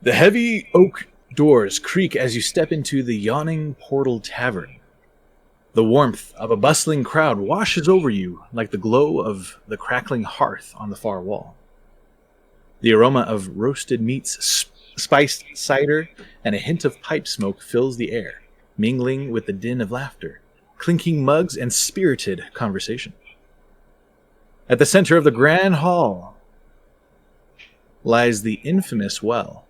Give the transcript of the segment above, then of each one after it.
The heavy oak doors creak as you step into the yawning portal tavern. The warmth of a bustling crowd washes over you like the glow of the crackling hearth on the far wall. The aroma of roasted meats, spiced cider, and a hint of pipe smoke fills the air, mingling with the din of laughter, clinking mugs, and spirited conversation. At the center of the grand hall lies the infamous well,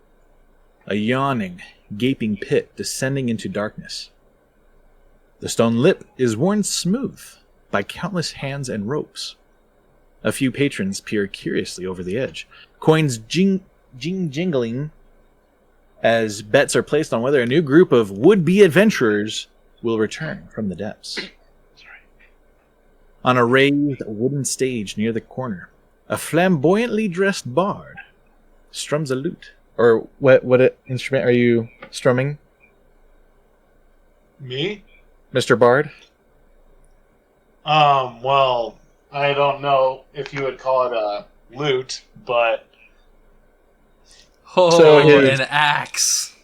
a yawning, gaping pit descending into darkness. The stone lip is worn smooth by countless hands and ropes. A few patrons peer curiously over the edge, coins jingling as bets are placed on whether a new group of would-be adventurers will return from the depths. On a raised wooden stage near the corner, a flamboyantly dressed bard strums a lute. Or what instrument are you strumming? Me? Mr. Bard? Well, I don't know if you would call it a lute, but... An axe.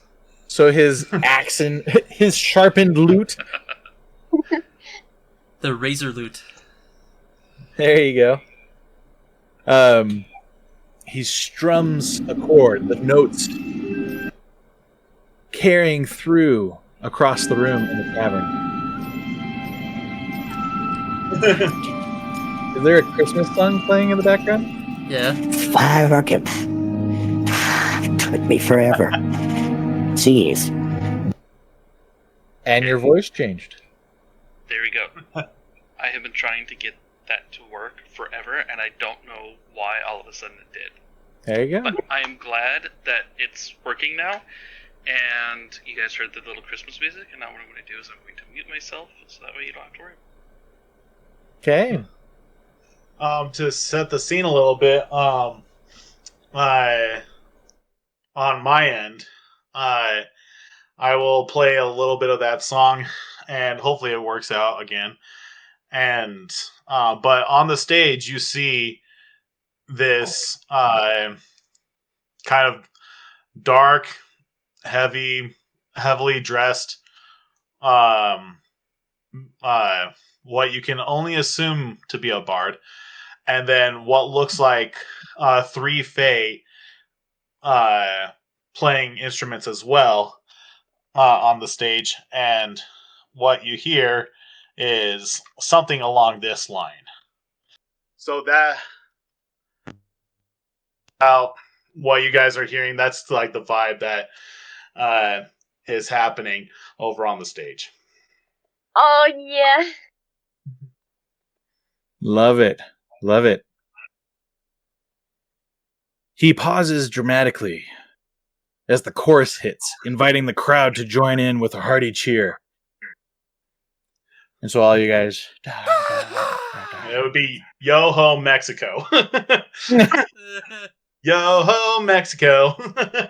So his axe and his sharpened lute. The razor lute. There you go. He strums a chord, the notes carrying through across the room in the tavern. Is there a Christmas song playing in the background? Yeah. Fireworks. Took me forever. Jeez. And your voice changed. There we go. I have been trying to get that to work forever, and I don't know why all of a sudden it did. There you go. But I am glad that it's working now, and you guys heard the little Christmas music, and now what I'm going to do is I'm going to mute myself, so that way you don't have to worry. Okay. To set the scene a little bit, on my end, I will play a little bit of that song, and hopefully it works out again. And but on the stage, you see this kind of dark, heavily dressed, what you can only assume to be a bard, and then what looks like three fae playing instruments as well on the stage, and what you hear is something along this line. So that about what you guys are hearing, that's like the vibe that is happening over on the stage. Oh, yeah. Love it. Love it. He pauses dramatically as the chorus hits, inviting the crowd to join in with a hearty cheer. And so all you guys... It would be Yo-Ho, Mexico. Yo-Ho, Mexico.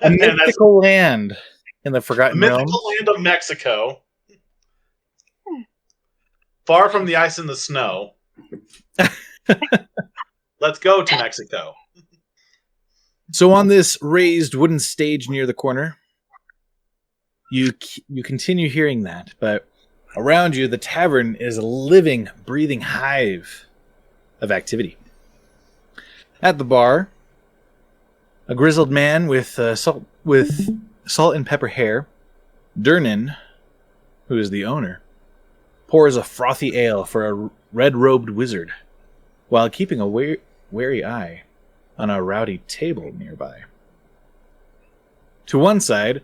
A mythical land in the Forgotten Realms. Mythical land of Mexico. Far from the ice and the snow. Let's go to Mexico. So on this raised wooden stage near the corner, you continue hearing that, but around you, the tavern is a living, breathing hive of activity. At the bar, a grizzled man with salt and pepper hair, Durnan, who is the owner, pours a frothy ale for a red-robed wizard, while keeping a wary eye on a rowdy table nearby. To one side,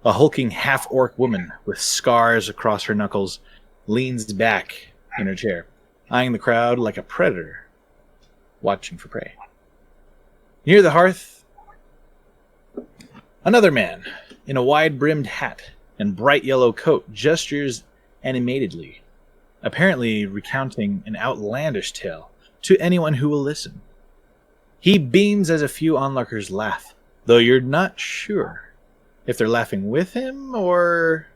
a hulking half-orc woman with scars across her knuckles leans back in her chair, eyeing the crowd like a predator watching for prey. Near the hearth, another man in a wide-brimmed hat and bright yellow coat gestures animatedly, apparently recounting an outlandish tale to anyone who will listen. He beams as a few onlookers laugh, though you're not sure if they're laughing with him or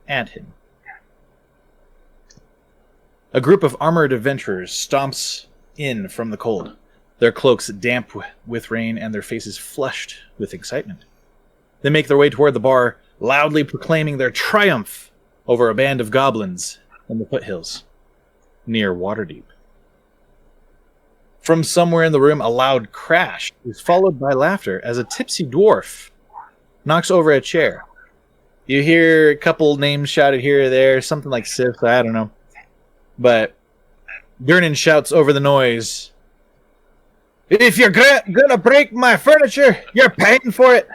at him. A group of armored adventurers stomps in from the cold, their cloaks damp with rain and their faces flushed with excitement. They make their way toward the bar, loudly proclaiming their triumph over a band of goblins in the foothills near Waterdeep. From somewhere in the room, a loud crash is followed by laughter as a tipsy dwarf knocks over a chair. You hear a couple names shouted here or there, something like Sif, I don't know. But Durnan shouts over the noise, "If you're gonna break my furniture, you're paying for it!"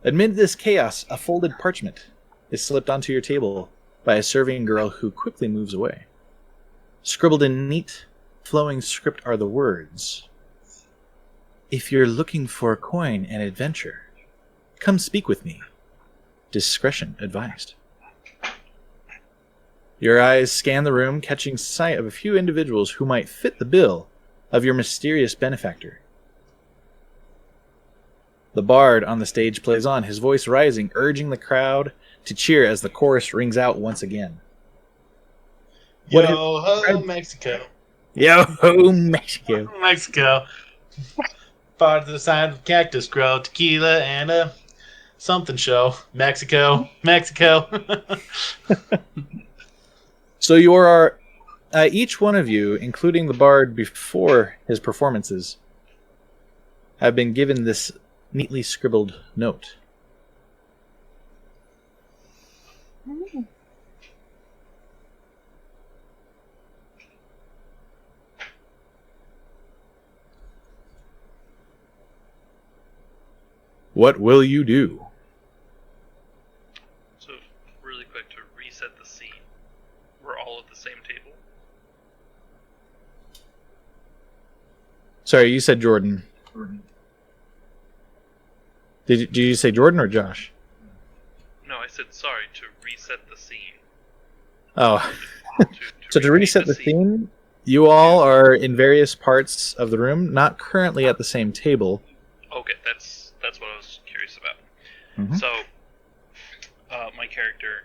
Amid this chaos, a folded parchment is slipped onto your table by a serving girl who quickly moves away. Scribbled in neat, flowing script are the words, "If you're looking for a coin and adventure, come speak with me. Discretion advised." Your eyes scan the room, catching sight of a few individuals who might fit the bill of your mysterious benefactor. The bard on the stage plays on, his voice rising, urging the crowd to cheer as the chorus rings out once again. Yo ho, Mexico. Yo ho, Mexico. Mexico. Far to the side of Cactus Grow, tequila and a something show. Mexico. Mexico. So you are, each one of you, including the bard before his performances, have been given this neatly scribbled note. What will you do? So, really quick to reset the scene. We're all at the same table. Sorry, you said Jordan. Did you say Jordan or Josh? No, I said sorry to reset the scene. Oh. So to reset the scene, you all are in various parts of the room, not currently at the same table. Okay, that's what I was curious about. Mhm. So, my character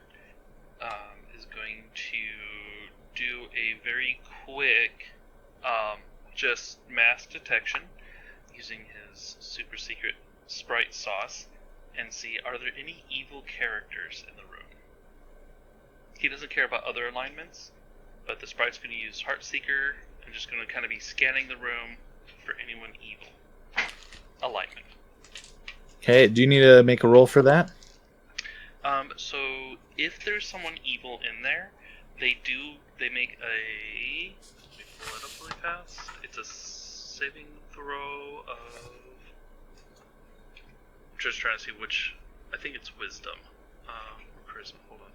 is going to do a very quick, just mask detection using his super secret sprite sauce, and see are there any evil characters in the room. He doesn't care about other alignments, but the sprite's going to use Heartseeker and just going to kind of be scanning the room for anyone evil. Alignment. Okay, do you need to make a roll for that? So if there's someone evil in there, they make a, let me pull it up really fast. It's a saving throw of, I'm just trying to see which, I think it's wisdom, or charisma, hold on.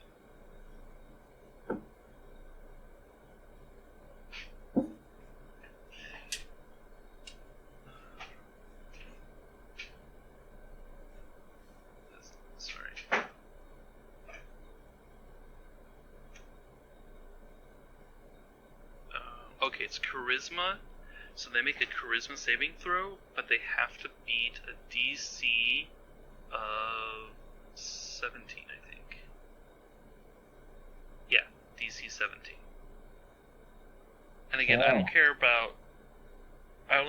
Sorry. Okay, it's charisma. So they make a charisma saving throw, but they have to beat a DC of 17, I think. Yeah, DC 17. And again, I only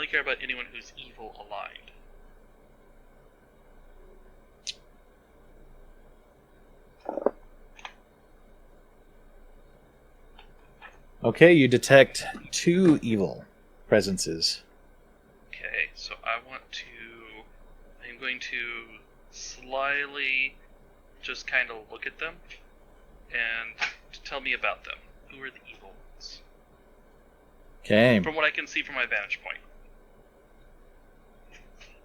care about anyone who's evil aligned. Okay, you detect 2 evil presences. Okay, so I'm going to slyly just kind of look at them and tell me about them. Who are the evil ones? Okay. From what I can see from my vantage point.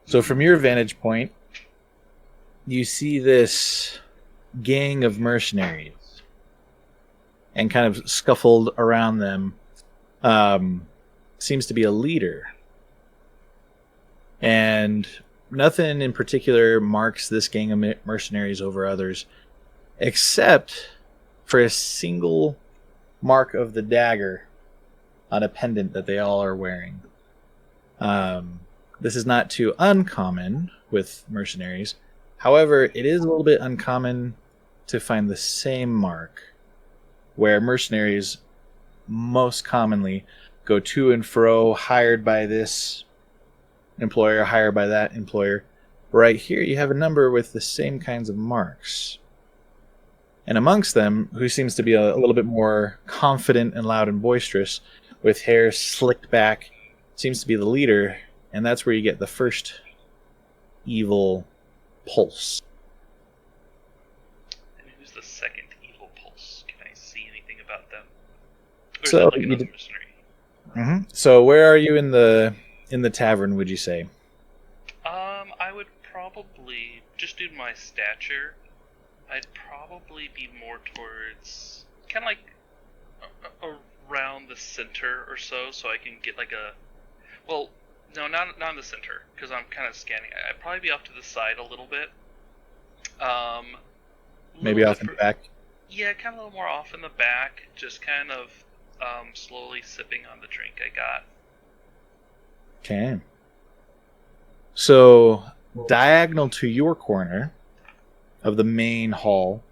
So from your vantage point, you see this gang of mercenaries, and kind of scuffled around them seems to be a leader. And nothing in particular marks this gang of mercenaries over others, except for a single mark of the dagger on a pendant that they all are wearing. This is not too uncommon with mercenaries. However, it is a little bit uncommon to find the same mark, where mercenaries most commonly go to and fro, hired by this employer, hired by that employer. Right here, you have a number with the same kinds of marks. And amongst them, who seems to be a little bit more confident and loud and boisterous, with hair slicked back, seems to be the leader, and that's where you get the first evil pulse. And who's the second evil pulse? Can I see anything about them? Or So is that like you another mercenary? Mm-hmm. So where are you in the tavern, would you say? I would probably, just due to my stature, I'd probably be more towards, kind of like around the center or so I can get like a, well, no, not in the center, because I'm kind of scanning. I'd probably be off to the side a little bit. Maybe off in the back? Yeah, kind of a little more off in the back, just kind of slowly sipping on the drink I got. Okay. So, diagonal to your corner of the main hall,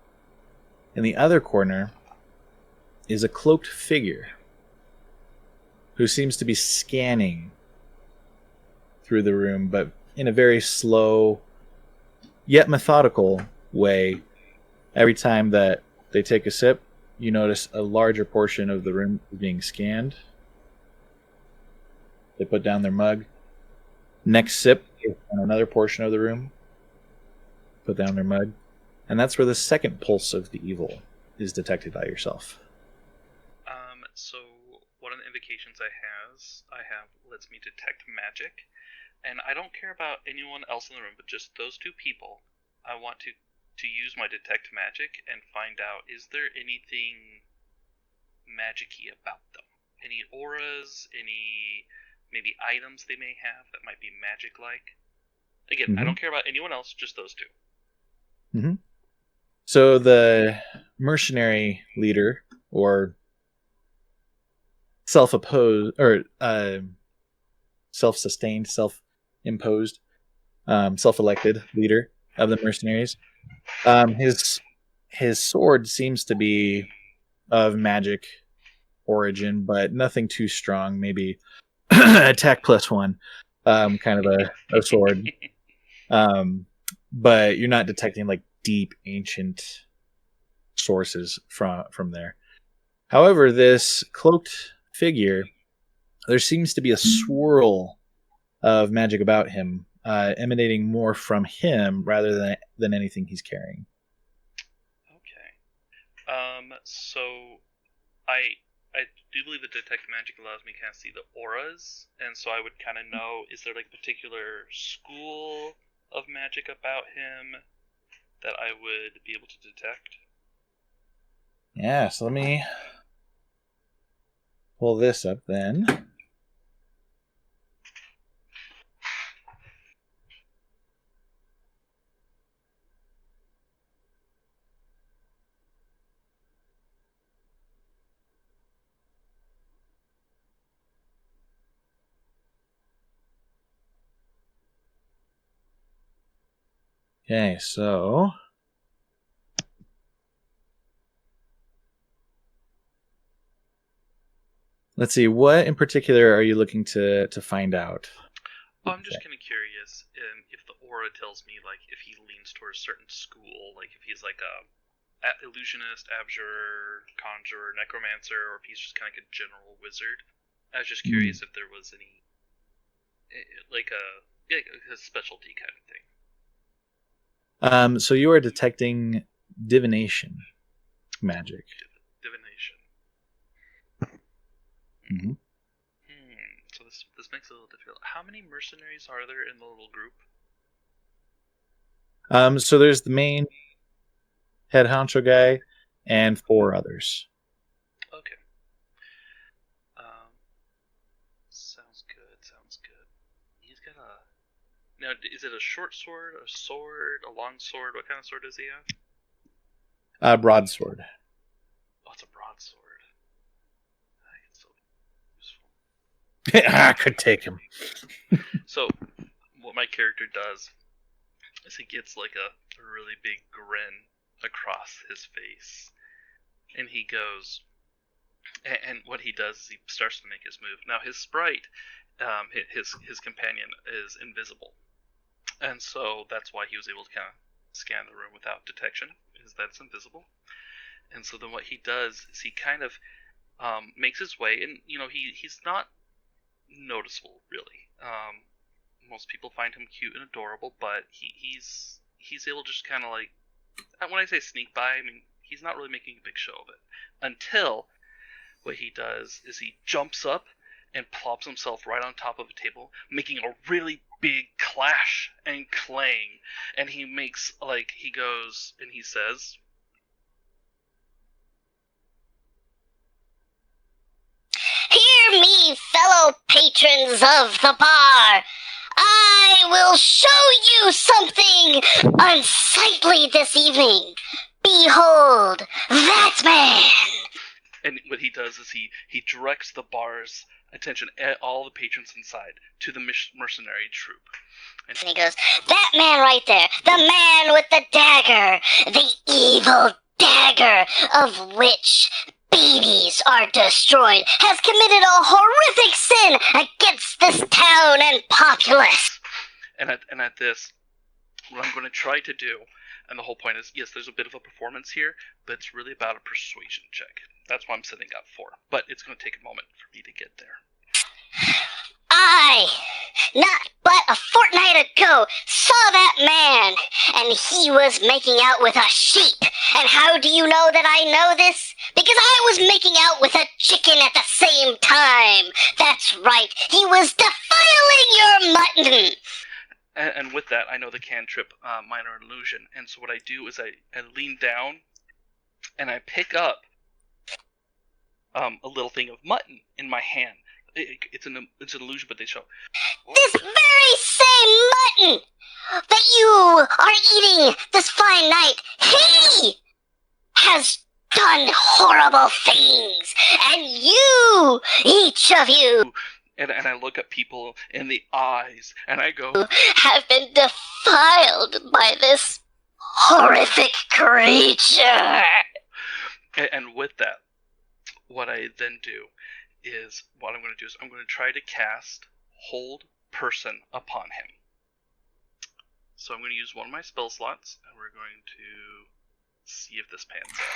in the other corner, is a cloaked figure who seems to be scanning through the room, but in a very slow, yet methodical way. Every time that they take a sip, you notice a larger portion of the room being scanned. They put down their mug. Next sip, on another portion of the room, put down their mug. And that's where the second pulse of the evil is detected by yourself. So one of the invocations I have lets me detect magic, and I don't care about anyone else in the room, but just those two people. I want to use my detect magic and find out, is there anything magic-y about them? Any auras, any maybe items they may have that might be magic-like? Again, I don't care about anyone else, just those two. Mm-hmm. So the mercenary leader, or self-opposed, or self-sustained, self-imposed, self-elected leader of the mercenaries, his sword seems to be of magic origin, but nothing too strong. Maybe attack +1, kind of a sword. But you're not detecting like deep ancient sources from there. However, this cloaked figure, there seems to be a swirl of magic about him, emanating more from him rather than anything he's carrying. Okay. So I do believe that detect magic allows me to kind of see the auras, and so I would kind of know, is there like a particular school of magic about him that I would be able to detect? Yeah, so let me pull this up then. Okay, so let's see. What in particular are you looking to find out? Well, I'm just kind of curious if the aura tells me, like, if he leans towards a certain school, like if he's like a illusionist, abjurer, conjurer, necromancer, or if he's just kind of like a general wizard. I was just curious if there was any, like a specialty kind of thing. So you are detecting divination magic. Divination. Mm-hmm. So this makes it a little difficult. How many mercenaries are there in the little group? So there's the main head honcho guy and 4 others. Okay. Sounds good. He's got a... Now, is it a short sword, a sword, a long sword? What kind of sword does he have? Broadsword. Oh, it's a broadsword. I can still be useful. I could take him. So, what my character does is he gets like a really big grin across his face, and he goes, And what he does is he starts to make his move. Now his sprite, his companion, is invisible, and so that's why he was able to kind of scan the room without detection, is that it's invisible. And so then what he does is he kind of makes his way, and he's not noticeable really. Most people find him cute and adorable, but he's able to just kind of like, when I say sneak by, I mean he's not really making a big show of it until what he does is he jumps up and plops himself right on top of a table, making a really big clash and clang. And he makes, like, he goes and he says, Hear me, fellow patrons of the bar. I will show you something unsightly this evening. Behold, that man. and what he does is he directs the bar's attention, all the patrons inside, to the mercenary troop. And he goes, that man right there, the man with the dagger, the evil dagger of which babies are destroyed, has committed a horrific sin against this town and populace. And at this, what I'm going to try to do, and the whole point is, yes, there's a bit of a performance here, but it's really about a persuasion check. That's what I'm setting up for. But it's going to take a moment for me to get there. I, not but a fortnight ago, saw that man, and he was making out with a sheep. And how do you know that I know this? Because I was making out with a chicken at the same time. That's right, he was defiling your mutton. And with that, I know the cantrip minor illusion, and so what I do is I lean down, and I pick up a little thing of mutton in my hand. It's an illusion, but they show. This very same mutton that you are eating this fine night, he has done horrible things, and you, each of you, and I look at people in the eyes, and I go, have been defiled by this horrific creature. And with that, what I then do is, I'm going to try to cast Hold Person upon him. So I'm going to use one of my spell slots, and we're going to see if this pans out.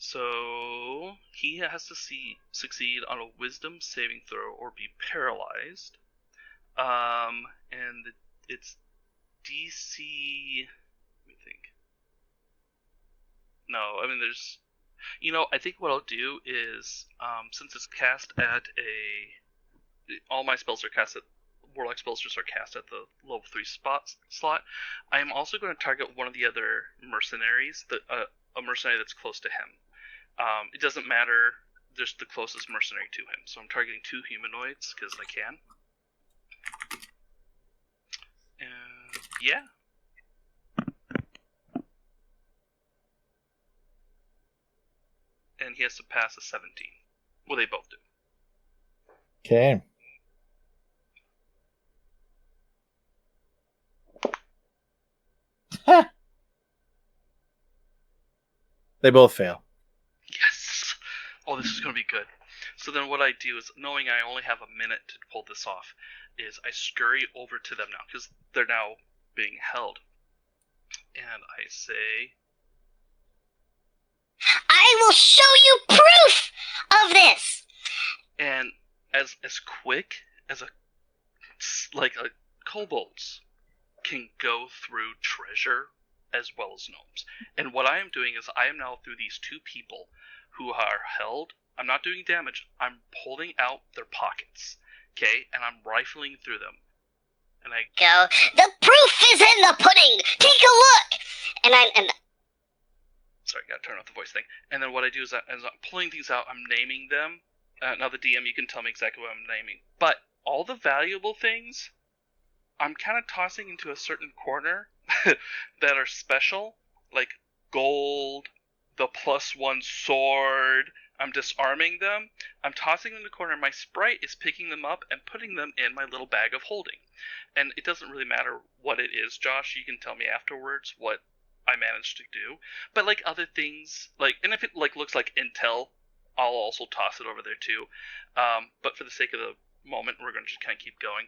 So he has to succeed on a Wisdom saving throw or be paralyzed. And it's DC. Let me think. No, I mean there's. I think what I'll do is, since it's cast at all my spells are cast at. Warlock spells just are cast at the level 3 slot. I am also going to target one of the other mercenaries, a mercenary that's close to him. It doesn't matter, just the closest mercenary to him. So I'm targeting 2 humanoids, because I can. And yeah. And he has to pass a 17. Well, they both do. Okay. They both fail. Yes! Oh, this is going to be good. So then what I do is, knowing I only have a minute to pull this off, is I scurry over to them now, because they're now being held. And I say, I will show you proof of this. and as quick as a kobolds can go through treasure as well as gnomes. And what I am doing is I am now through these 2 people who are held. I'm not doing damage. I'm pulling out their pockets, okay? And I'm rifling through them. And I Go. The proof is in the pudding. Take a look. And sorry, gotta turn off the voice thing. And then what I do is, as I'm pulling things out, I'm naming them. Now the DM, you can tell me exactly what I'm naming. But all the valuable things, I'm kind of tossing into a certain corner that are special, like gold, the +1 sword. I'm disarming them. I'm tossing them in the corner. My sprite is picking them up and putting them in my little bag of holding. And it doesn't really matter what it is, Josh. You can tell me afterwards what I managed to do. But like other things, like, and if it like looks like intel, I'll also toss it over there too. But for the sake of the moment, we're going to just kind of keep going.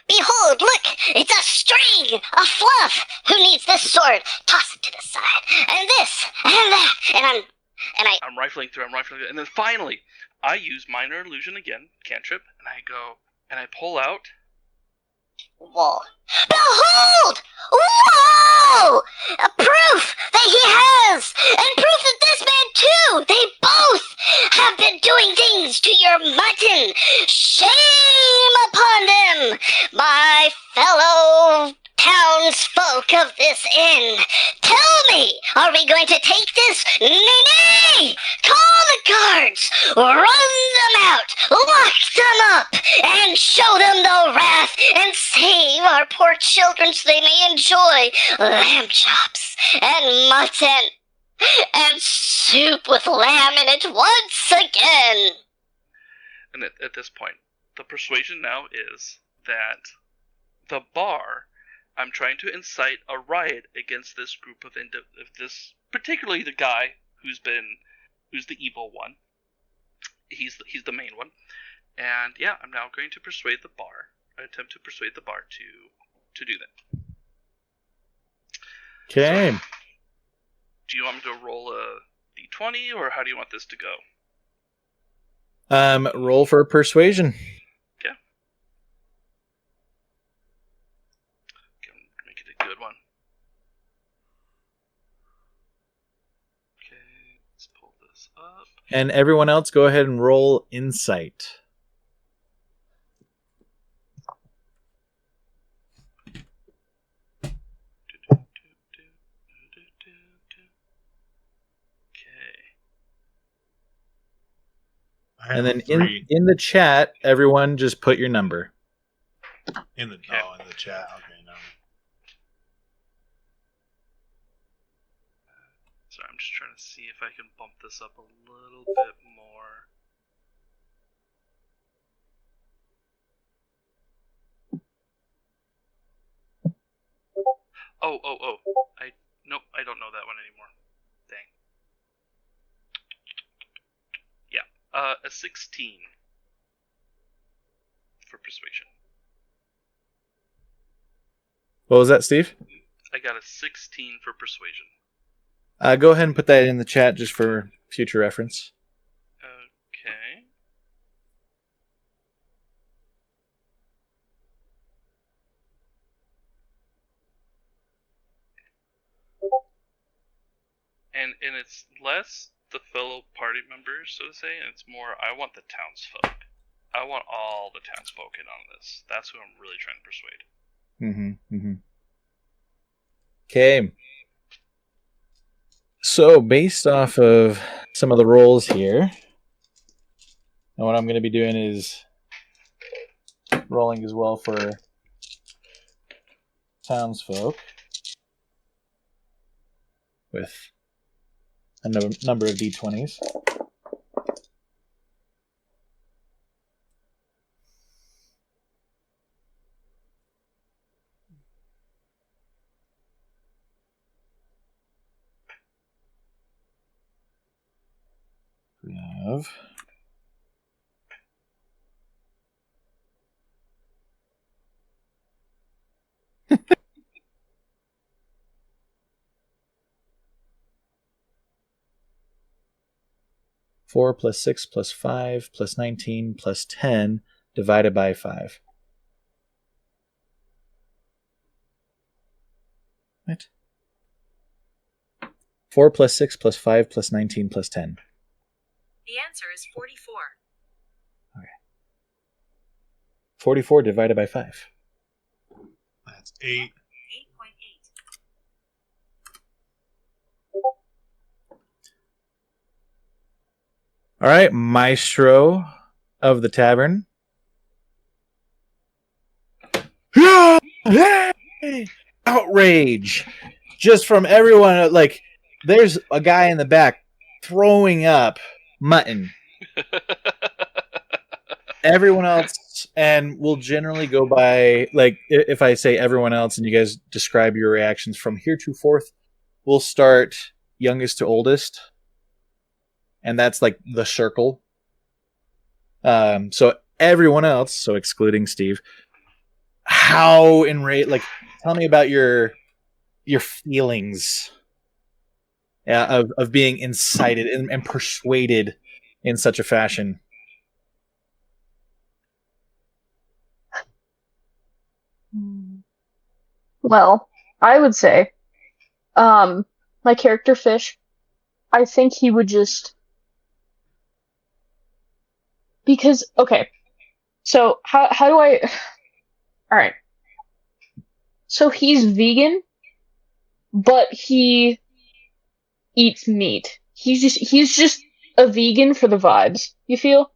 Behold, look! It's a string! A fluff! Who needs this sword? Toss it to the side. And this! And that! I'm rifling through, and then finally, I use Minor Illusion again, cantrip, and I go, and I pull out... Whoa. Behold! Whoa! A proof that he has! And proof that this man too! They both have been doing things to your mutton! Shame upon them! My fellow townsfolk of this inn! Tell me, are we going to take this? Nay! Call the guards! Run them out! Lock them up! And show them the wrath! And save our poor children so they may enjoy lamb chops and mutton and soup with lamb in it once again! And at this point, the persuasion now is that the bar, I'm trying to incite a riot against this group of this, particularly the guy who's the evil one. He's the main one, and yeah, I'm now going to persuade the bar. I attempt to persuade the bar to do that. Okay. So, do you want me to roll a d20, or how do you want this to go? Roll for persuasion. Make it a good one. Okay, let's pull this up. And everyone else, go ahead and roll insight. And then in the chat, everyone just put your number. In the chat. Okay, no. Sorry, I'm just trying to see if I can bump this up a little bit more. Oh. Nope, I don't know that one anymore. Dang. Yeah, a 16 for persuasion. What was that, Steve? I got a 16 for persuasion. Go ahead and put that in the chat just for future reference. Okay. And it's less the fellow party members, so to say, and it's more, I want the townsfolk. I want all the townsfolk in on this. That's who I'm really trying to persuade. Okay. So, based off of some of the rolls here, and what I'm going to be doing is rolling as well for townsfolk with a number of d20s. We have 4 plus 6 plus 5 plus 19 plus 10 divided by 5. What? 4 plus 6 plus 5 plus 19 plus 10. The answer is 44. Okay. 44 divided by 5. That's 8. 8.8. All right, Maestro of the Tavern. Outrage just from everyone. Like, there's a guy in the back throwing up mutton. Everyone else else, and we'll generally go by, like, if I say everyone else and you guys describe your reactions from here to forth, we'll start youngest to oldest, and that's like the circle. So everyone else, so excluding Steve, how enraged? Like, tell me about your feelings of being incited and persuaded in such a fashion. Well, I would say, my character Fish, I think he would just, because, okay, so how do I, alright, so he's vegan, but he eats meat. He's just a vegan for the vibes, you feel?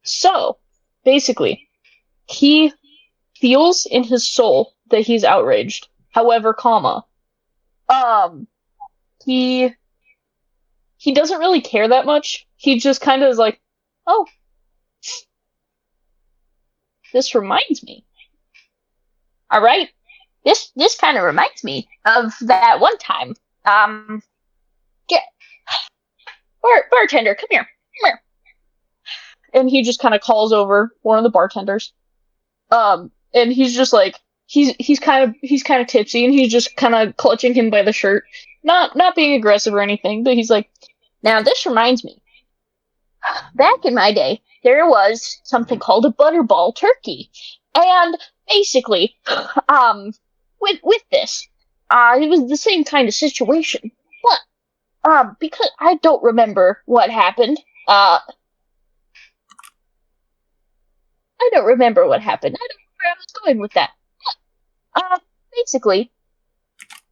So, basically, he feels in his soul that he's outraged. However, he doesn't really care that much. He just kind of is like, oh, this reminds me. All right, this kind of reminds me of that one time. Get bartender, come here. And he just kind of calls over one of the bartenders. And he's just like, he's kind of tipsy, and he's just kind of clutching him by the shirt, not being aggressive or anything, but he's like, now this reminds me. Back in my day, there was something called a butterball turkey, and basically, with this, it was the same kind of situation, but because I don't remember what happened, I don't remember what happened. I don't know where I was going with that. But, basically,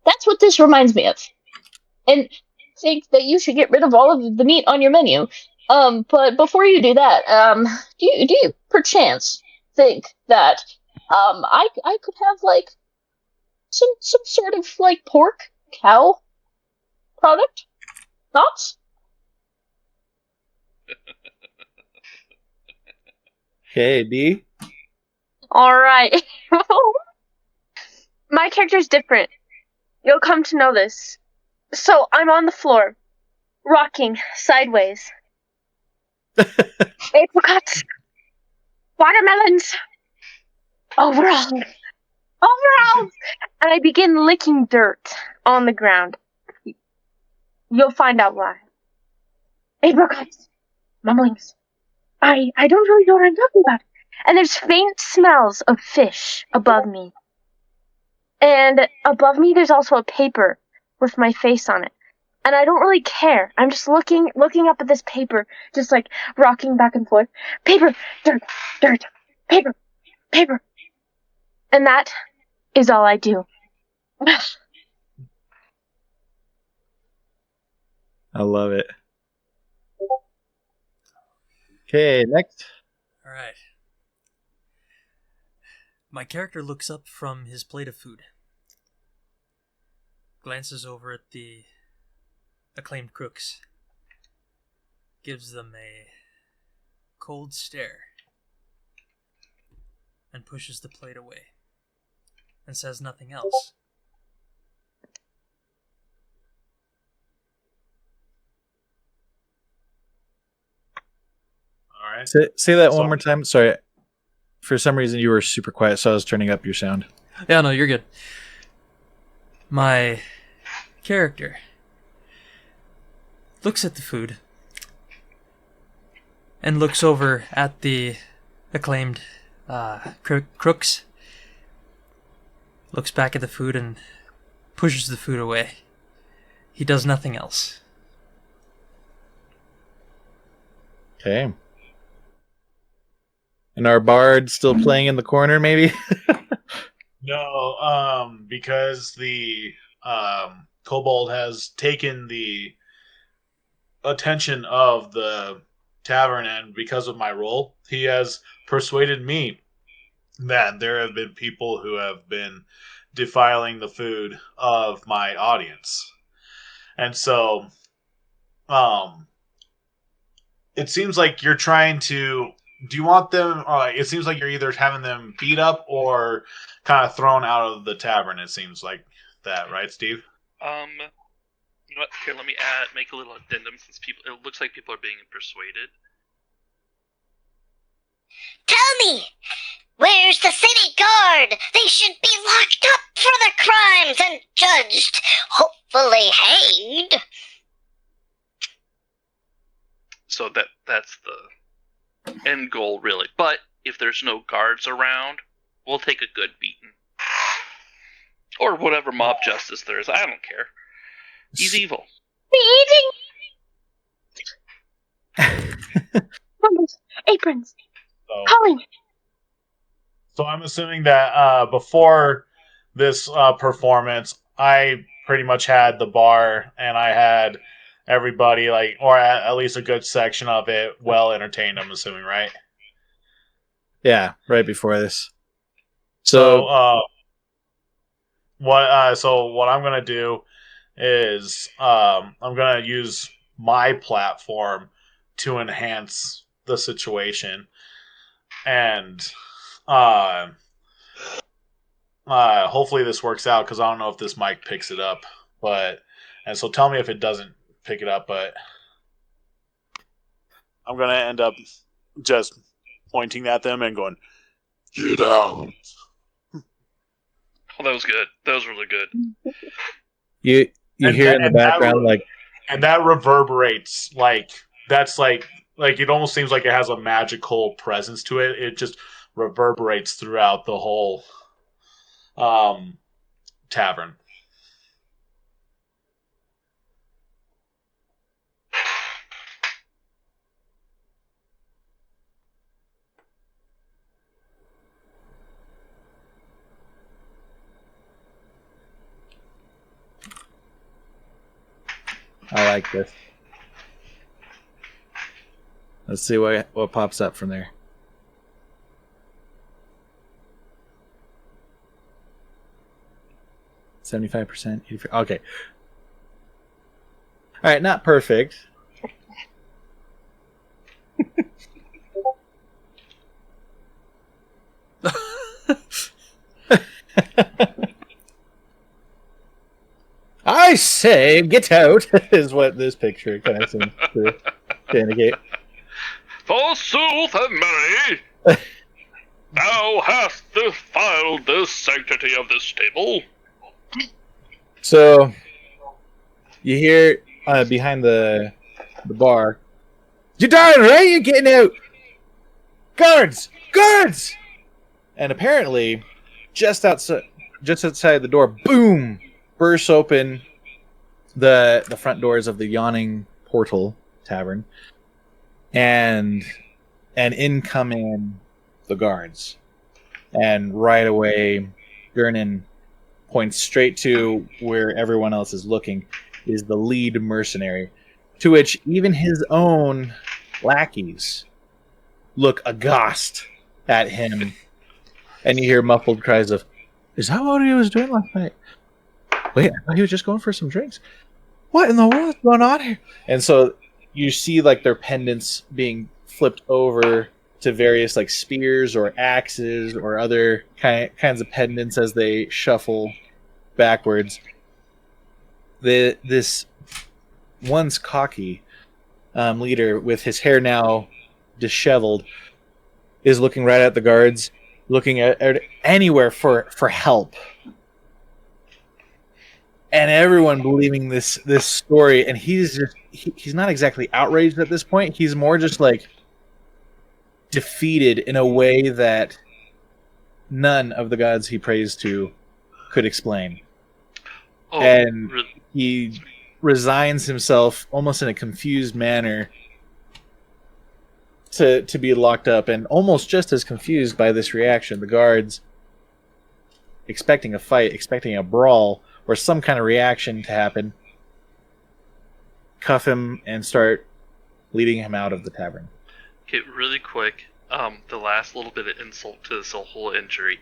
that's what this reminds me of. And I think that you should get rid of all of the meat on your menu. But before you do that, do you perchance think that, I could have, like, some sort of, like, pork, cow product? Thoughts? Okay, D. Alright. My character's different. You'll come to know this. So, I'm on the floor, rocking sideways. Apricots, watermelons, overalls, and I begin licking dirt on the ground. You'll find out why. Apricots, mumblings. I don't really know what I'm talking about. And there's faint smells of fish above me. And above me there's also a paper with my face on it. And I don't really care. I'm just looking up at this paper, just like rocking back and forth. Paper, dirt, paper, paper. And that is all I do. I love it. Okay, next. All right. My character looks up from his plate of food, glances over at the acclaimed crooks, gives them a cold stare, and pushes the plate away, and says nothing else. All right. Say that So- one more time. Sorry. For some reason, you were super quiet, so I was turning up your sound. Yeah, no, you're good. My character looks at the food and looks over at the acclaimed crooks, looks back at the food and pushes the food away. He does nothing else. Okay. And our bard still playing in the corner, maybe? No, because the kobold has taken the attention of the tavern, and because of my role, he has persuaded me that there have been people who have been defiling the food of my audience. And so, it seems like you're trying to do you want them? It seems like you're either having them beat up or kind of thrown out of the tavern. It seems like that, right, Steve? You know what? Here, let me make a little addendum since it looks like people are being persuaded. Tell me, where's the city guard? They should be locked up for their crimes and judged, hopefully hanged. So that's the end goal, really. But if there's no guards around, we'll take a good beating. Or whatever mob justice there is. I don't care. He's evil. Aprons. So, Colin. so I'm assuming that before this performance, I pretty much had the bar and I had everybody, or at least a good section of it, well entertained, I'm assuming, right? Yeah, right before this. So what I'm gonna do is I'm gonna use my platform to enhance the situation, and hopefully this works out because I don't know if this mic picks it up, and so tell me if it doesn't pick it up, but I'm gonna end up just pointing at them and going, "Get out." Oh, that was good. That was really good. You hear in the background and that reverberates that's like it almost seems like it has a magical presence to it. It just reverberates throughout the whole tavern. I like this. Let's see what pops up from there. %75%. Okay. All right, not perfect. I say, get out, is what this picture kind of seems to indicate. Forsooth and Mary, thou hast defiled the sanctity of this table. So, you hear behind the bar, "You're dying, right? You're getting out! Guards! Guards!" And apparently, just outside the door, boom! Bursts open the front doors of the yawning portal tavern, and in come in the guards. And right away, Gurnan points straight to where everyone else is looking, is the lead mercenary, to which even his own lackeys look aghast at him. And you hear muffled cries of, "Is that what he was doing last night? Wait, I thought he was just going for some drinks. What in the world is going on here?" And so you see their pendants being flipped over to various spears or axes or other kinds of pendants as they shuffle backwards. This once cocky leader, with his hair now disheveled, is looking right at the guards, looking at anywhere for help. And everyone believing this story, and he's not exactly outraged at this point. He's more just defeated in a way that none of the gods he prays to could explain. Oh, And he resigns himself almost in a confused manner to be locked up, and almost just as confused by this reaction. The guards, expecting a fight, expecting a brawl, or some kind of reaction to happen, cuff him and start leading him out of the tavern. Okay, really quick, the last little bit of insult to this whole injury.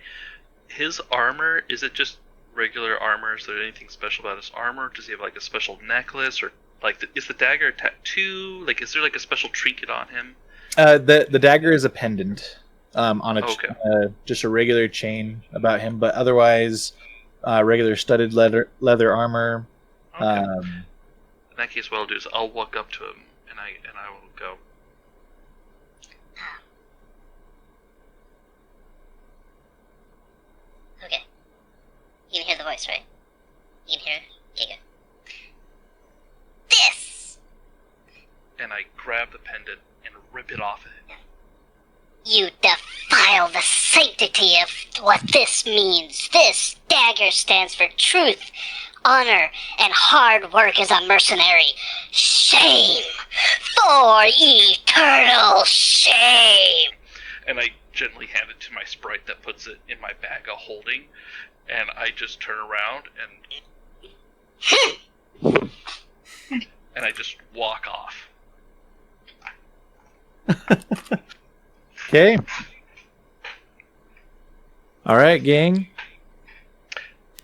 His armor, is it just regular armor? Is there anything special about his armor? Does he have a special necklace, or is the dagger a tattoo? Is there a special trinket on him? The dagger is a pendant on Okay. just a regular chain about him, but otherwise regular studded leather armor. Okay. In that case, what I'll do is I'll walk up to him and I will go. Okay. You can hear the voice, right? You can hear it? Okay, good. This! And I grab the pendant and rip it off of him. You defile the sanctity of what this means. This dagger stands for truth, honor, and hard work as a mercenary. Shame! For eternal shame! And I gently hand it to my sprite that puts it in my bag of holding, and I just turn around and I just walk off. Okay. All right, gang.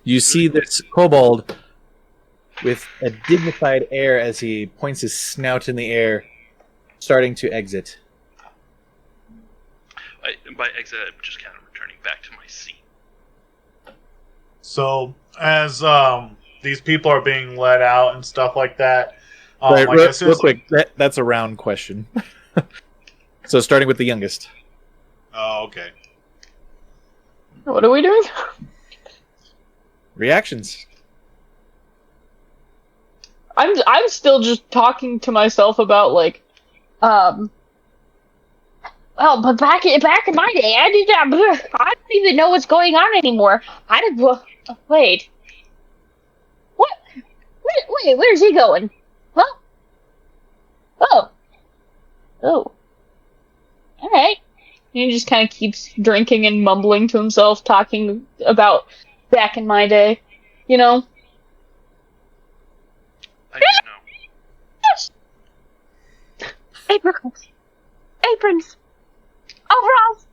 You see this kobold with a dignified air as he points his snout in the air, starting to exit. By exit, I'm just kind of returning back to my seat. So as these people are being let out and stuff like that, Right, like, as soon real as quick, that's a round question. So starting with the youngest. Oh, okay. What are we doing? Reactions. I'm still just talking to myself about like, well, but back in my day, I don't even know what's going on anymore. Wait, what? Wait, where's he going? Huh? Oh, all right. He just kind of keeps drinking and mumbling to himself, talking about back in my day, you know. I do know. Apricots. Aprons. Overalls.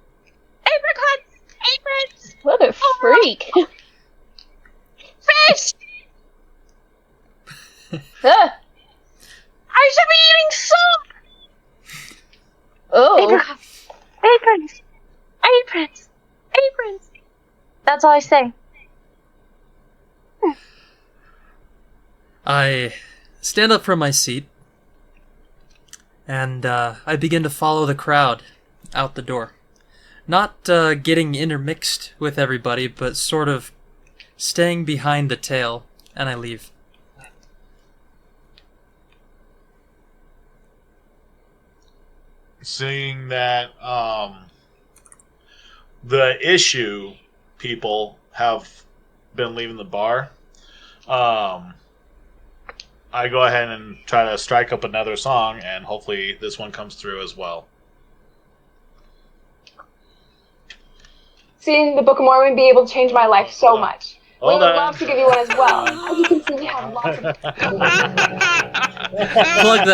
Apricots. Aprons. What a freak! Fish. Ah, I should be eating soup. oh, Apricots. Aprons. Aprons. Aprons. That's all I say. I stand up from my seat, and I begin to follow the crowd out the door. Not getting intermixed with everybody, but sort of staying behind the tail, and I leave. Seeing that the issue people have been leaving the bar, I go ahead and try to strike up another song, and hopefully this one comes through as well. Seeing the Book of Mormon be able to change my life so much. We Hold would on. love to give you one as well. As you can see, we have lots of... Plug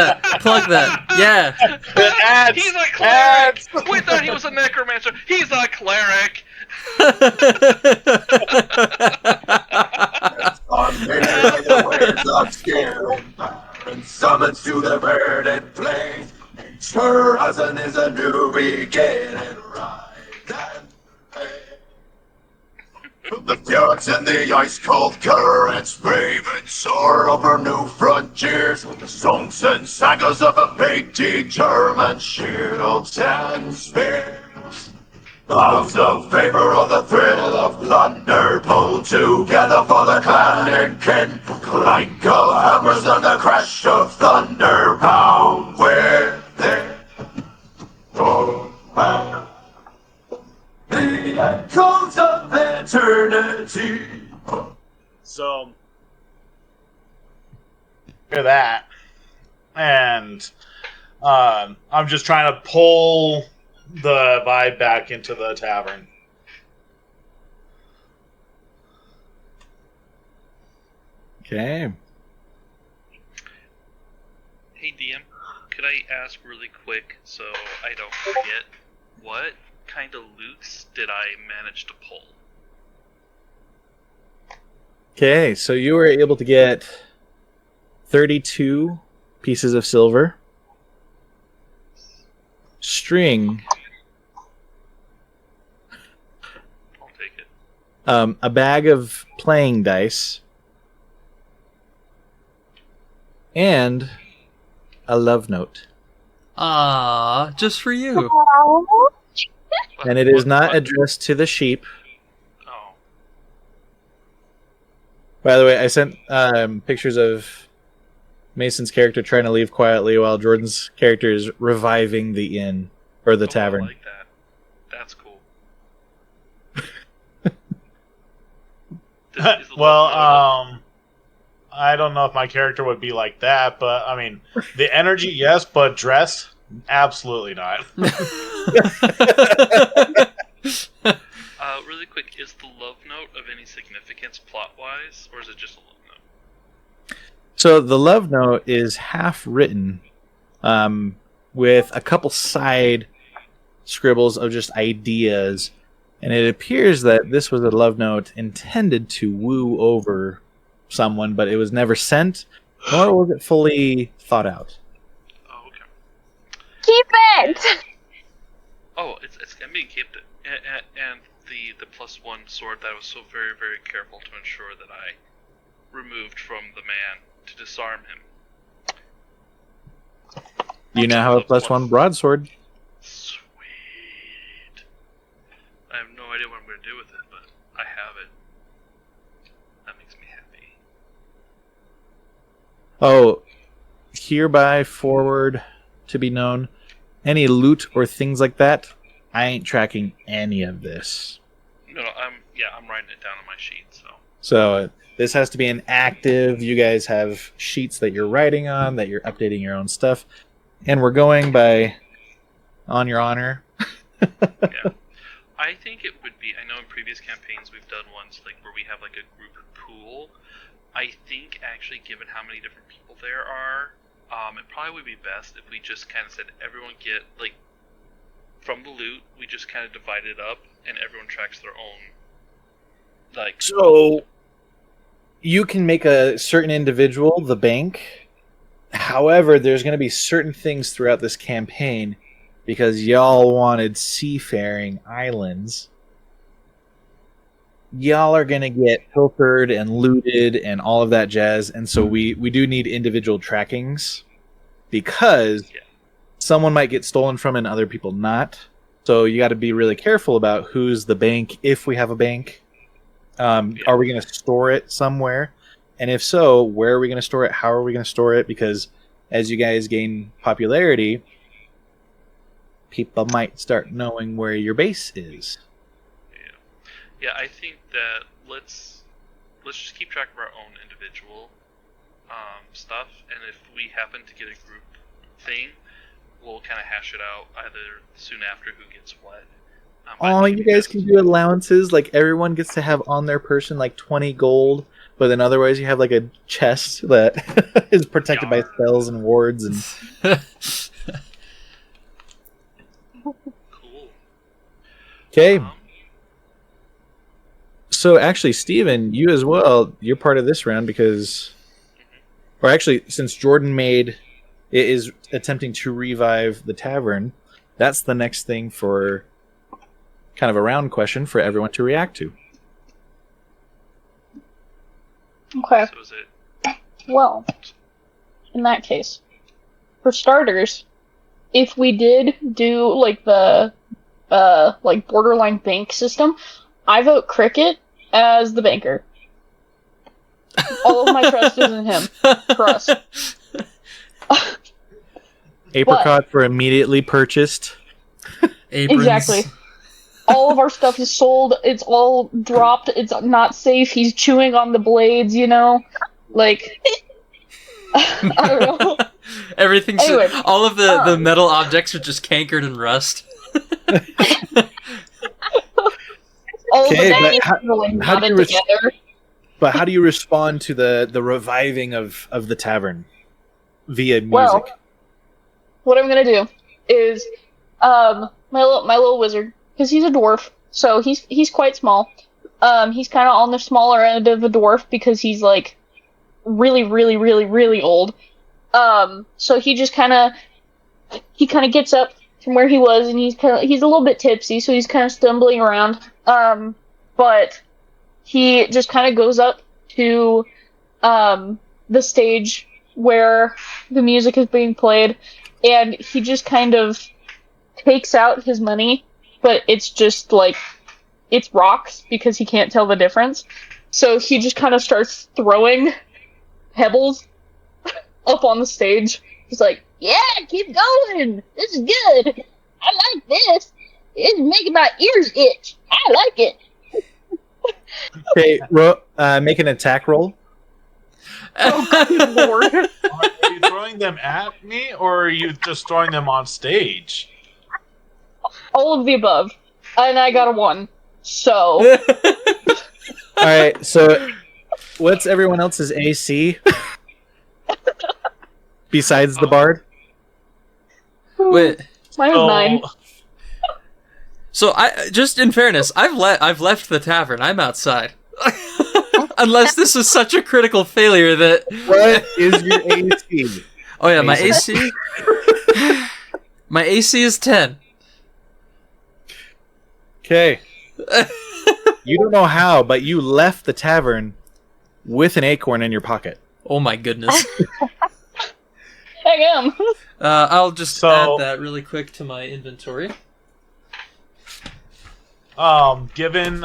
that. Yeah. Ads! He's a cleric! Ads! We thought he was a necromancer. He's a cleric! The waves of skill and summons to the verdant plains. Each horizon is a new beginning. Rise and fade. The fjords and the ice-cold currents brave and soar over new frontiers. The songs and sagas of a painted German shields and spears. Clouds of vapor or the thrill of thunder pulled together for the clan and kin. Clank of hammers and the crash of thunder pound with it. Oh, man. The echoes of eternity. So, hear that, and I'm just trying to pull the vibe back into the tavern. Okay. Hey DM, could I ask really quick so I don't forget, what kind of loots did I manage to pull? Okay, so you were able to get 32 pieces of silver, string I'll take it. a bag of playing dice and a love note. Ah, just for you. And it is not addressed to the sheep. Oh. By the way, I sent pictures of Mason's character trying to leave quietly while Jordan's character is reviving the inn or the tavern. I like that. That's cool. Well, I don't know if my character would be like that, but I mean, the energy, yes, but dress, absolutely not. Really quick, is the love note of any significance plot-wise, or is it just a love note? So the love note is half written with a couple side scribbles of just ideas, and it appears that this was a love note intended to woo over someone, but it was never sent, nor was it fully thought out. Oh, okay. Keep it! Oh, it's being kept. And the +1 sword that I was so very, very careful to ensure that I removed from the man to disarm him. You now have a +1 broadsword. Sweet. I have no idea what I'm going to do with it, but I have it. That makes me happy. Oh, hereby forward to be known, any loot or things like that, I ain't tracking any of this. No, I'm writing it down on my sheet, so. So this has to be an active. You guys have sheets that you're writing on, that you're updating your own stuff, and we're going by on your honor. Yeah. I think it would be. I know in previous campaigns we've done ones like where we have like a group pool. I think actually, given how many different people there are, it probably would be best if we just kind of said everyone get like from the loot. We just kind of divide it up, and everyone tracks their own. Like so, you can make a certain individual the bank. However, there's going to be certain things throughout this campaign because y'all wanted seafaring islands. Y'all are going to get pilfered and looted and all of that jazz. And so we do need individual trackings because someone might get stolen from and other people not. So you got to be really careful about who's the bank, if we have a bank. Are we going to store it somewhere? And if so, where are we going to store it? How are we going to store it? Because as you guys gain popularity, people might start knowing where your base is. Yeah, I think that let's just keep track of our own individual stuff, and if we happen to get a group thing, we'll kind of hash it out either soon after who gets what. Oh, you guys can do allowances. Like everyone gets to have on their person like 20 gold, but then otherwise you have like a chest that is protected by spells and wards and. Cool. Okay. So actually, Steven, you as well, you're part of this round because, or actually, since Jordan is attempting to revive the tavern, that's the next thing for kind of a round question for everyone to react to. Okay. So is it? Well, in that case, for starters, if we did do like the like borderline bank system, I vote Cricket as the banker. All of my trust is in him. Trust. Apricot for immediately purchased. Aprons. Exactly. All of our stuff is sold. It's all dropped. It's not safe. He's chewing on the blades, you know? Like, I don't know. Everything's Anyway, all of the metal objects are just cankered and rust. All Okay, of the but really how do you knotted together. But how do you respond to the reviving of the tavern via music? Well, what I'm gonna do is, my little wizard, because he's a dwarf, so he's quite small. He's kind of on the smaller end of a dwarf because he's like really, really, really, really old. So he just kind of gets up from where he was, and he's a little bit tipsy, so he's kind of stumbling around. But he just kind of goes up to the stage where the music is being played, and he just kind of takes out his money, but it's just like it's rocks because he can't tell the difference. So he just kind of starts throwing pebbles up on the stage. He's like, "Yeah, keep going. This is good. I like this. It's making my ears itch. I like it." Okay, make an attack roll. Oh, good lord. Are you throwing them at me, or are you just throwing them on stage? All of the above. And I got a 1. So. Alright, so what's everyone else's AC? Besides the bard? Wait. Mine was 9. So I just in fairness, I've left the tavern. I'm outside. Unless this was such a critical failure that. What is your AC? Oh yeah, my AC. My AC is 10. Okay. You don't know how, but you left the tavern with an acorn in your pocket. Oh my goodness. Hang on. I'll just add that really quick to my inventory. Given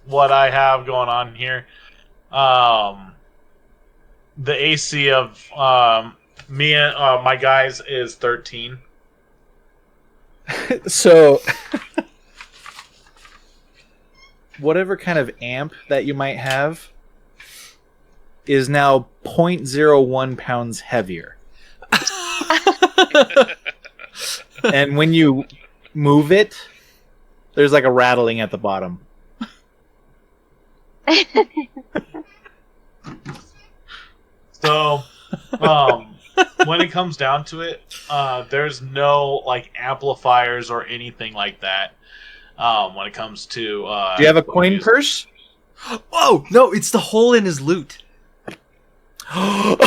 what I have going on here, the AC of me and my guys is 13. So, whatever kind of amp that you might have is now 0.01 pounds heavier. And when you move it, there's like a rattling at the bottom. So, when it comes down to it, there's no like amplifiers or anything like that. When it comes to, do you have a coin purse? Oh no, it's the hole in his loot. He's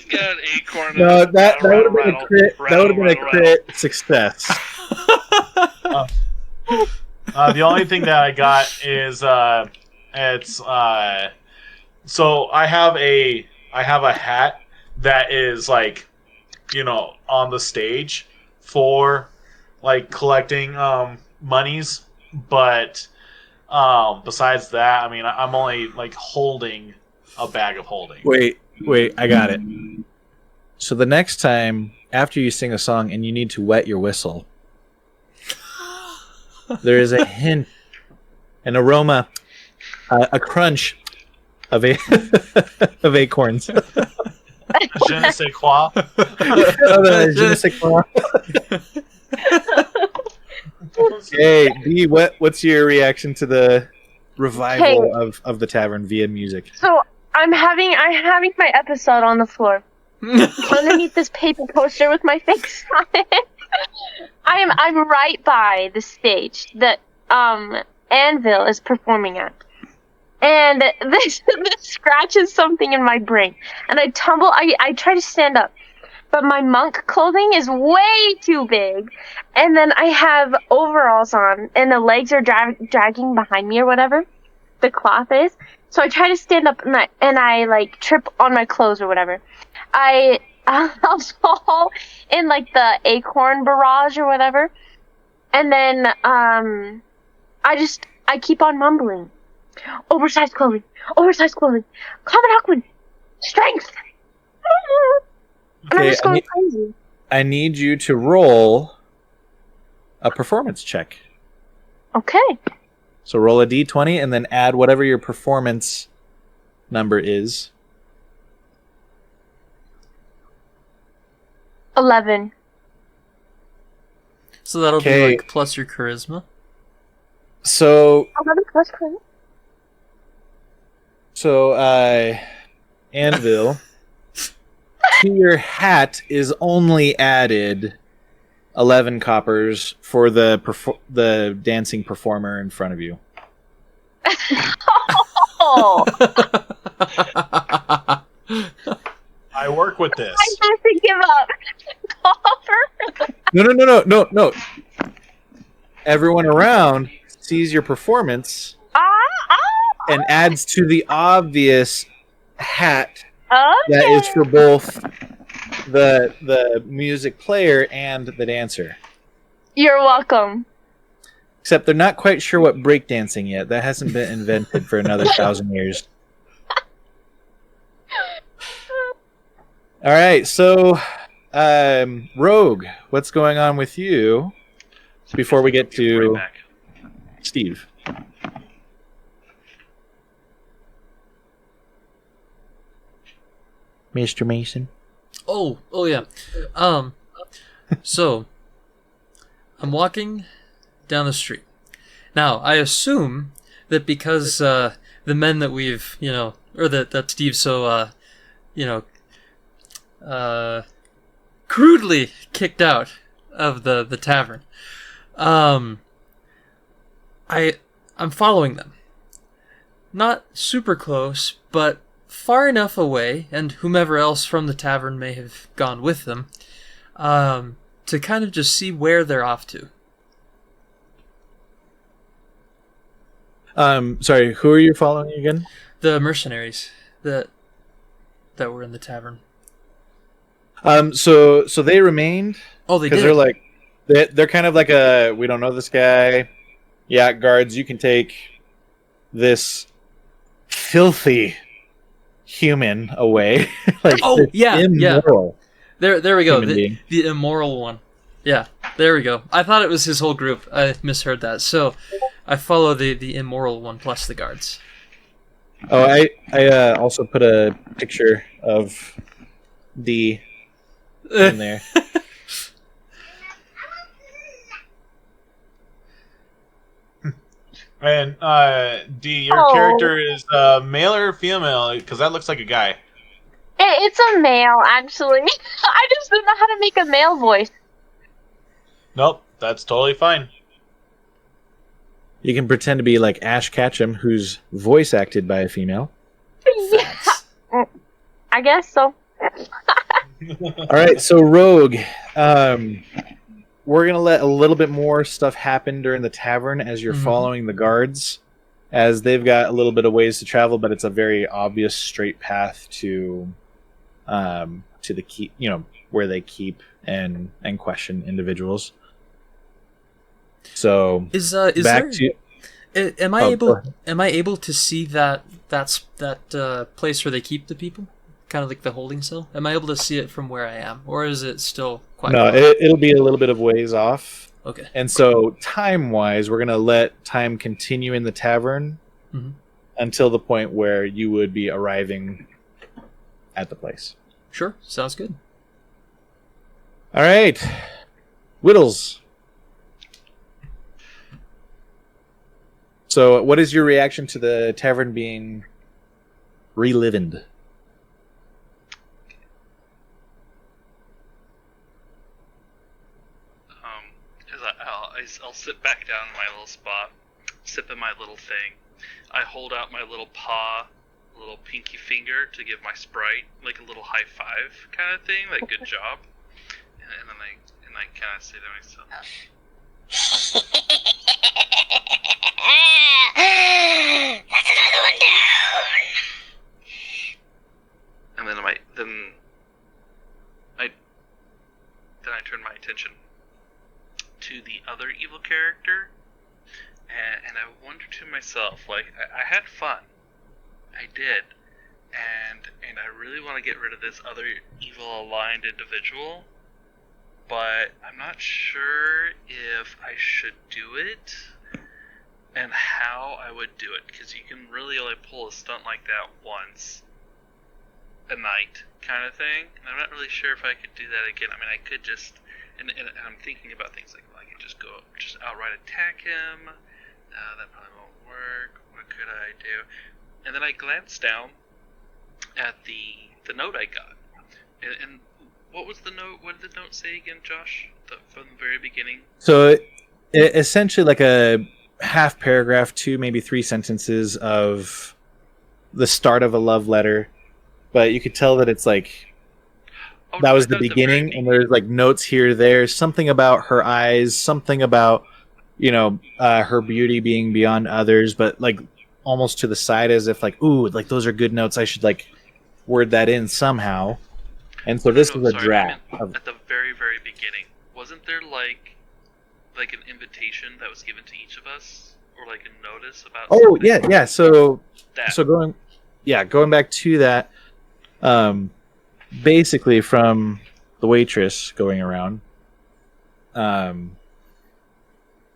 got an acorn. No, that would have been a crit. That would have been a crit success. The only thing that I got is it's so I have a hat that is like, you know, on the stage for like collecting monies, but besides that, I mean, I'm only like holding a bag of holding. Wait, I got it. So the next time after you sing a song and you need to wet your whistle, there is a hint, an aroma, a crunch of of acorns. Je ne sais quoi. Je ne sais quoi. Hey, B, what's your reaction to the revival of the tavern via music? So I'm having my episode on the floor underneath this paper poster with my face on it. I'm right by the stage that Anvil is performing at. And this scratches something in my brain. And I tumble, I try to stand up. But my monk clothing is way too big. And then I have overalls on, and the legs are dragging behind me or whatever. The cloth is. So I try to stand up, and I like trip on my clothes or whatever. I'll fall in like the acorn barrage or whatever. And then I keep on mumbling. Oversized clothing. Common Hawkman. Strength. And I'm just going crazy. I need you to roll a performance check. Okay. So roll a d20 and then add whatever your performance number is. 11. So that'll be like plus your charisma. So 11 plus charisma. So, Anvil, to your hat is only added 11 coppers for the dancing performer in front of you. Oh. I work with this. I have to give up. Copper. No. Everyone around sees your performance and adds to the obvious hat that is for both the music player and the dancer. You're welcome. Except they're not quite sure what breakdancing yet. That hasn't been invented for another 1,000 years. All right, so Rogue, what's going on with you before we get to Steve? Mr. Mason? Oh yeah. So I'm walking down the street. Now, I assume that because the men that we've, or that Steve so, crudely kicked out of the tavern, I'm following them. Not super close, but far enough away, and whomever else from the tavern may have gone with them, to kind of just see where they're off to. Sorry, who are you following again? The mercenaries that were in the tavern. So they remained. Oh, they did. Because they're like, they're kind of like we don't know this guy. Yeah, guards, you can take this filthy human away. Like, oh yeah, immoral. There we go. The immoral one. Yeah, there we go. I thought it was his whole group. I misheard that. So I follow the immoral one plus the guards. Oh, I also put a picture of D in there. And D, your character is male or female? Because that looks like a guy. It's a male, actually. I just don't know how to make a male voice. Nope, that's totally fine. You can pretend to be like Ash Ketchum, who's voice acted by a female. Yeah, I guess so. All right, so Rogue, we're going to let a little bit more stuff happen during the tavern as you're following the guards, as they've got a little bit of ways to travel, but it's a very obvious straight path to the keep, where they keep and question individuals. So am I able to see that place where they keep the people? Kind of like the holding cell. Am I able to see it from where I am, or is it still quite? No, it'll be a little bit of ways off. Okay. And so, time-wise, we're gonna let time continue in the tavern until the point where you would be arriving at the place. Sure, sounds good. All right, Widdles. So, what is your reaction to the tavern being relivened? I'll sit back down in my little spot, sipping my little thing. I hold out my little paw, a little pinky finger to give my sprite, like a little high five kind of thing, like good job. And then I kind of say to myself, "That's another one down." And then I turn my attention to the other evil character, and I wonder to myself, like, I had fun, I did, and I really want to get rid of this other evil aligned individual, but I'm not sure if I should do it, and how I would do it, because you can really only pull a stunt like that once a night, kind of thing, and I'm not really sure if I could do that again. I mean, I could just, and I'm thinking about things like, well, I could just outright attack him. That probably won't work. What could I do? And then I glanced down at the note I got, and what was the note? What did the note say again, Josh? From the very beginning. So, essentially, like a half paragraph, 2, maybe 3 sentences of the start of a love letter, but you could tell that it's like Oh, that no, was I the thought at the very beginning, and there's like notes here, there, something about her eyes, something about her beauty being beyond others, but like almost to the side as if like, ooh, like those are good notes. I should like word that in somehow. And so this is a sorry, draft. I meant at the very, very beginning. Wasn't there like an invitation that was given to each of us, or like a notice about? Oh something? yeah. So That. going back to that. Basically from the waitress going around.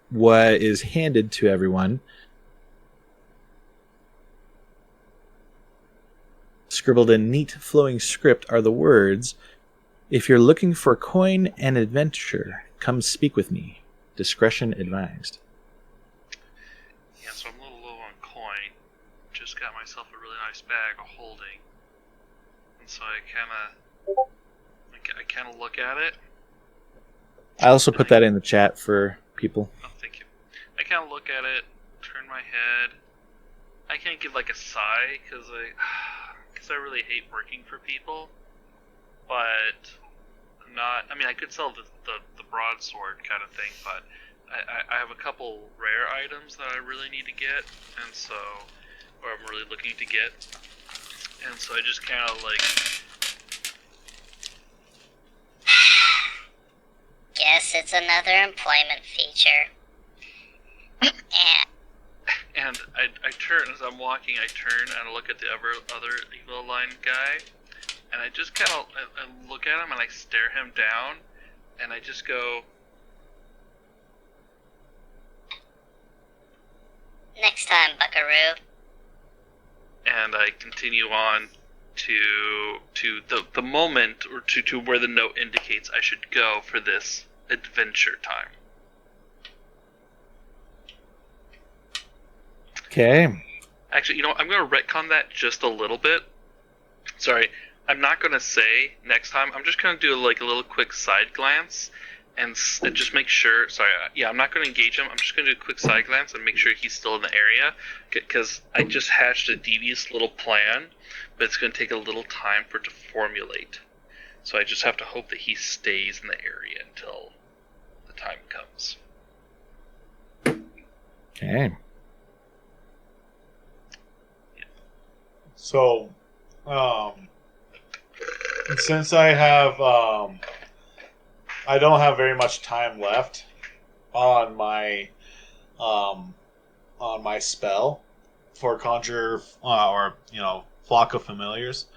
What is handed to everyone, scribbled in neat flowing script, are the words, "If you're looking for coin and adventure, come speak with me. Discretion advised." Yeah, so I'm a little low on coin. Just got myself a really nice bag of holding, and so I kind of look at it. I also put that in the chat for people. Oh, thank you. I kind of look at it, turn my head. I can't give like a sigh because I really hate working for people, but not. I mean, I could sell the broadsword kind of thing, but I have a couple rare items that I really need to get, and so, or I'm really looking to get, and so I just kind of like. Guess it's another employment feature. And I turn, as I'm walking, I turn and I look at the other evil line guy, and I just kind of I look at him and I stare him down, and I just go, Next time, buckaroo. And I continue on to the moment, or to where the note indicates I should go for this adventure time. Okay. Actually, I'm going to retcon that just a little bit. Sorry, I'm not going to say next time. I'm just going to do like a little quick side glance and just make sure. Sorry, I'm not going to engage him. I'm just going to do a quick side glance and make sure he's still in the area, because I just hatched a devious little plan, but it's going to take a little time for it to formulate. So I just have to hope that he stays in the area until the time comes. Okay. So, since I have, I don't have very much time left on my spell for conjure or flock of familiars.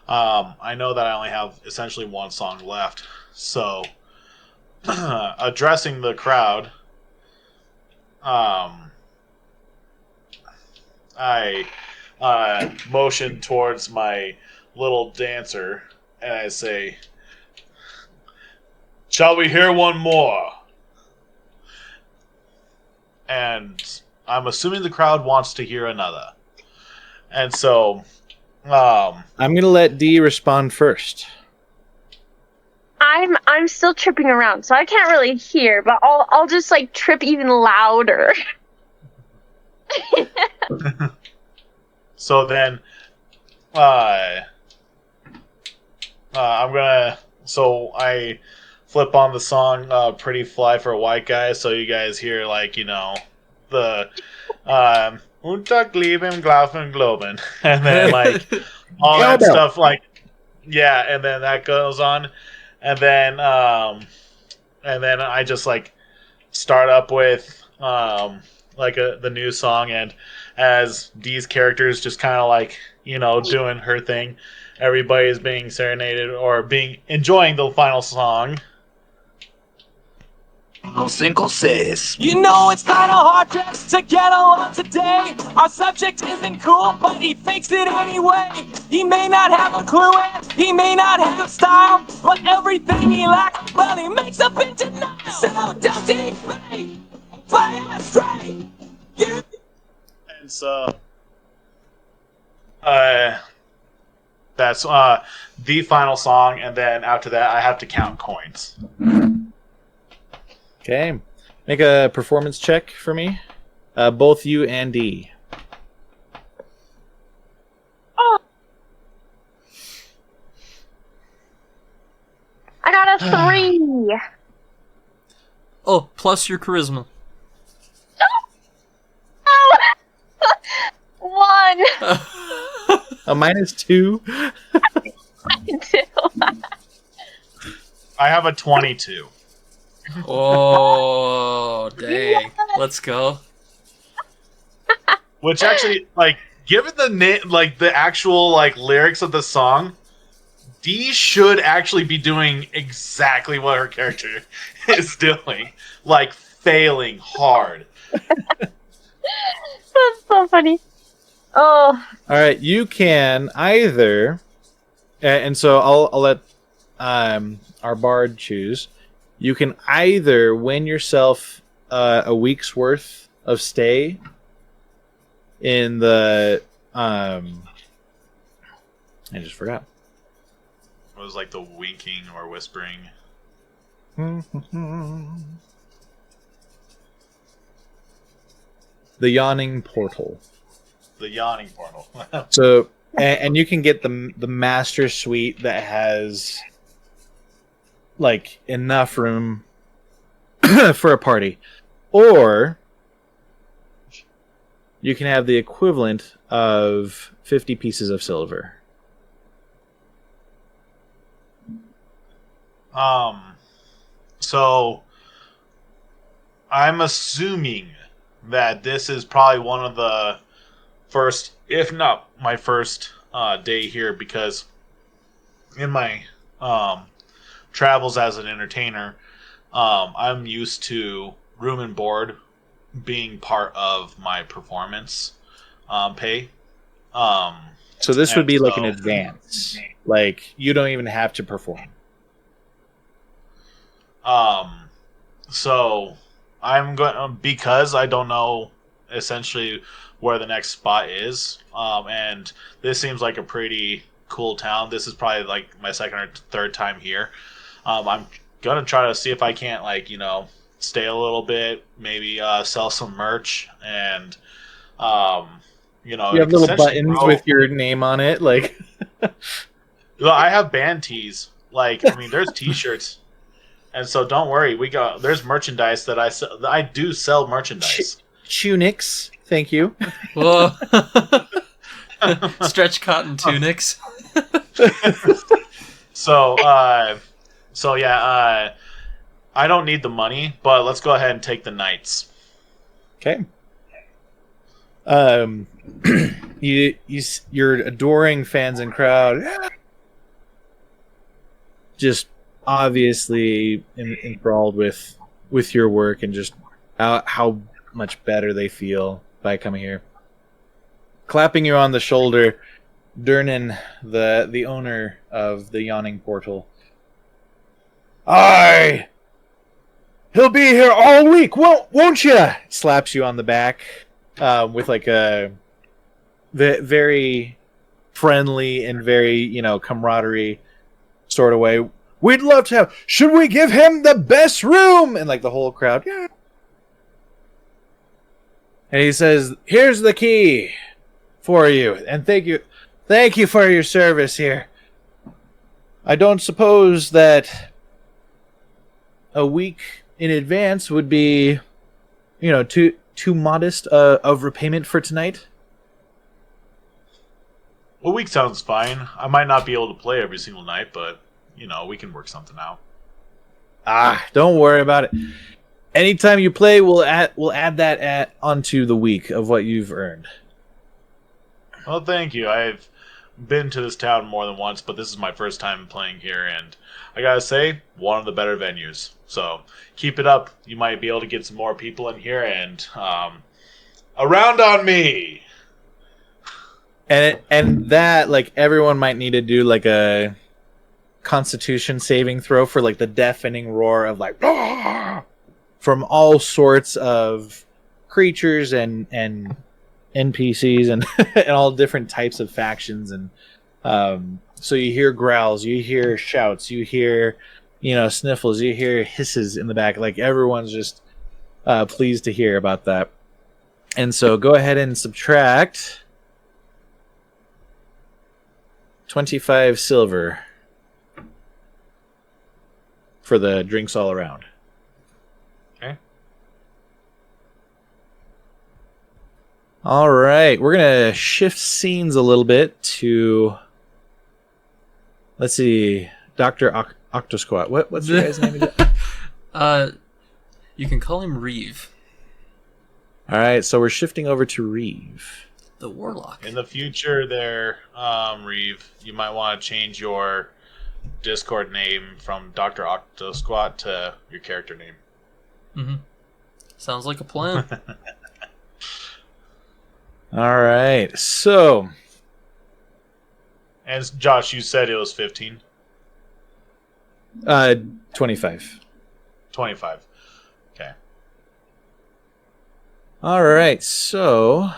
I know that I only have essentially one song left, so addressing the crowd, I motion towards my little dancer, and I say, "Shall we hear one more?" And I'm assuming the crowd wants to hear another. And so, I'm gonna let D respond first. I'm still tripping around, so I can't really hear, but I'll just like trip even louder. So then, I'm gonna. So I flip on the song "Pretty Fly for a White Guy," so you guys hear the "Untag Leben Glauben Globen," and then all that stuff, and then that goes on, and then I just start up with the new song, and as Dee's character is just kind of doing her thing, everybody's being serenaded or enjoying the final song. Cinco says, You know it's kinda hard just to get along today. Our subject isn't cool, but he fakes it anyway. He may not have a clue and he may not have style, but everything he lacks, well, he makes up in denial. So don't take me, play it straight. And so, that's the final song, and then after that, I have to count coins. Okay. Make a performance check for me. Both you and D. Oh, plus your charisma. One. A -2. I have a 22. Oh, dang. Let's go. Which actually, like, given the actual like lyrics of the song, Dee should actually be doing exactly what her character is doing, like failing hard. That's so funny. Oh. All right, you can either, and so I'll let our bard choose. You can either win yourself a week's worth of stay in the I just forgot. It was like the winking or whispering. The yawning portal. The yawning portal. So, and you can get the master suite that has like enough room for a party, or you can have the equivalent of 50 pieces of silver. So I'm assuming that this is probably one of the first, if not my first day here, because in my travels as an entertainer, I'm used to room and board being part of my performance pay. So this would be like an advance. Like you don't even have to perform. So I'm going because I don't know essentially where the next spot is. And this seems like a pretty cool town. This is probably like my second or third time here. I'm gonna try to see if I can't stay a little bit, maybe sell some merch, and you have little buttons with your name on it, like. Well, I have band tees. Like, I mean, there's T-shirts, and so don't worry. There's merchandise that I sell. I do sell merchandise. Tunics, thank you. Whoa. Stretch cotton tunics. So yeah, I don't need the money, but let's go ahead and take the knights. Okay. Your adoring fans and crowd just obviously enthralled with your work and just how much better they feel by coming here. Clapping you on the shoulder, Durnan, the owner of the Yawning Portal. Aye! He'll be here all week, won't you? Slaps you on the back with like a very friendly and very, camaraderie sort of way. We'd love to have. Should we give him the best room? And like the whole crowd, yeah. And he says, "Here's the key for you, and thank you for your service here. I don't suppose that a week in advance would be, too modest of repayment for tonight." A week sounds fine. I might not be able to play every single night, but we can work something out. Don't worry about it. Anytime you play, we'll add that onto the week of what you've earned. Well, thank you. I've been to this town more than once, but this is my first time playing here, and I gotta say, one of the better venues. So keep it up. You might be able to get some more people in here, and around on me. And that, like, everyone might need to do like a Constitution saving throw for like the deafening roar of like from all sorts of creatures and NPCs and and all different types of factions, and so you hear growls, you hear shouts, you hear sniffles, you hear hisses in the back. Like everyone's just pleased to hear about that. And so go ahead and subtract 25 silver for the drinks all around. Okay. All right, we're gonna shift scenes a little bit to. Let's see, Doctor Octosquat. What's your guy's name again? You can call him Reeve. All right, so we're shifting over to Reeve, the warlock. In the future, there, Reeve, you might want to change your Discord name from Dr. Octosquat to your character name. Mm-hmm. Sounds like a plan. All right, so. And Josh, you said it was 15? 25. 25. Okay. All right, so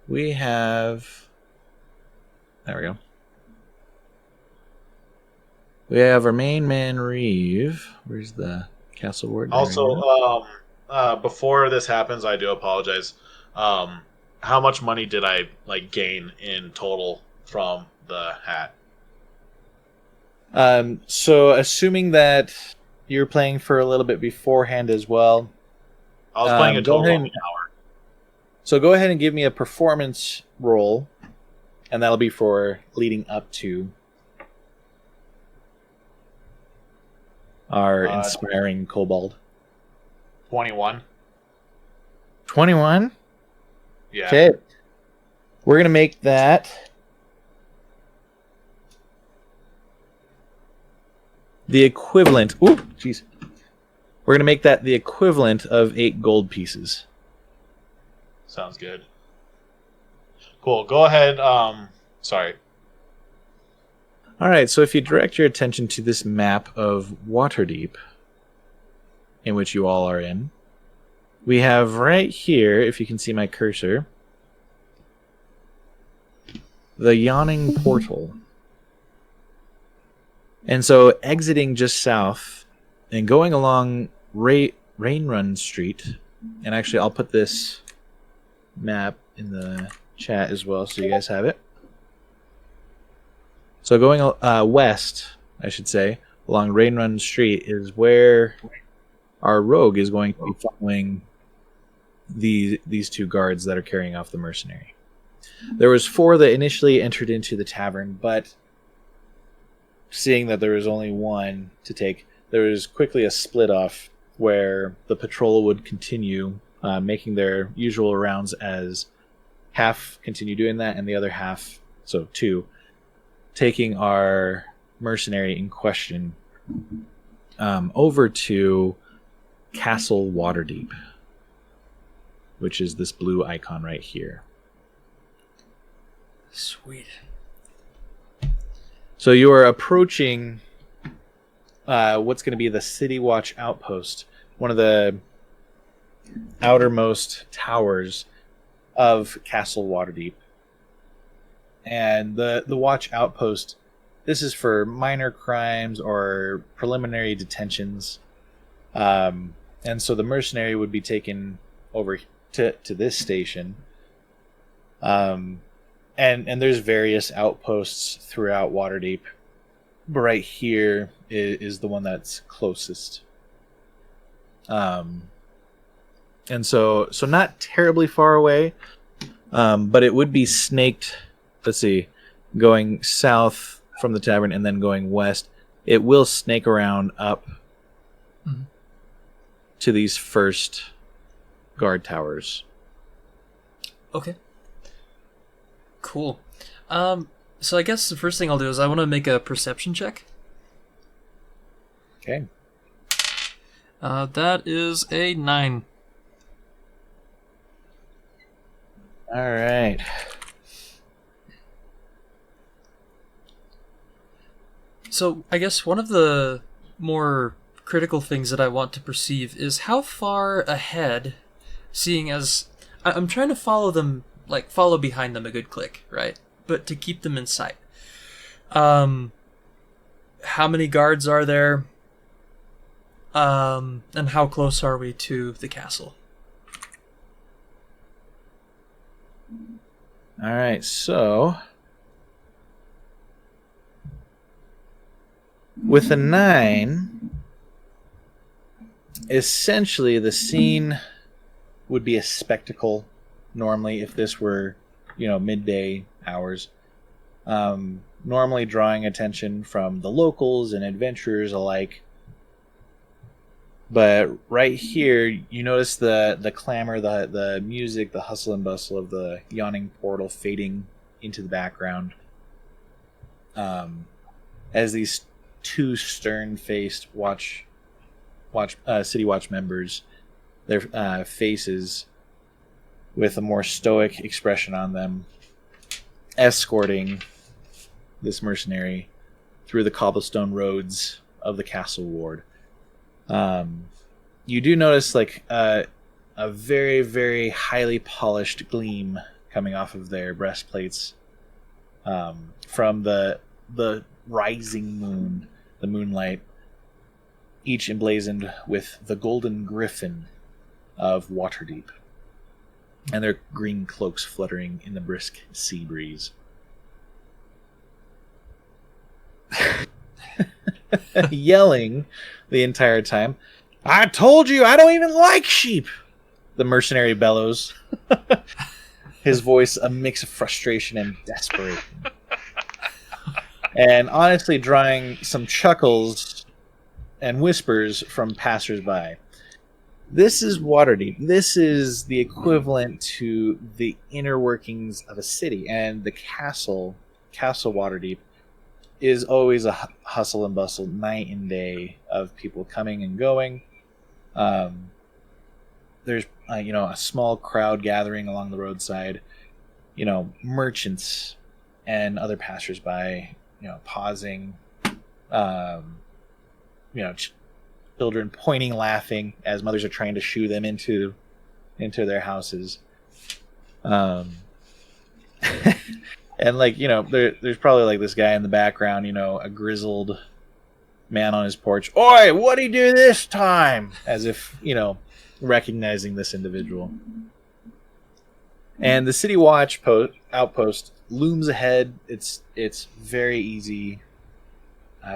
we have. There we go. We have our main man, Reeve. Where's the castle ward? Also, before this happens, I do apologize. How much money did I gain in total from the hat? So assuming that you're playing for a little bit beforehand as well. I was playing a total of an hour. So go ahead and give me a performance roll, and that'll be for leading up to our inspiring kobold. 21. 21? Yeah. Okay. We're going to make that the equivalent. Ooh, jeez. We're going to make that the equivalent of 8 gold pieces. Sounds good. Cool. Go ahead. Sorry. All right, so if you direct your attention to this map of Waterdeep, in which you all are in, we have right here, if you can see my cursor, the Yawning Portal. And so exiting just south and going along Rainrun Street, and actually I'll put this map in the chat as well so you guys have it. So going west, I should say, along Rainrun Street is where our rogue is going to be following these 2 guards that are carrying off the mercenary. There was 4 that initially entered into the tavern, but seeing that there was only 1 to take, there was quickly a split off where the patrol would continue making their usual rounds as half continue doing that and the other half, so 2, taking our mercenary in question over to Castle Waterdeep, which is this blue icon right here. Sweet. So you are approaching what's going to be the City Watch outpost, one of the outermost towers of Castle Waterdeep. And the Watch outpost, this is for minor crimes or preliminary detentions. And so the mercenary would be taken over to this station. And there's various outposts throughout Waterdeep. But right here is the one that's closest. And so not terribly far away, but it would be snaked. Let's see, going south from the tavern and then going west. It will snake around up to these first guard towers. Okay. Cool. So I guess the first thing I'll do is I want to make a perception check. Okay. That is a 9. All right. So I guess one of the more critical things that I want to perceive is how far ahead, seeing as I'm trying to follow them, follow behind them a good click, right? But to keep them in sight. How many guards are there? And how close are we to the castle? All right, so with a 9, essentially the scene would be a spectacle normally if this were, midday hours. Normally drawing attention from the locals and adventurers alike. But right here, you notice the clamor, the music, the hustle and bustle of the yawning portal fading into the background. As these two stern-faced City Watch members, their faces with a more stoic expression on them, escorting this mercenary through the cobblestone roads of the castle ward. You do notice a very, very highly polished gleam coming off of their breastplates from the rising moon, the moonlight, each emblazoned with the golden griffin of Waterdeep, and their green cloaks fluttering in the brisk sea breeze. Yelling the entire time, "I told you I don't even like sheep!" the mercenary bellows, his voice a mix of frustration and desperation. And honestly drawing some chuckles and whispers from passersby. This is Waterdeep. This is the equivalent to the inner workings of a city, and the Castle Waterdeep, is always a hustle and bustle, night and day, of people coming and going. There's a small crowd gathering along the roadside, merchants and other passersby, pausing, children pointing, laughing as mothers are trying to shoo them into their houses. And there's probably this guy in the background, a grizzled man on his porch. "Oi, what'd he do this time?" As if, recognizing this individual. And the City Watch outpost looms ahead. It's very easy,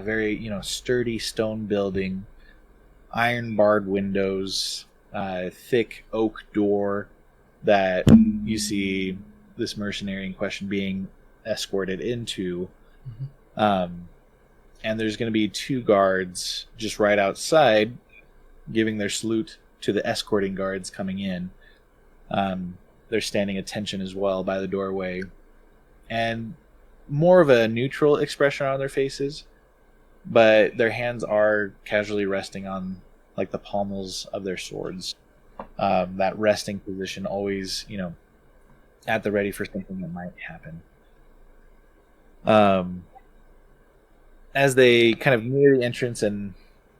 very sturdy stone building, iron barred windows, thick oak door that you see this mercenary in question being escorted into. And there's going to be two guards just right outside giving their salute to the escorting guards coming in. They're standing attention as well by the doorway, and more of a neutral expression on their faces, but their hands are casually resting on the pommels of their swords. That resting position, always at the ready for something that might happen. As they kind of near the entrance and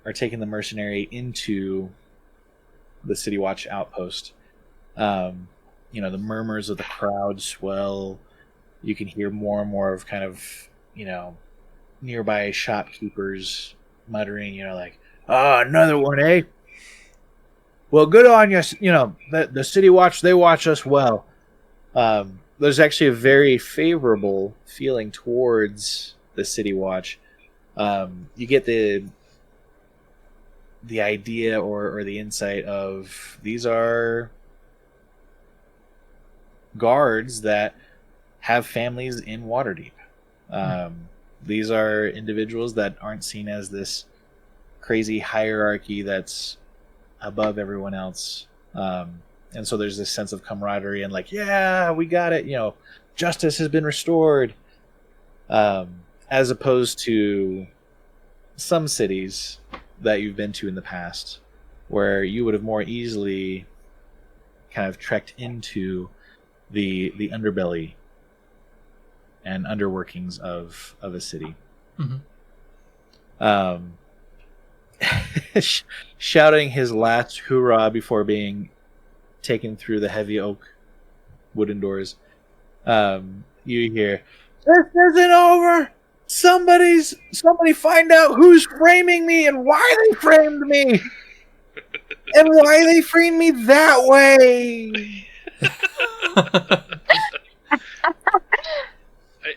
are taking the mercenary into the City Watch outpost, the murmurs of the crowd swell. You can hear more and more of kind of, nearby shopkeepers muttering, another one, eh? Well, good on you. The City Watch, they watch us well. There's actually a very favorable feeling towards the City Watch. You get the idea or the insight of these are guards that have families in Waterdeep. These are individuals that aren't seen as this crazy hierarchy that's above everyone else. And so there's this sense of camaraderie and yeah, we got it. Justice has been restored. As opposed to some cities that you've been to in the past, where you would have more easily kind of trekked into the underbelly and underworkings of a city. Shouting his last hoorah before being taken through the heavy oak wooden doors, you hear, "This isn't over! Somebody find out who's framing me and why they framed me! And why they framed me that way!"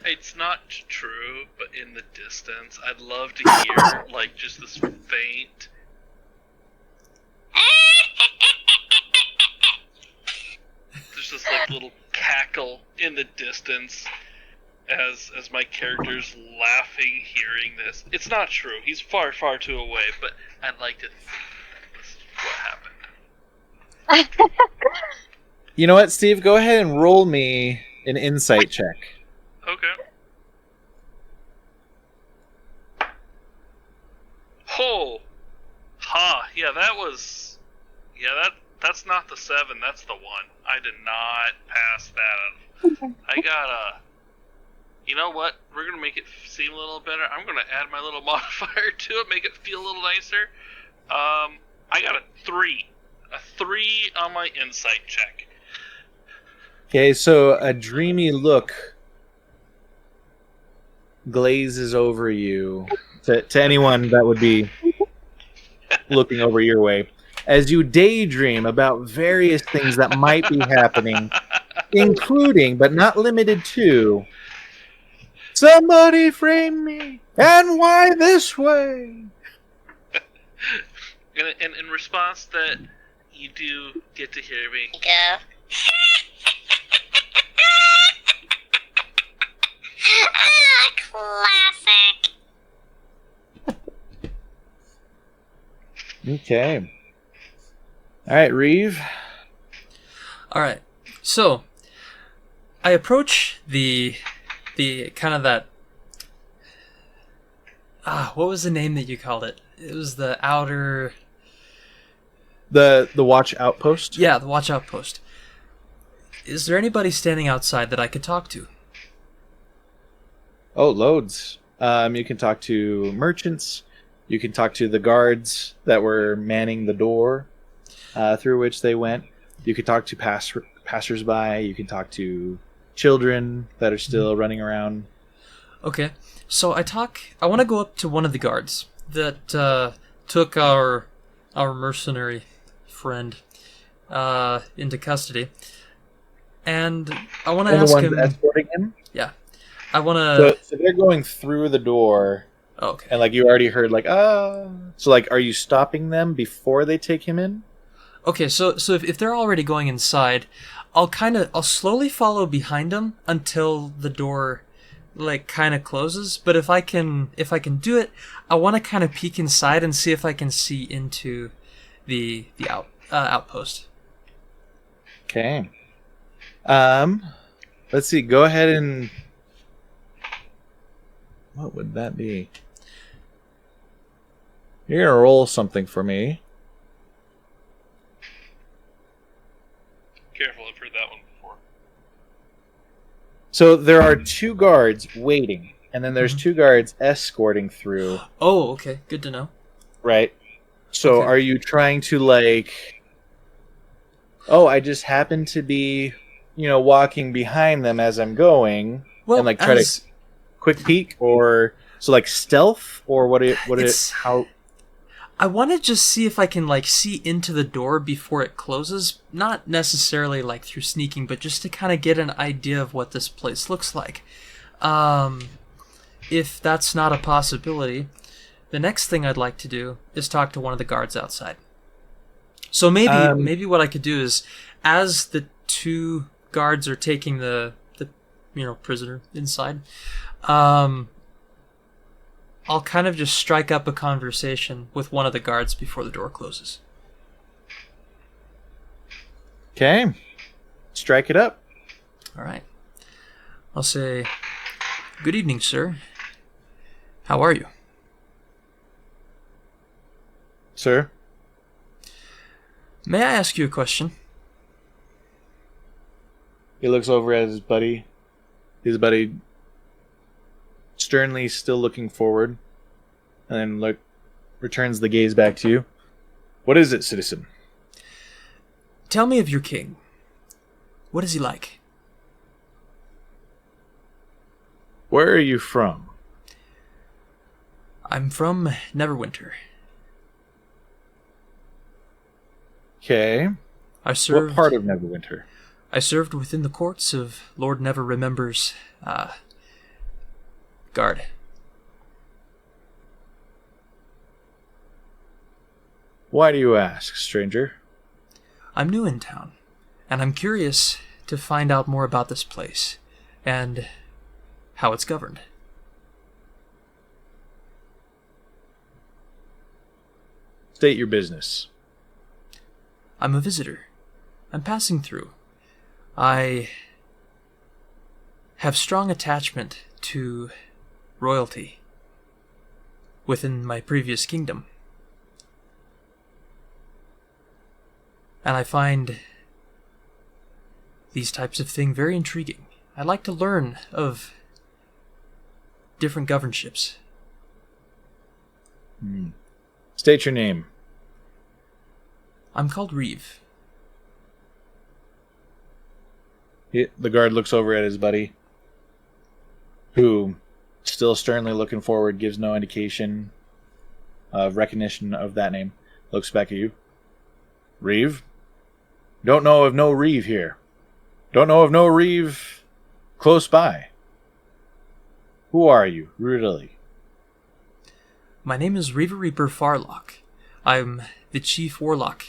It's not true, but in the distance, I'd love to hear just this faint. There's just little cackle in the distance as my character's laughing hearing this. It's not true. He's far, far too away, but I'd like to think this is what happened. You know what, Steve? Go ahead and roll me an insight check. Okay. Oh! Ha! Yeah, that was... Yeah, that's not the 7, that's the 1. I did not pass that. I got a... You know what? We're going to make it seem a little better. I'm going to add my little modifier to it, make it feel a little nicer. I got a 3. A 3 on my insight check. Okay, so a dreamy look glazes over you to anyone that would be looking over your way as you daydream about various things that might be happening, including, but not limited to, somebody frame me, and why this way? And in response to that, you do get to hear me. Go. Classic. Okay. All right, Reeve. All right. So, I approach the kind of that. What was the name that you called it? It was the outer. The watch outpost? Yeah, the watch outpost. Is there anybody standing outside that I could talk to? Oh, loads. You can talk to merchants. You can talk to the guards that were manning the door through which they went. You can talk to passersby. You can talk to children that are still running around. Okay, so I want to go up to one of the guards that took our mercenary friend into custody, and I want to ask him. Escorting him? Yeah, I want to. So they're going through the door. Okay. And like you already heard, like So like, are you stopping them before they take him in? Okay, so if they're already going inside, I'll slowly follow behind them until the door like kind of closes. But if I can do it, I want to kind of peek inside and see if I can see into the outpost. Okay. Let's see. Go ahead and what would that be? You're gonna roll something for me. Careful, I've heard that one before. So there are 2 guards waiting, and then there's 2 guards escorting through. Oh, okay. Good to know. Right. So Okay. are you trying to like... Oh, I just happen to be, walking behind them as I'm going, and like try to quick peek, or so like stealth, or how? I want to just see if I can like see into the door before it closes, not necessarily like through sneaking, but just to kind of get an idea of what this place looks like. If that's not a possibility, the next thing I'd like to do is talk to one of the guards outside. So maybe what I could do is, as the 2 guards are taking the prisoner inside, I'll kind of just strike up a conversation with one of the guards before the door closes. Okay. Strike it up. All right. I'll say, "Good evening, sir. How are you?" Sir? May I ask you a question? He looks over at his buddy. His buddy sternly still looking forward, and then returns the gaze back to you. What is it, citizen? Tell me of your king. What is he like? Where are you from? I'm from Neverwinter. Okay. I served. What part of Neverwinter? I served within the courts of Lord Neverremember's guard. Why do you ask, stranger? I'm new in town, and I'm curious to find out more about this place and how it's governed. State your business. I'm a visitor. I'm passing through. I have strong attachment to royalty within my previous kingdom. And I find these types of things very intriguing. I like to learn of different governorships. State your name. I'm called Reeve. The guard looks over at his buddy, who, still sternly looking forward, gives no indication of recognition of that name. Looks back at you. Reeve? Don't know of no Reeve here. Don't know of no Reeve close by. Who are you, really? My name is Reavereaper Farlock. I'm the chief warlock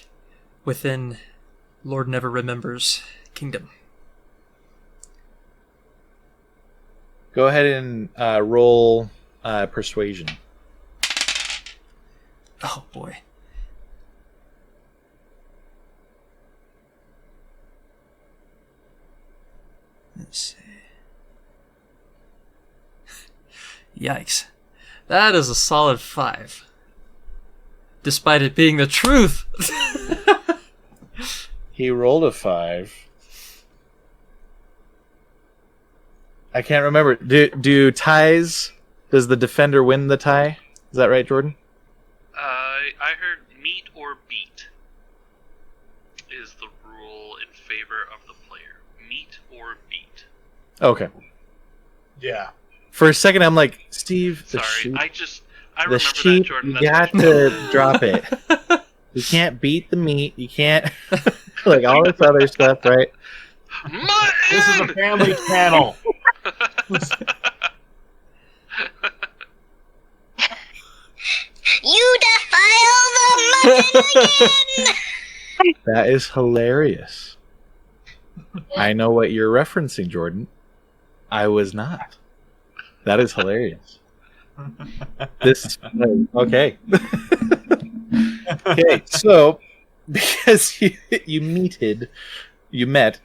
within Lord Never Remember's kingdom. Go ahead and roll persuasion. Oh boy. Let's see. Yikes. That is a solid 5. Despite it being the truth. He rolled a 5. I can't remember. Do ties? Does the defender win the tie? Is that right, Jordan? I heard meet or beat is the rule in favor of the player. Meet or beat. Okay. Yeah. For a second, I'm like, Steve, the Sorry, sheep. I The remember sheep, that, Jordan. you That's got to drop it. You can't beat the meat. You can't, like, all this other stuff, right? This is a family channel. You defile the mutton again! That is hilarious. I know what you're referencing, Jordan. I was not. That is hilarious. This okay. Okay, so because you met.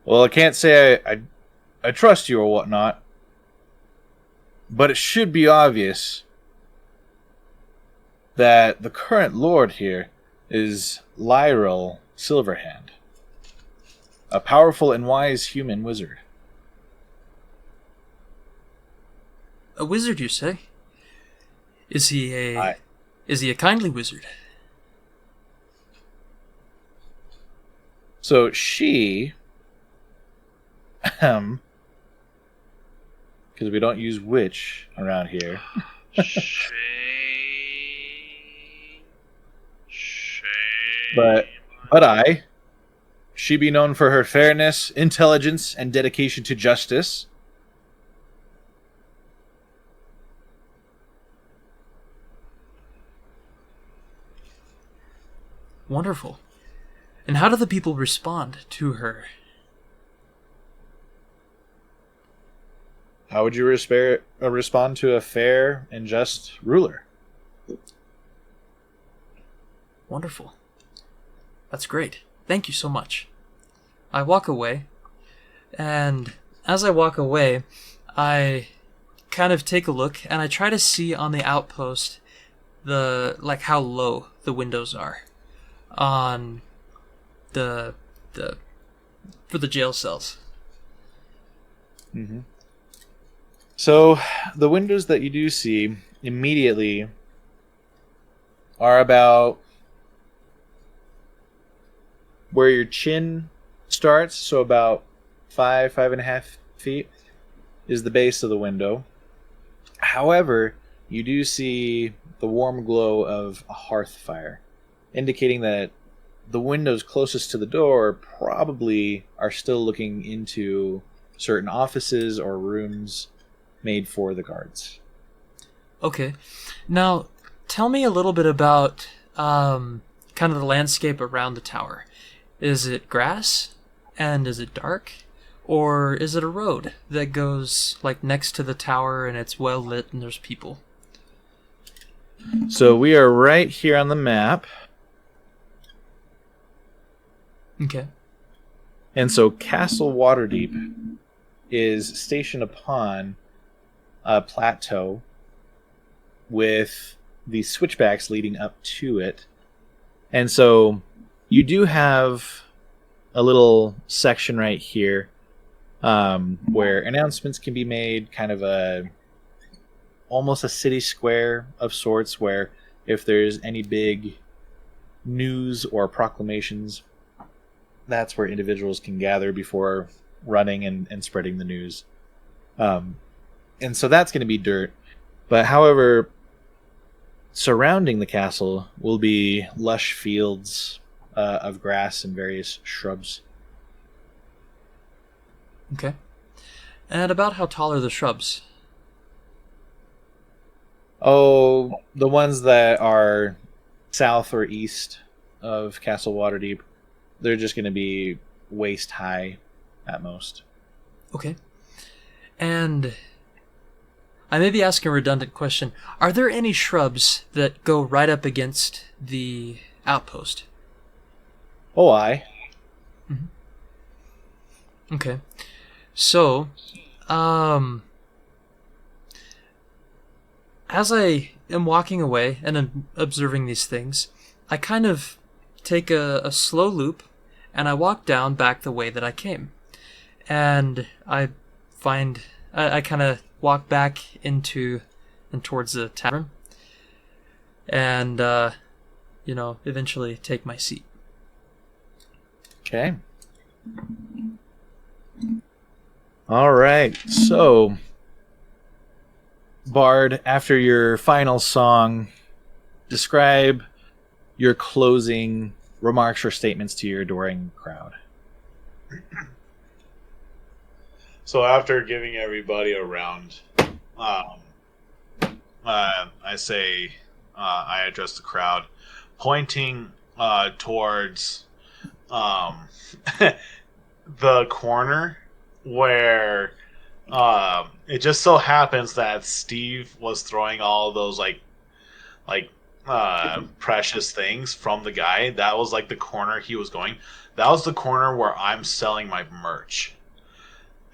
Well, I can't say I trust you or whatnot, but it should be obvious that the current lord here is Lyril Silverhand, a powerful and wise human wizard. A wizard, you say? Is he a kindly wizard? So she, because we don't use witch around here. But she be known for her fairness, intelligence, and dedication to justice. Wonderful. And how do the people respond to her? How would you respond to a fair and just ruler? Wonderful. That's great. Thank you so much. I walk away, and as I walk away, I kind of take a look, and I try to see on the outpost how low the windows are on for the jail cells. Mm-hmm. So the windows that you do see immediately are about where your chin starts, so about 5.5 feet is the base of the window. However, you do see the warm glow of a hearth fire, indicating that the windows closest to the door probably are still looking into certain offices or rooms made for the guards. Okay. Now, tell me a little bit about kind of the landscape around the tower. Is it grass? And is it dark? Or is it a road that goes like next to the tower and it's well lit and there's people? So we are right here on the map. Okay. And so Castle Waterdeep is stationed upon a plateau with the switchbacks leading up to it. And so you do have a little section right here where announcements can be made, kind of almost a city square of sorts, where if there's any big news or proclamations, that's where individuals can gather before running and spreading the news. And so that's going to be dirt. But however, surrounding the castle will be lush fields of grass and various shrubs. Okay. And about how tall are the shrubs? Oh, the ones that are south or east of Castle Waterdeep, they're just going to be waist high at most. Okay. And I may be asking a redundant question. Are there any shrubs that go right up against the outpost? Oh, aye. Mm-hmm. Okay. So, as I am walking away and I'm observing these things, I kind of take a slow loop and I walk down back the way that I came. And I kind of walk back into and towards the tavern and, eventually take my seat. Okay. All right. So, Bard, after your final song, describe your closing remarks or statements to your adoring crowd. So after giving everybody a round, I say, I address the crowd, pointing towards the corner where it just so happens that Steve was throwing all those like precious things from the guy. That was like the corner he was going. That was the corner where I'm selling my merch.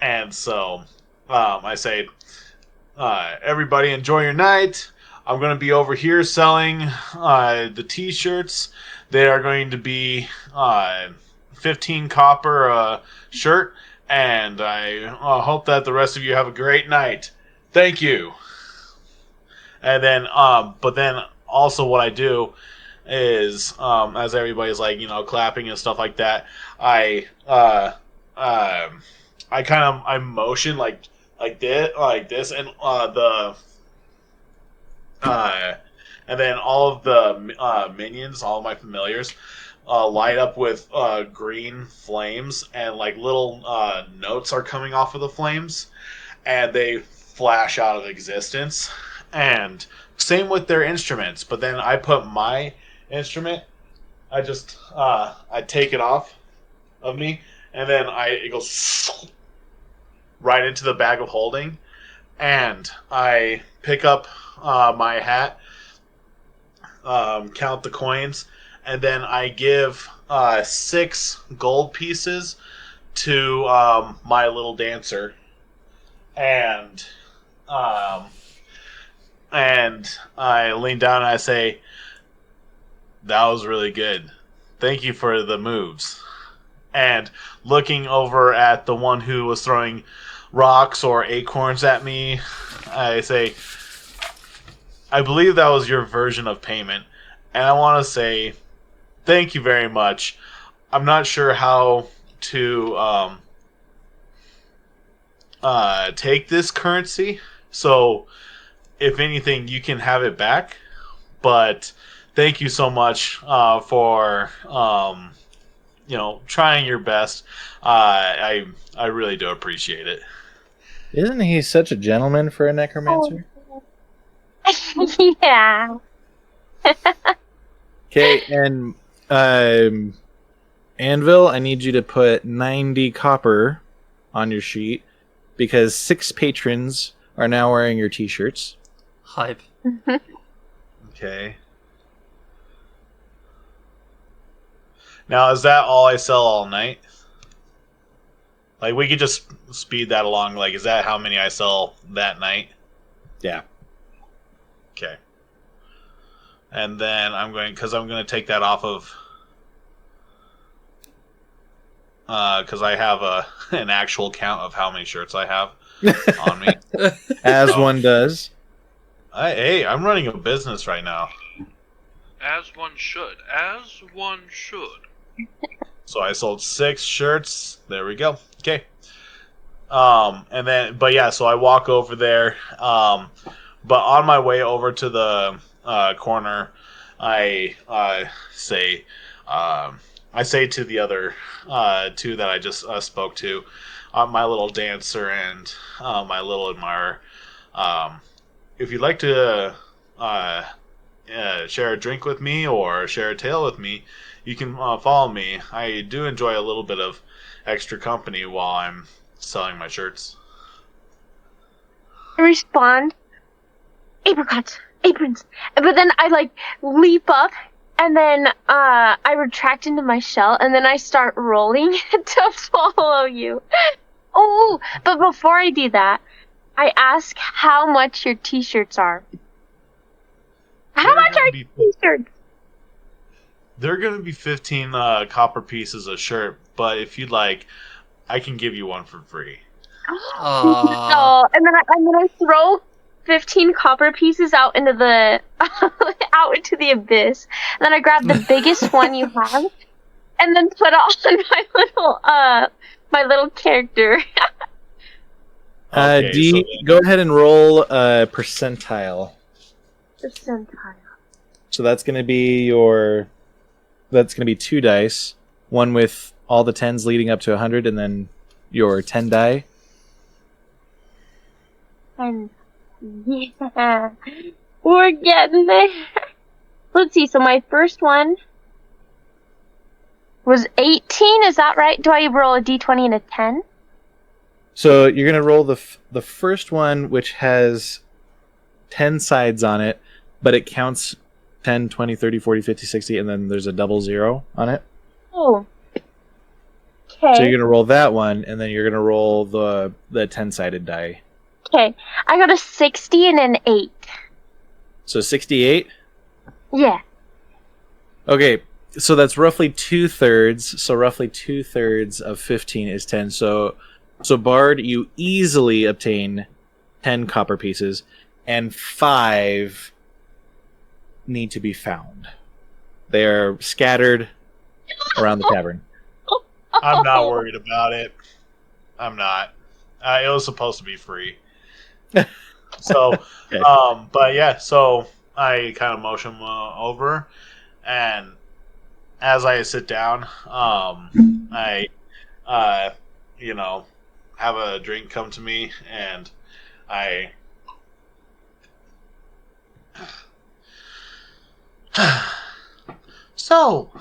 And so I say, everybody enjoy your night. I'm going to be over here selling the t-shirts. They are going to be 15 copper a shirt. And I hope that the rest of you have a great night. Thank you. And then, but then also what I do is, as everybody's like, clapping and stuff like that, I motion like this, and and then all of the minions, all of my familiars, light up with green flames, and like little notes are coming off of the flames, and they flash out of existence. And same with their instruments, but then I put my instrument, I just I take it off of me, and then it goes right into the bag of holding, and I pick up my hat, count the coins, and then I give 6 gold pieces to my little dancer, and I lean down and I say, "That was really good. Thank you for the moves." And looking over at the one who was throwing rocks or acorns at me, I say, "I believe that was your version of payment. And I want to say, thank you very much. I'm not sure how to take this currency, so if anything, you can have it back. But thank you so much for trying your best. I really do appreciate it." Isn't he such a gentleman for a necromancer? Yeah. Okay, and Anvil, I need you to put 90 copper on your sheet because 6 patrons are now wearing your t-shirts. Hype. Okay. Now, is that all I sell all night? Like, we could just speed that along. Like, is that how many I sell that night? Yeah. Okay. And then I'm going to take that off of, because I have an actual count of how many shirts I have on me. As one does. Hey, I'm running a business right now. As one should. As one should. So I sold 6 shirts. There we go. Okay. And then, but yeah, so I walk over there. But on my way over to the corner, I say to the other 2 that I just spoke to, my little dancer and my little admirer, if you'd like to share a drink with me or share a tale with me, you can follow me. I do enjoy a little bit of extra company while I'm selling my shirts. I respond, apricots, aprons. But then I like leap up and then I retract into my shell and then I start rolling to follow you. Oh, but before I do that, I ask how much your t-shirts are. How much are your t-shirts? They're going to be 15 copper pieces a shirt, but if you'd like, I can give you one for free. No, and then I throw 15 copper pieces out into the out into the abyss. And then I grab the biggest one you have, and then put it on my little character. Okay, go ahead and roll a percentile. Percentile. So that's going to be that's going to be 2 dice, one with all the 10s leading up to 100, and then your 10 die. And yeah, we're getting there. Let's see. So my first one was 18. Is that right? Do I roll a d20 and a 10? So you're going to roll the first one, which has 10 sides on it, but it counts 10, 20, 30, 40, 50, 60, and then there's a double 0 on it. Oh. Okay. So you're going to roll that one, and then you're going to roll the 10-sided die. Okay. I got a 60 and an 8. So 68? Yeah. Okay, so that's roughly 2/3. So roughly 2/3 of 15 is 10. So Bard, you easily obtain 10 copper pieces, and 5 need to be found. They are scattered around the tavern. I'm not worried about it. I'm not. It was supposed to be free. So, Okay. but yeah, so I kind of motion over, and as I sit down, I, have a drink come to me, and I. So,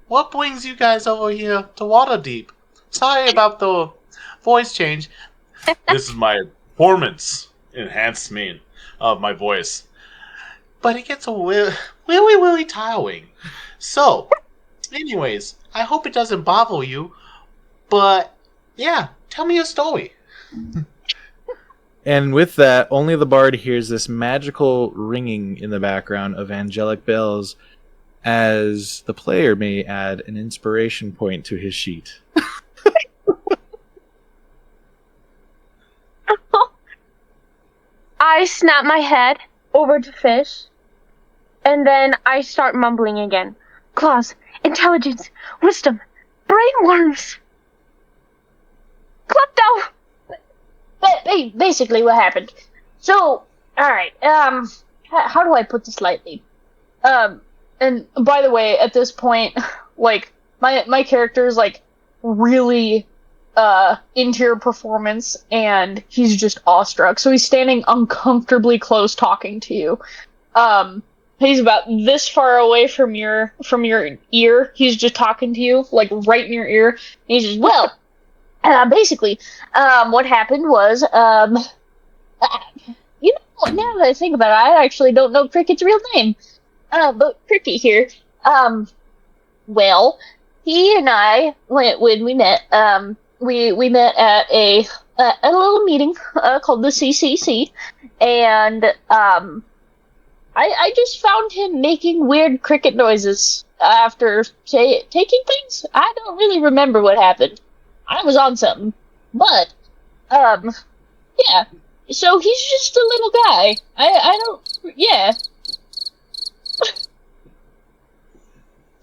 what brings you guys over here to Waterdeep? Sorry about the voice change. This is my performance enhancement of my voice. But it gets really tiring. So, anyways, I hope it doesn't bother you. But, yeah, tell me a story. And with that, only the Bard hears this magical ringing in the background of angelic bells as the player may add an inspiration point to his sheet. I snap my head over to Fish, and then I start mumbling again. Claws, intelligence, wisdom, brainworms. Klepto! Basically what happened. So, alright, how do I put this lightly? And by the way, at this point, like, my character is, like, really, into your performance, and he's just awestruck. So he's standing uncomfortably close talking to you. He's about this far away from your ear. He's just talking to you, like right in your ear. And he's just, well, basically, what happened was, you know, now that I think about it, I actually don't know Cricket's real name. But Cricket here, well, he and I, when we met, we met at a little meeting, called the CCC, and, I just found him making weird cricket noises after taking things. I don't really remember what happened. I was on something. But, yeah. So he's just a little guy. I don't, yeah.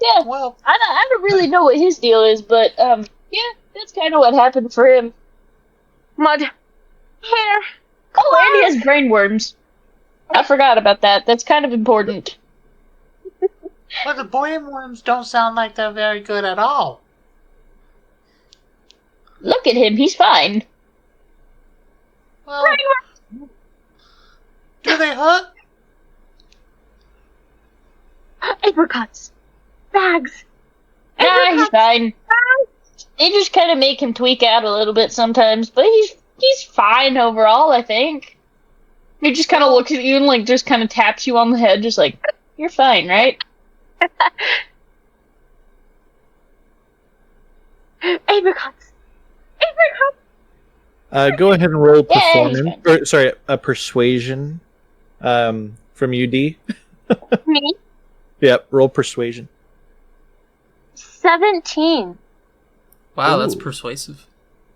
Yeah, Well, I don't really know what his deal is, but, yeah, that's kind of what happened for him. Mud. Hair. Oh, and he has brainworms. I forgot about that. That's kind of important. but the brainworms don't sound like they're very good at all. Look at him, he's fine. Well, do they hurt? Apricots. Bags. Nah, he's fine. They just kind of make him tweak out a little bit sometimes, but he's fine overall, I think. He just kind of looks at you and, like, just kind of taps you on the head, just like, you're fine, right? Apricots. Apricots. Go ahead and roll Yeah, he's performance. Or, sorry, a persuasion from UD. Me. Yep, roll persuasion. 17. Wow, that's Ooh. persuasive.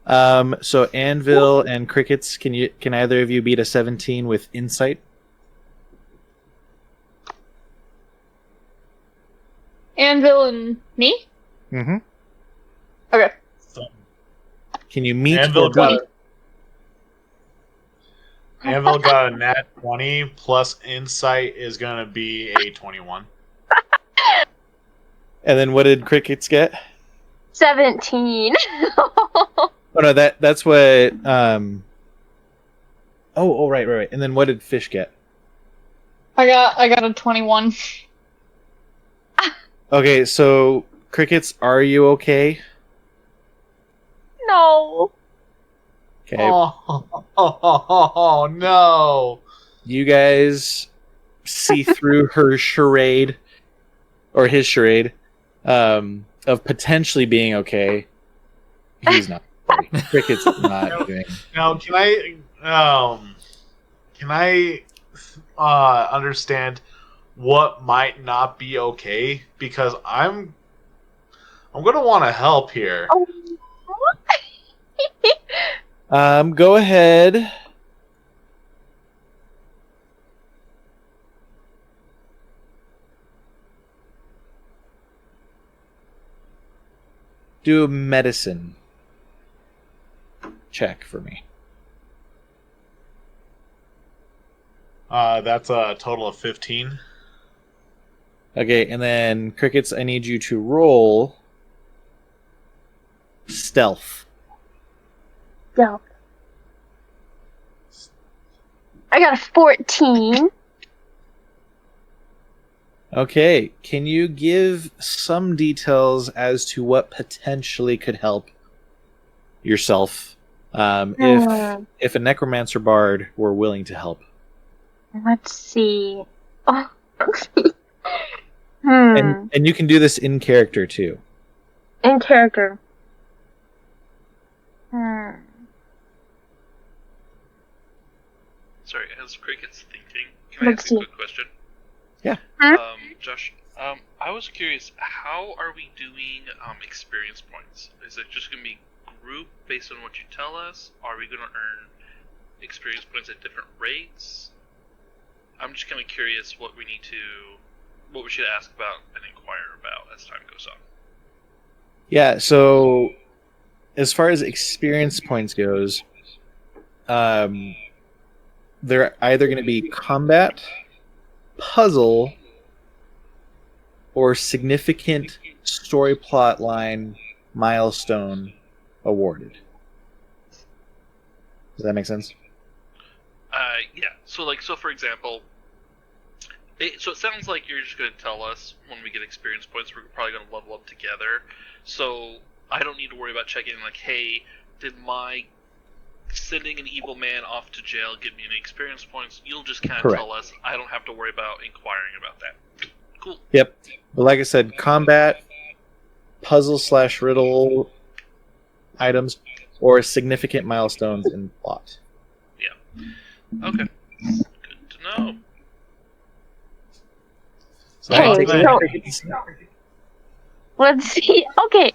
So Anvil and Crickets, can either of you beat a 17 with insight? Anvil and me? Mm-hmm. Okay. Can you meet Anvil or got beat? Anvil got a nat 20 plus insight is going to be a 21. And then what did Crickets get? 17. Oh no, that's what. Oh, right. And then what did Fish get? I got a 21. Okay, so Crickets, are you okay? No. Okay, Oh, no. you guys see through her charade, or his charade, of potentially being okay. He's not. Okay. Cricket's not doing. Now, can I understand what might not be okay? Because I'm gonna want to help here. Go ahead. Do a medicine check for me. That's a total of 15. Okay, and then Crickets, I need you to roll stealth. Go. I got a 14. Okay, can you give some details as to what potentially could help yourself if a necromancer bard were willing to help? Let's see. Oh. And you can do this in character too. In character. Sorry, as Cricket's thinking, can I ask a quick question? Yeah. Josh, I was curious, how are we doing experience points? Is it just going to be group based on what you tell us? Are we going to earn experience points at different rates? I'm just kind of curious what we should ask about and inquire about as time goes on. Yeah, so as far as experience points goes, they're either going to be combat, puzzle, or significant story plot line milestone awarded. Does that make sense? Yeah. So for example, So it sounds like you're just going to tell us when we get experience points. We're probably going to level up together. So I don't need to worry about checking like, hey, did my sending an evil man off to jail get me any experience points? You'll just kind of Correct. tell us. I don't have to worry about inquiring about that. Cool. Yep. But like I said, combat, puzzle/riddle items, or significant milestones in plot. Yeah. Okay. Good to know. So Hey, that's so let's see. Okay.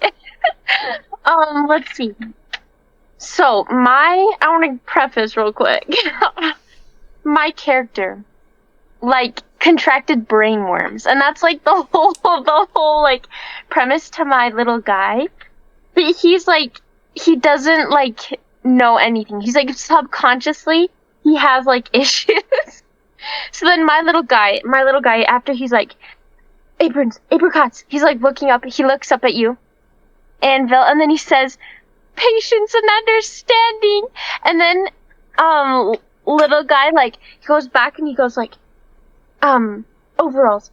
Let's see. So I want to preface real quick. My character, like, contracted brain worms, and that's like the whole like premise to my little guy. But he's like, he doesn't like know anything. He's like subconsciously he has like issues. So then my little guy, after he's like, apricots, he's like looking up. He looks up at you, Anvil, and then he says, patience and understanding. And then little guy, like, he goes back and he goes like, overalls,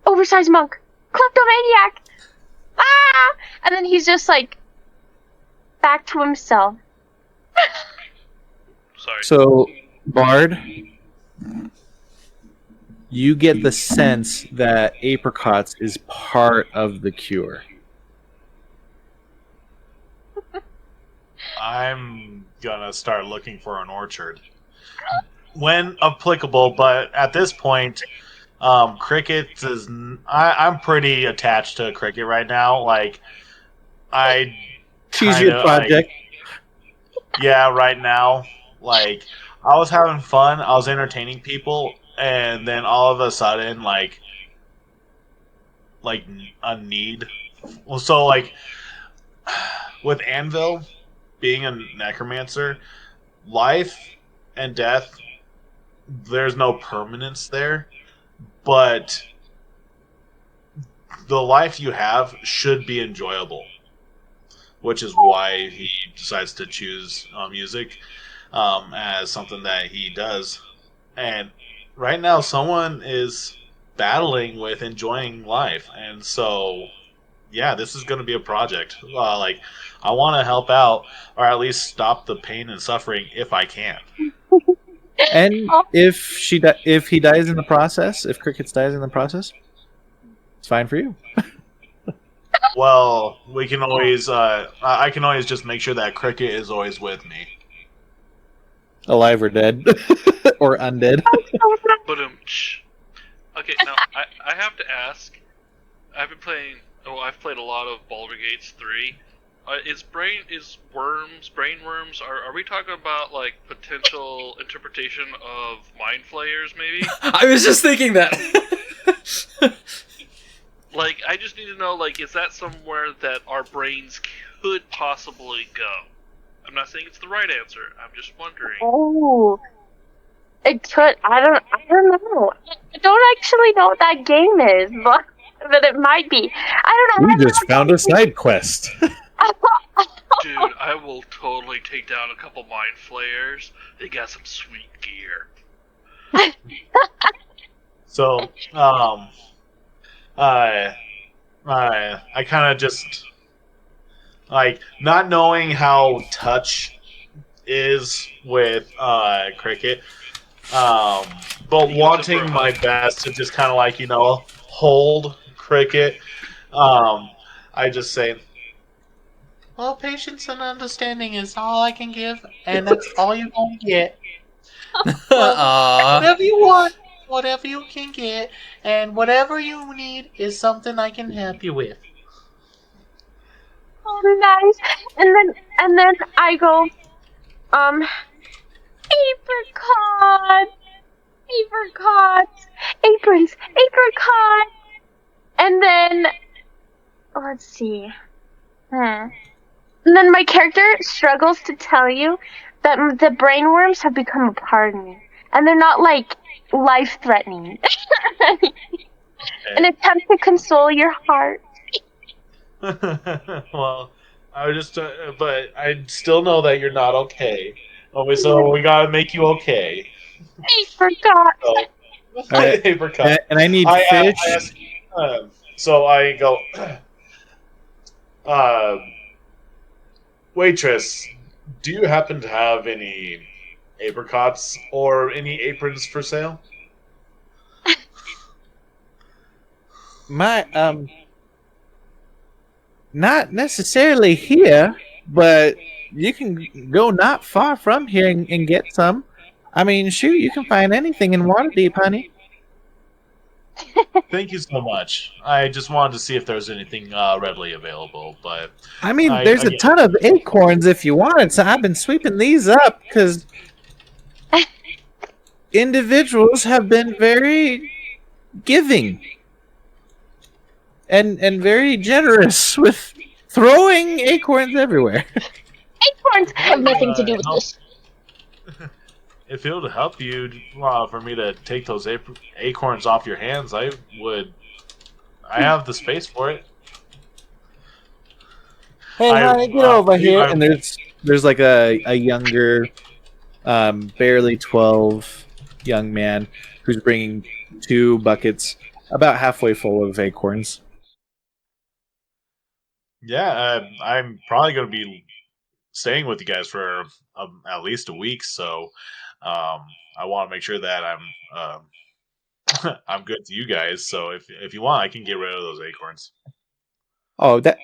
oversized monk, kleptomaniac, ah. And then he's just like back to himself. Sorry. So, Bard, you get the sense that apricots is part of the cure. I'm gonna start looking for an orchard when applicable, but at this point, cricket is. I'm pretty attached to cricket right now. Like, Choose your kinda, project. yeah, right now, like, I was having fun. I was entertaining people, and then all of a sudden, like a need. Well, so like with Anvil being a necromancer, life and death, there's no permanence there, but the life you have should be enjoyable, which is why he decides to choose music as something that he does. And right now, someone is battling with enjoying life, and so yeah, this is going to be a project. Like, I want to help out, or at least stop the pain and suffering if I can. And if he dies in the process, if Crickets dies in the process, it's fine for you. Well, we can always. I can always just make sure that Cricket is always with me. Alive or dead, or undead. Okay, now I have to ask. I've been playing. Oh, I've played a lot of Baldur's Gate 3. Brain worms? Are we talking about like potential interpretation of mind flayers? Maybe. I was just thinking that. Like, I just need to know, like, is that somewhere that our brains could possibly go? I'm not saying it's the right answer. I'm just wondering. Oh, it could. I don't know. I don't actually know what that game is, but it might be. I don't know. We just found a side quest. Dude, I will totally take down a couple mind flayers. They got some sweet gear. So, I kind of just like not knowing how touch is with Cricket, but wanting my best to just kind of like hold Cricket. I just say, well, patience and understanding is all I can give, and that's all you're gonna get. Whatever you want, whatever you can get, and whatever you need is something I can help you with. Oh, nice. And then I go, apricots, aprons, apricot. And then, let's see. And then my character struggles to tell you that the brainworms have become a part of me. And they're not, like, life-threatening. An attempt to console your heart. Well, I just, but I still know that you're not okay. So we gotta make you okay. I forgot. right. Apricot. And I need I fish. ask, so I go, waitress, do you happen to have any apricots or any aprons for sale? My not necessarily here, but you can go not far from here and get some. I mean, shoot, you can find anything in Waterdeep, honey. Thank you so much. I just wanted to see if there was anything readily available, but I mean, there's a ton of acorns if you wanted, so I've been sweeping these up because individuals have been very giving and very generous with throwing acorns everywhere. Acorns have nothing to do with this. If it would help you for me to take those acorns off your hands, I would. I have the space for it. Hey, honey, get over here. And there's like a younger, barely 12 young man who's bringing 2 buckets about halfway full of acorns. Yeah, I'm probably going to be staying with you guys for at least a week, so I want to make sure that I'm I'm good to you guys. So if you want, I can get rid of those acorns. Oh, that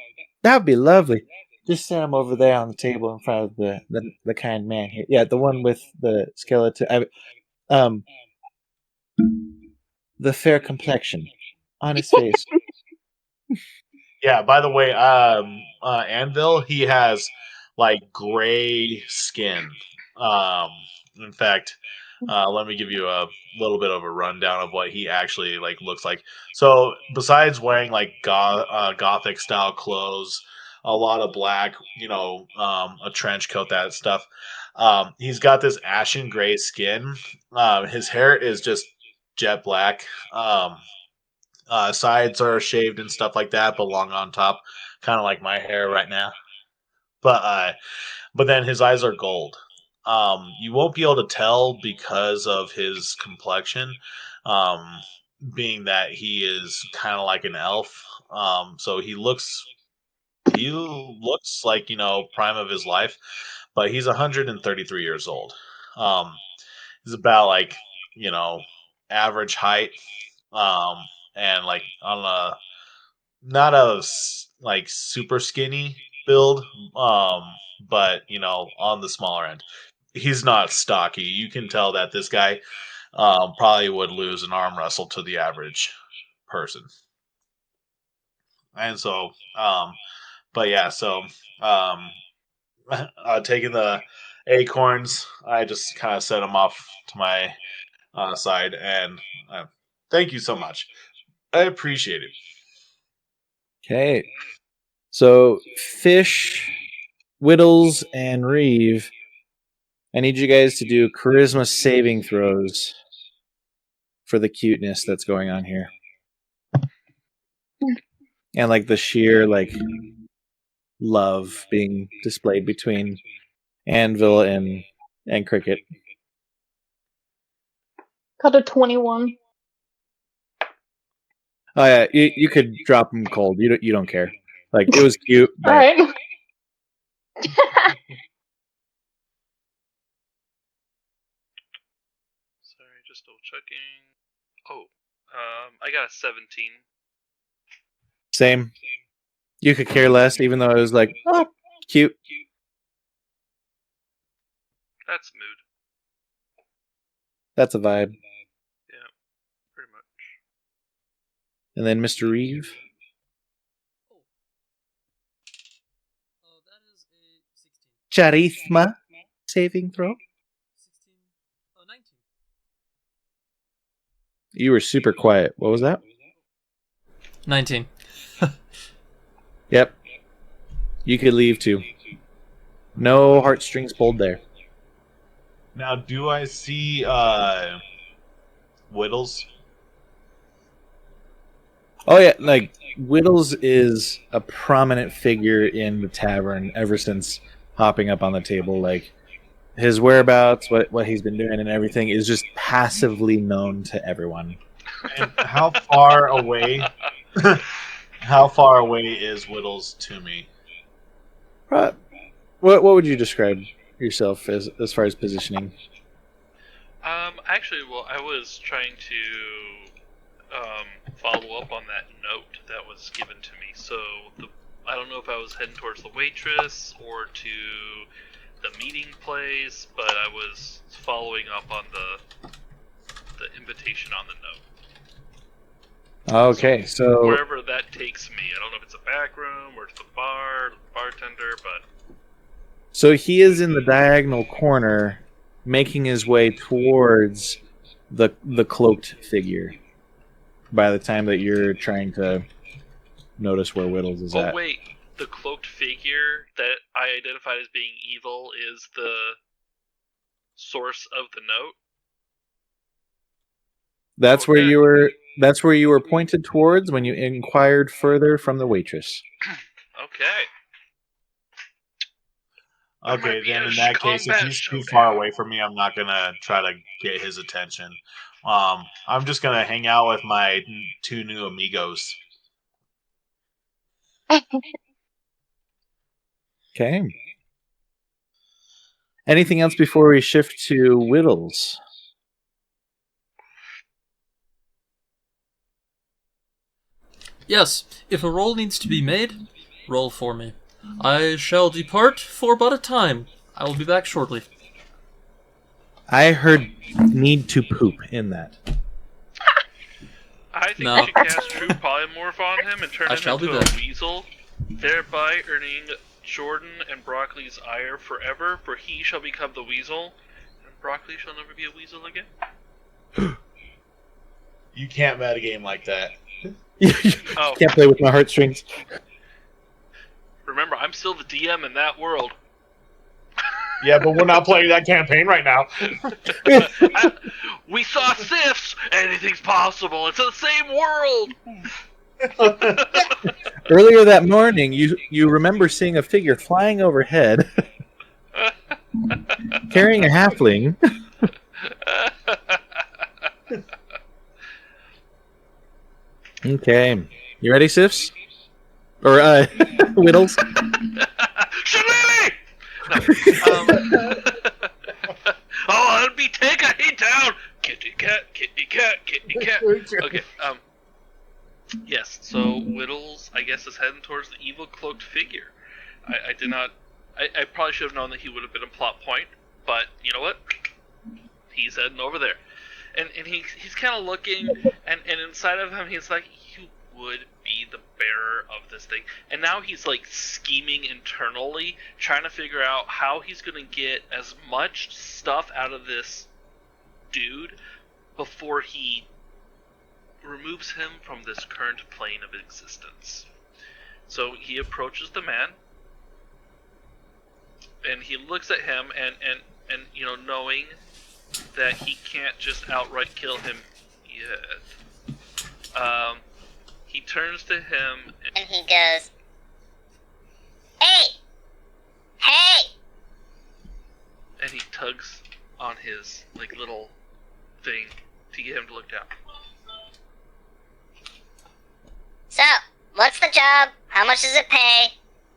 would be lovely. Just set them over there on the table in front of the kind man here. Yeah, the one with the skeleton. The fair complexion on his face. Yeah. By the way, Anvil, he has like gray skin. In fact, let me give you a little bit of a rundown of what he actually like looks like. So, besides wearing like gothic style clothes, a lot of black, a trench coat, that stuff. He's got this ashen gray skin. His hair is just jet black. Sides are shaved and stuff like that, but long on top, kind of like my hair right now. But then his eyes are gold. You won't be able to tell because of his complexion, um, being that he is kind of like an elf. So he looks like prime of his life, but he's 133 years old. Um, he's about like you know average height, um, and like on a not a like super skinny build, but on the smaller end. He's not stocky. You can tell that this guy probably would lose an arm wrestle to the average person. And so, but yeah, so um, taking the acorns, I just kind of set them off to my side, and thank you so much. I appreciate it. Okay. So, Fish, Widdles, and Reeve, I need you guys to do charisma saving throws for the cuteness that's going on here. And like the sheer like love being displayed between Anvil and Cricket. Got a 21. Oh yeah, you could drop them cold. You don't care. Like it was cute. But... All right. Sorry, just double checking. Oh, I got a 17. Same. You could care less, even though it was like, oh, cute. That's mood. That's a vibe. Yeah, pretty much. And then Mr. Reeve. Oh, that is a 16. Charisma saving throw. 16. Oh, 19. You were super quiet. What was that? 19. Yep. You could leave too. No heartstrings pulled there. Now, do I see Widdles? Oh yeah, like Widdles is a prominent figure in the tavern ever since hopping up on the table. Like his whereabouts, what he's been doing, and everything is just passively known to everyone. And how far away? How far away is Widdles to me? What would you describe yourself as far as positioning? Actually, well, I was trying to follow up on that note that was given to me. So I don't know if I was heading towards the waitress or to the meeting place, but I was following up on the invitation on the note. Okay, so wherever that takes me, I don't know if it's a back room or it's the bar, the bartender, but so he is in the diagonal corner, making his way towards the cloaked figure. By the time that you're trying to notice where Widdles is at. Oh wait, the cloaked figure that I identified as being evil is the source of the note? That's where you were pointed towards when you inquired further from the waitress. Okay, then in that case, if he's too far away from me, I'm not gonna try to get his attention. I'm just gonna hang out with my 2 new amigos. Okay. Anything else before we shift to Widdles? Yes, if a roll needs to be made, roll for me. I shall depart for but a time. I will be back shortly. I heard need to poop in that. I think we should cast True Polymorph on him and turn him into a weasel, thereby earning Jordan and Broccoli's ire forever, for he shall become the weasel, and Broccoli shall never be a weasel again. You can't metagame like that. Oh. Can't play with my heartstrings. Remember, I'm still the DM in that world. Yeah, but we're not playing that campaign right now. We saw Sifs! Anything's possible! It's the same world! Earlier that morning, you remember seeing a figure flying overhead, carrying a halfling. Okay. You ready, Sifs? Or, Widdles? Shillelagh! No. Oh, let me take a hit down! Kitty cat, kitty cat, kitty cat. Okay, yes, so Widdles, I guess, is heading towards the evil cloaked figure. I did not... I probably should have known that he would have been a plot point, but you know what? He's heading over there. And he's kind of looking, and inside of him, he's like, you would be the bearer of this thing. And now he's like scheming internally, trying to figure out how he's going to get as much stuff out of this dude before he removes him from this current plane of existence. So he approaches the man, and he looks at him, and you know, knowing that he can't just outright kill him yet, he turns to him and he goes, "Hey! Hey!" And he tugs on his like little thing to get him to look down. So, what's the job? How much does it pay?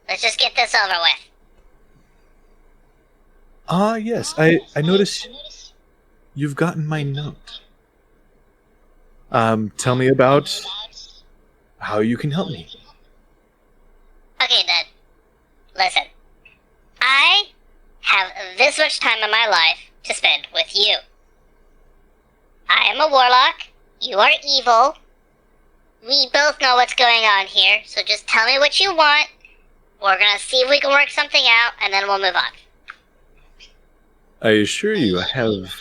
Let's just get this over with. Yes. I noticed you've gotten my note. Tell me about how you can help me. Okay, then. Listen. I have this much time in my life to spend with you. I am a warlock. You are evil. We both know what's going on here, so just tell me what you want. We're gonna see if we can work something out, and then we'll move on. I assure you I have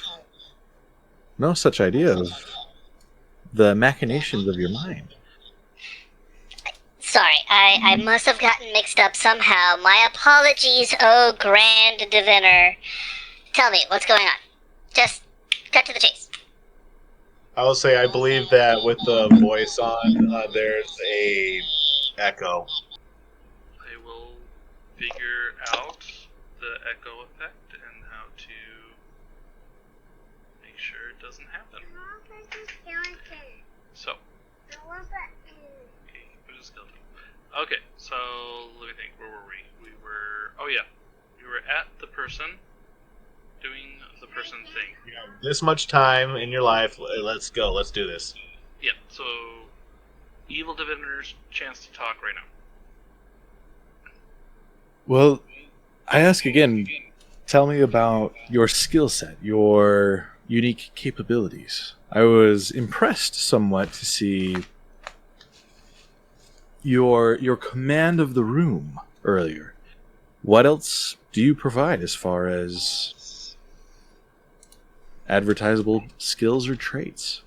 no such idea of the machinations of your mind. Sorry, I must have gotten mixed up somehow. My apologies, oh grand diviner. Tell me, what's going on? Just cut to the chase. I will say I believe that with the voice on, there's a echo. I will figure out the echo effect and how to doesn't happen. So. Okay, there's a skeleton. Okay, so let me think. Where were we? We were. Oh yeah, we were at the person doing the person thing. You have this much time in your life. Let's go. Let's do this. Yeah. So, evil diviner's chance to talk right now. Well, I ask again, tell me about your skill set, your unique capabilities. I was impressed somewhat to see your command of the room earlier. What else do you provide as far as advertisable skills or traits?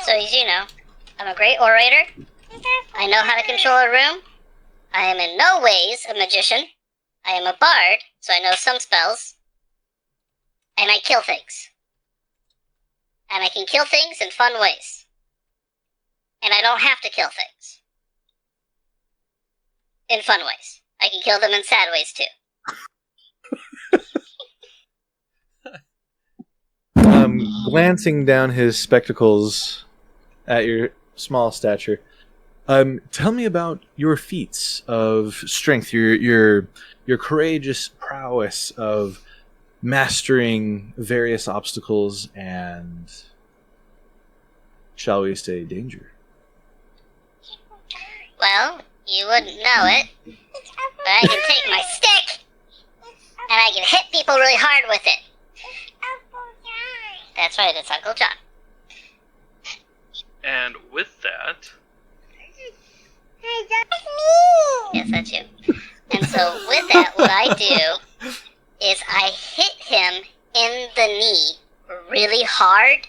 So as you know, I'm a great orator. I know how to control a room. I am in no ways a magician. I am a bard, so I know some spells. And I kill things. And I can kill things in fun ways. And I don't have to kill things in fun ways. I can kill them in sad ways too. Glancing down his spectacles at your small stature, tell me about your feats of strength, your courageous prowess of mastering various obstacles and, shall we say, danger. Well, you wouldn't know it, but I can take my stick and I can hit people really hard with it. That's right, it's Uncle John. And with that... Yes, that's you. And so with that, what I do is I hit him in the knee really hard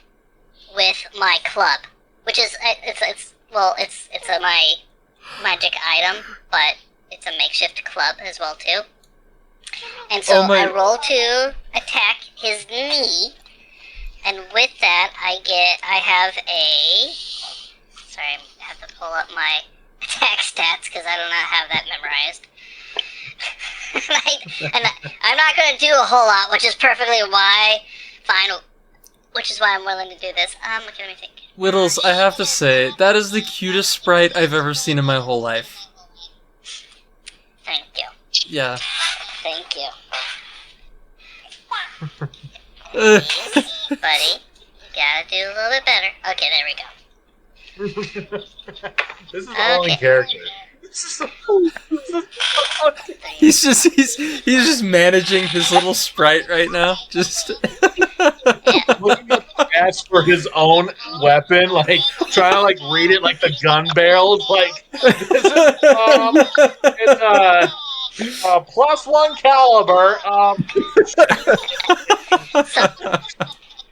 with my club, which is it's my magic item, but it's a makeshift club as well too. And so I roll to attack his knee, and with that I have a. Sorry, I have to pull up my attack stats because I do not have that memorized. I'm not going to do a whole lot, which is perfectly fine. Which is why I'm willing to do this. Okay, let me think. Widdles, I have to say, that is the cutest sprite I've ever seen in my whole life. Thank you. Yeah. Thank you. Buddy, you gotta do a little bit better. Okay, there we go. This is all in character. He's just managing his little sprite right now. Just ask for his own weapon, like trying to like read it like the gun barrels. Like this is it's +1 caliber. So,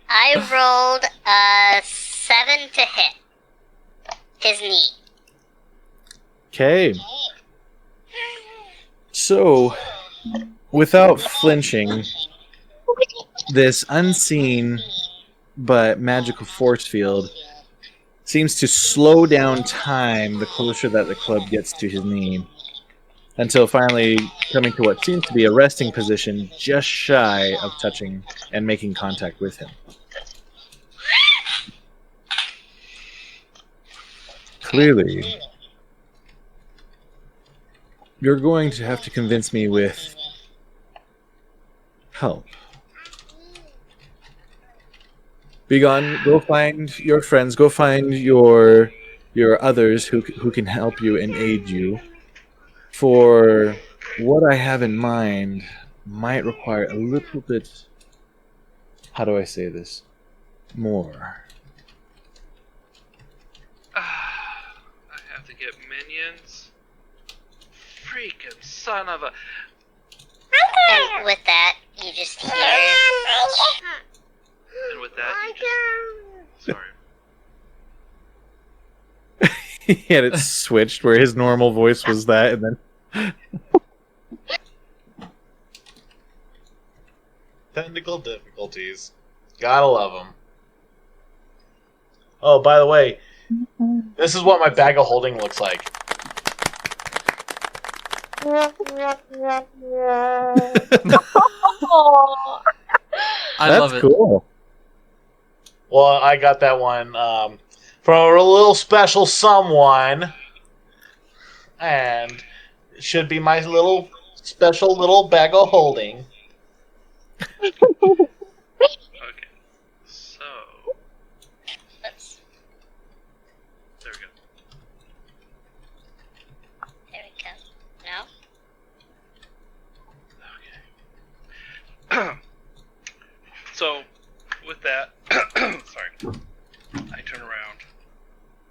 I rolled a 7 to hit his knee. Okay. So, without flinching, this unseen but magical force field seems to slow down time the closer that the club gets to his knee, until finally coming to what seems to be a resting position just shy of touching and making contact with him. Clearly, you're going to have to convince me with help. Begone, go find your friends, go find your others who can help you and aid you. For what I have in mind might require a little bit, how do I say this, more. I have to get minions. Freaking son of a... And with that, you just hear... And with that, you just... Sorry. He had it switched where his normal voice was that, and then... Technical difficulties. Gotta love them. Oh, by the way, this is what my bag of holding looks like. I That's love it. cool. Well, I got that one from a little special someone, and it should be my little special little bag of holding. Okay. So Let's. there we go. There we go. No? Okay. So with that, sorry, I turn around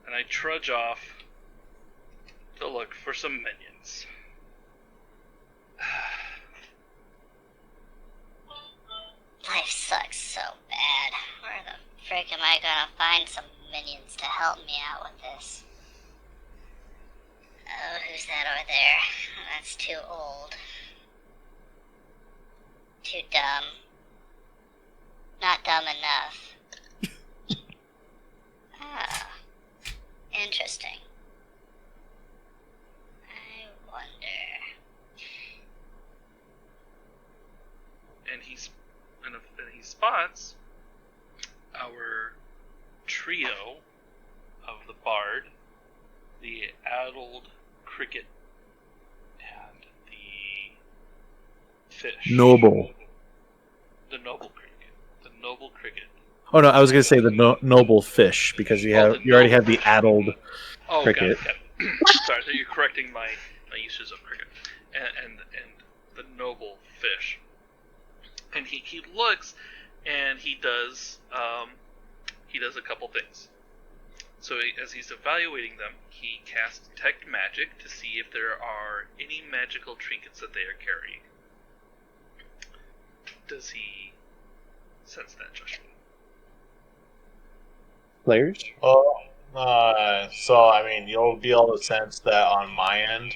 and I trudge off to look for some minions. Life sucks so bad. Where the frick am I gonna find some minions to help me out with this? Oh, who's that over there? That's too old. Too dumb. Not dumb enough. Ah, interesting. I wonder. And he spots our trio of the bard, the addled cricket, and the fish. Noble. The noble cricket. The noble cricket. Oh no, I was gonna say the noble fish because you already have the addled cricket. Got it. Sorry, so you're correcting my uses of cricket, and the noble fish. And he looks, and he does a couple things. So as he's evaluating them, he casts detect magic to see if there are any magical trinkets that they are carrying. Does he sense that, Joshua? Players? Oh, so I mean, you'll be able to sense that on my end.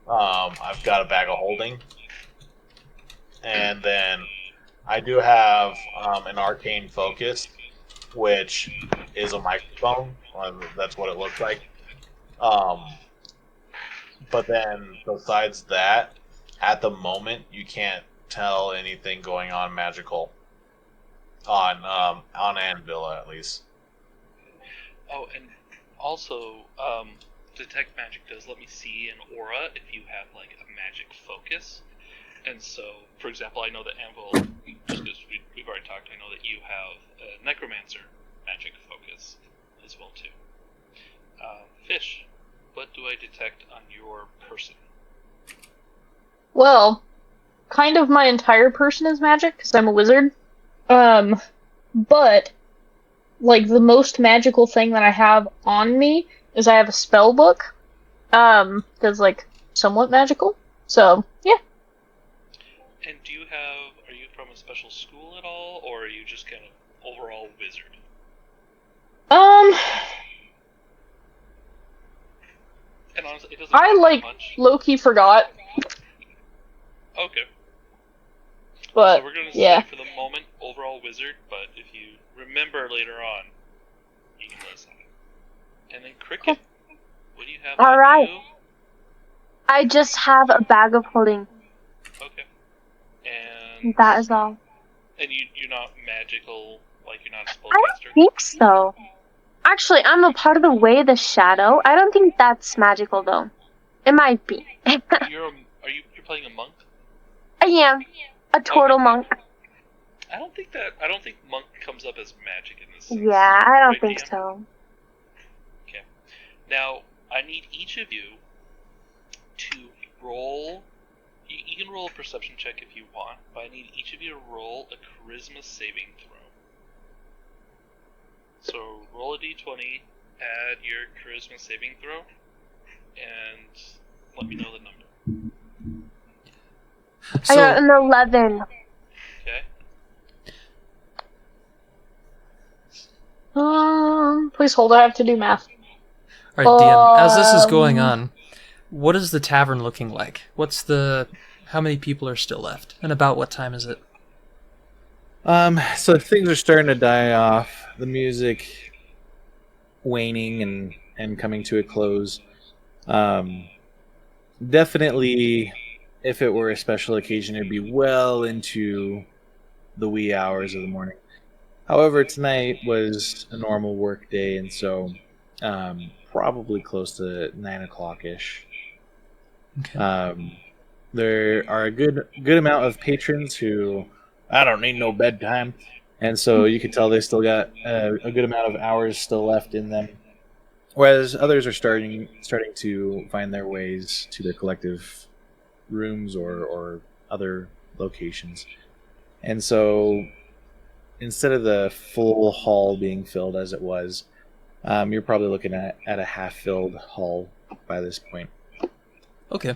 I've got a bag of holding, and then I do have an arcane focus, which is a microphone. That's what it looks like. But then besides that, at the moment, you can't tell anything going on magical on Anvil at least. Oh, and also, detect magic does let me see an aura if you have like a magic focus. And so, for example, I know that Anvil, just because we've already talked, I know that you have a necromancer magic focus as well too. Fish, what do I detect on your person? Well, kind of my entire person is magic because I'm a wizard. But like the most magical thing that I have on me is I have a spell book. That's like somewhat magical. So yeah. And are you from a special school at all, or are you just kind of overall wizard? And honestly, it doesn't I matter much. low-key forgot. Okay. But So we're going to yeah. say for the moment, overall wizard, but if you remember later on, you can let us know. And then cricket, what do you have on Alright. you? I just have a bag of holding. Okay. And That is all. And you're not magical, like you're not a I don't spellcaster? think so. Actually, I'm a part of the Way of the Shadow. I don't think that's magical though. It might be. You're playing a monk? I am a turtle monk. I don't think monk comes up as magic in this sense. Yeah, I don't Right, think DM? so. Okay. Now, I need each of you to roll. You can roll a perception check if you want, but I need each of you to roll a charisma saving throw. So roll a d20, add your charisma saving throw, and let me know the number. I got an 11. Okay. Please hold. I have to do math. All right, DM. As this is going on, what is the tavern looking like? How many people are still left, and about what time is it? So things are starting to die off. The music waning and coming to a close. Definitely, if it were a special occasion, it'd be well into the wee hours of the morning. However, tonight was a normal work day, and so probably close to 9 o'clock ish. Okay. There are a good amount of patrons who I don't need no bedtime, and so you can tell they still got a good amount of hours still left in them. Whereas others are starting to find their ways to their collective rooms or other locations. And so instead of the full hall being filled as it was, you're probably looking at a half-filled hall by this point. Okay.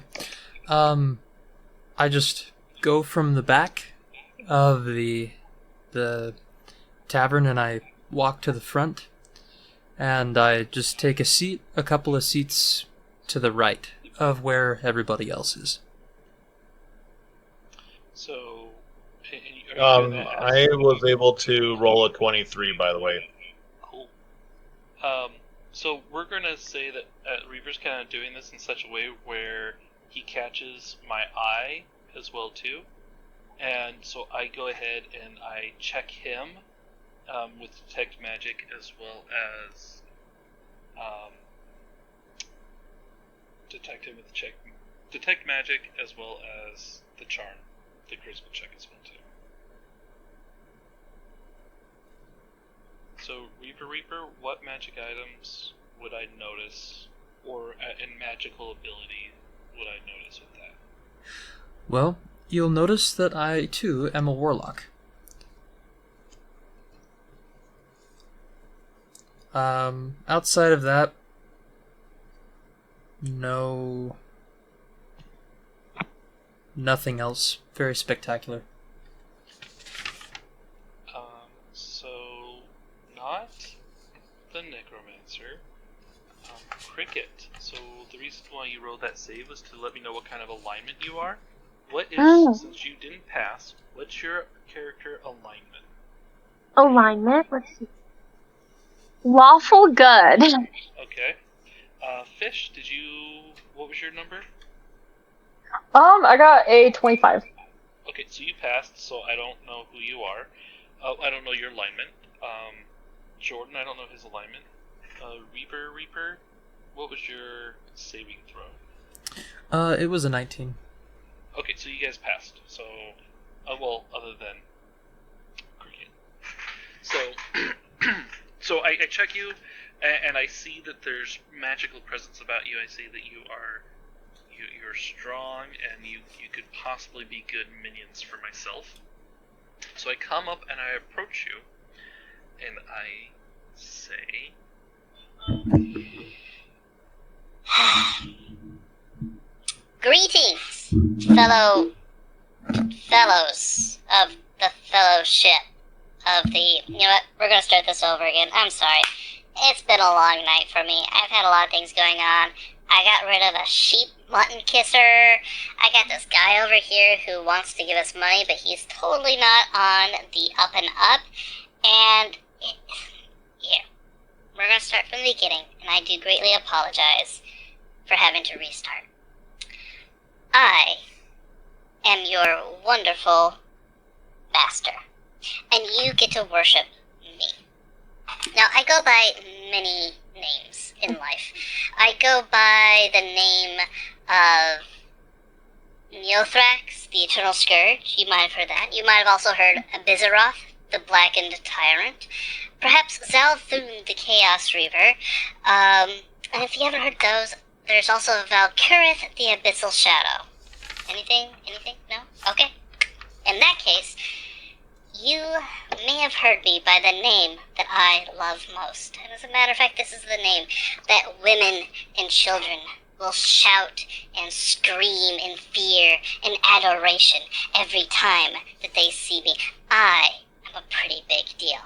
I just go from the back of the tavern and I walk to the front and I just take a couple of seats to the right of where everybody else is. So, I was able to roll a 23, by the way. Cool. So we're gonna say that Reaver's kind of doing this in such a way where he catches my eye as well too, and so I go ahead and I check him with detect magic as well as detect magic as well as the charm, the charisma check as well too. So Reavereaper, what magic items would I notice, or in magical ability would I notice with that? Well, you'll notice that I too am a warlock. Outside of that, nothing else very spectacular. So not the necromancer, cricket. So the reason why you rolled that save was to let me know what kind of alignment you are. What is, since you didn't pass, what's your character alignment? Alignment? Let's see. Lawful good. Okay. Fish, what was your number? I got a 25. Okay, so you passed, so I don't know who you are. I don't know your alignment. Jordan, I don't know his alignment. Reaver, what was your saving throw? It was a 19. Okay, so you guys passed. So, well, other than cricket. So, so I check you, and I see that there's magical presence about you. I see that you're strong, and you could possibly be good minions for myself. So I come up and I approach you, and I say, Greetings, fellows of the fellowship of the... You know what? We're gonna start this over again. I'm sorry. It's been a long night for me. I've had a lot of things going on. I got rid of a sheep mutton kisser. I got this guy over here who wants to give us money, but he's totally not on the up and up. And here, we're gonna start from the beginning, and I do greatly apologize for having to restart. I am your wonderful master, and you get to worship me. Now, I go by many names in life. I go by the name of Neothrax, the Eternal Scourge. You might have heard that. You might have also heard Abizaroth, the Blackened Tyrant. Perhaps Zalthun, the Chaos Reaver. And if you haven't heard those, there's also Valkurith, the Abyssal Shadow. Anything? No? Okay. In that case, you may have heard me by the name that I love most. And as a matter of fact, this is the name that women and children will shout and scream in fear and adoration every time that they see me. I am a pretty big deal.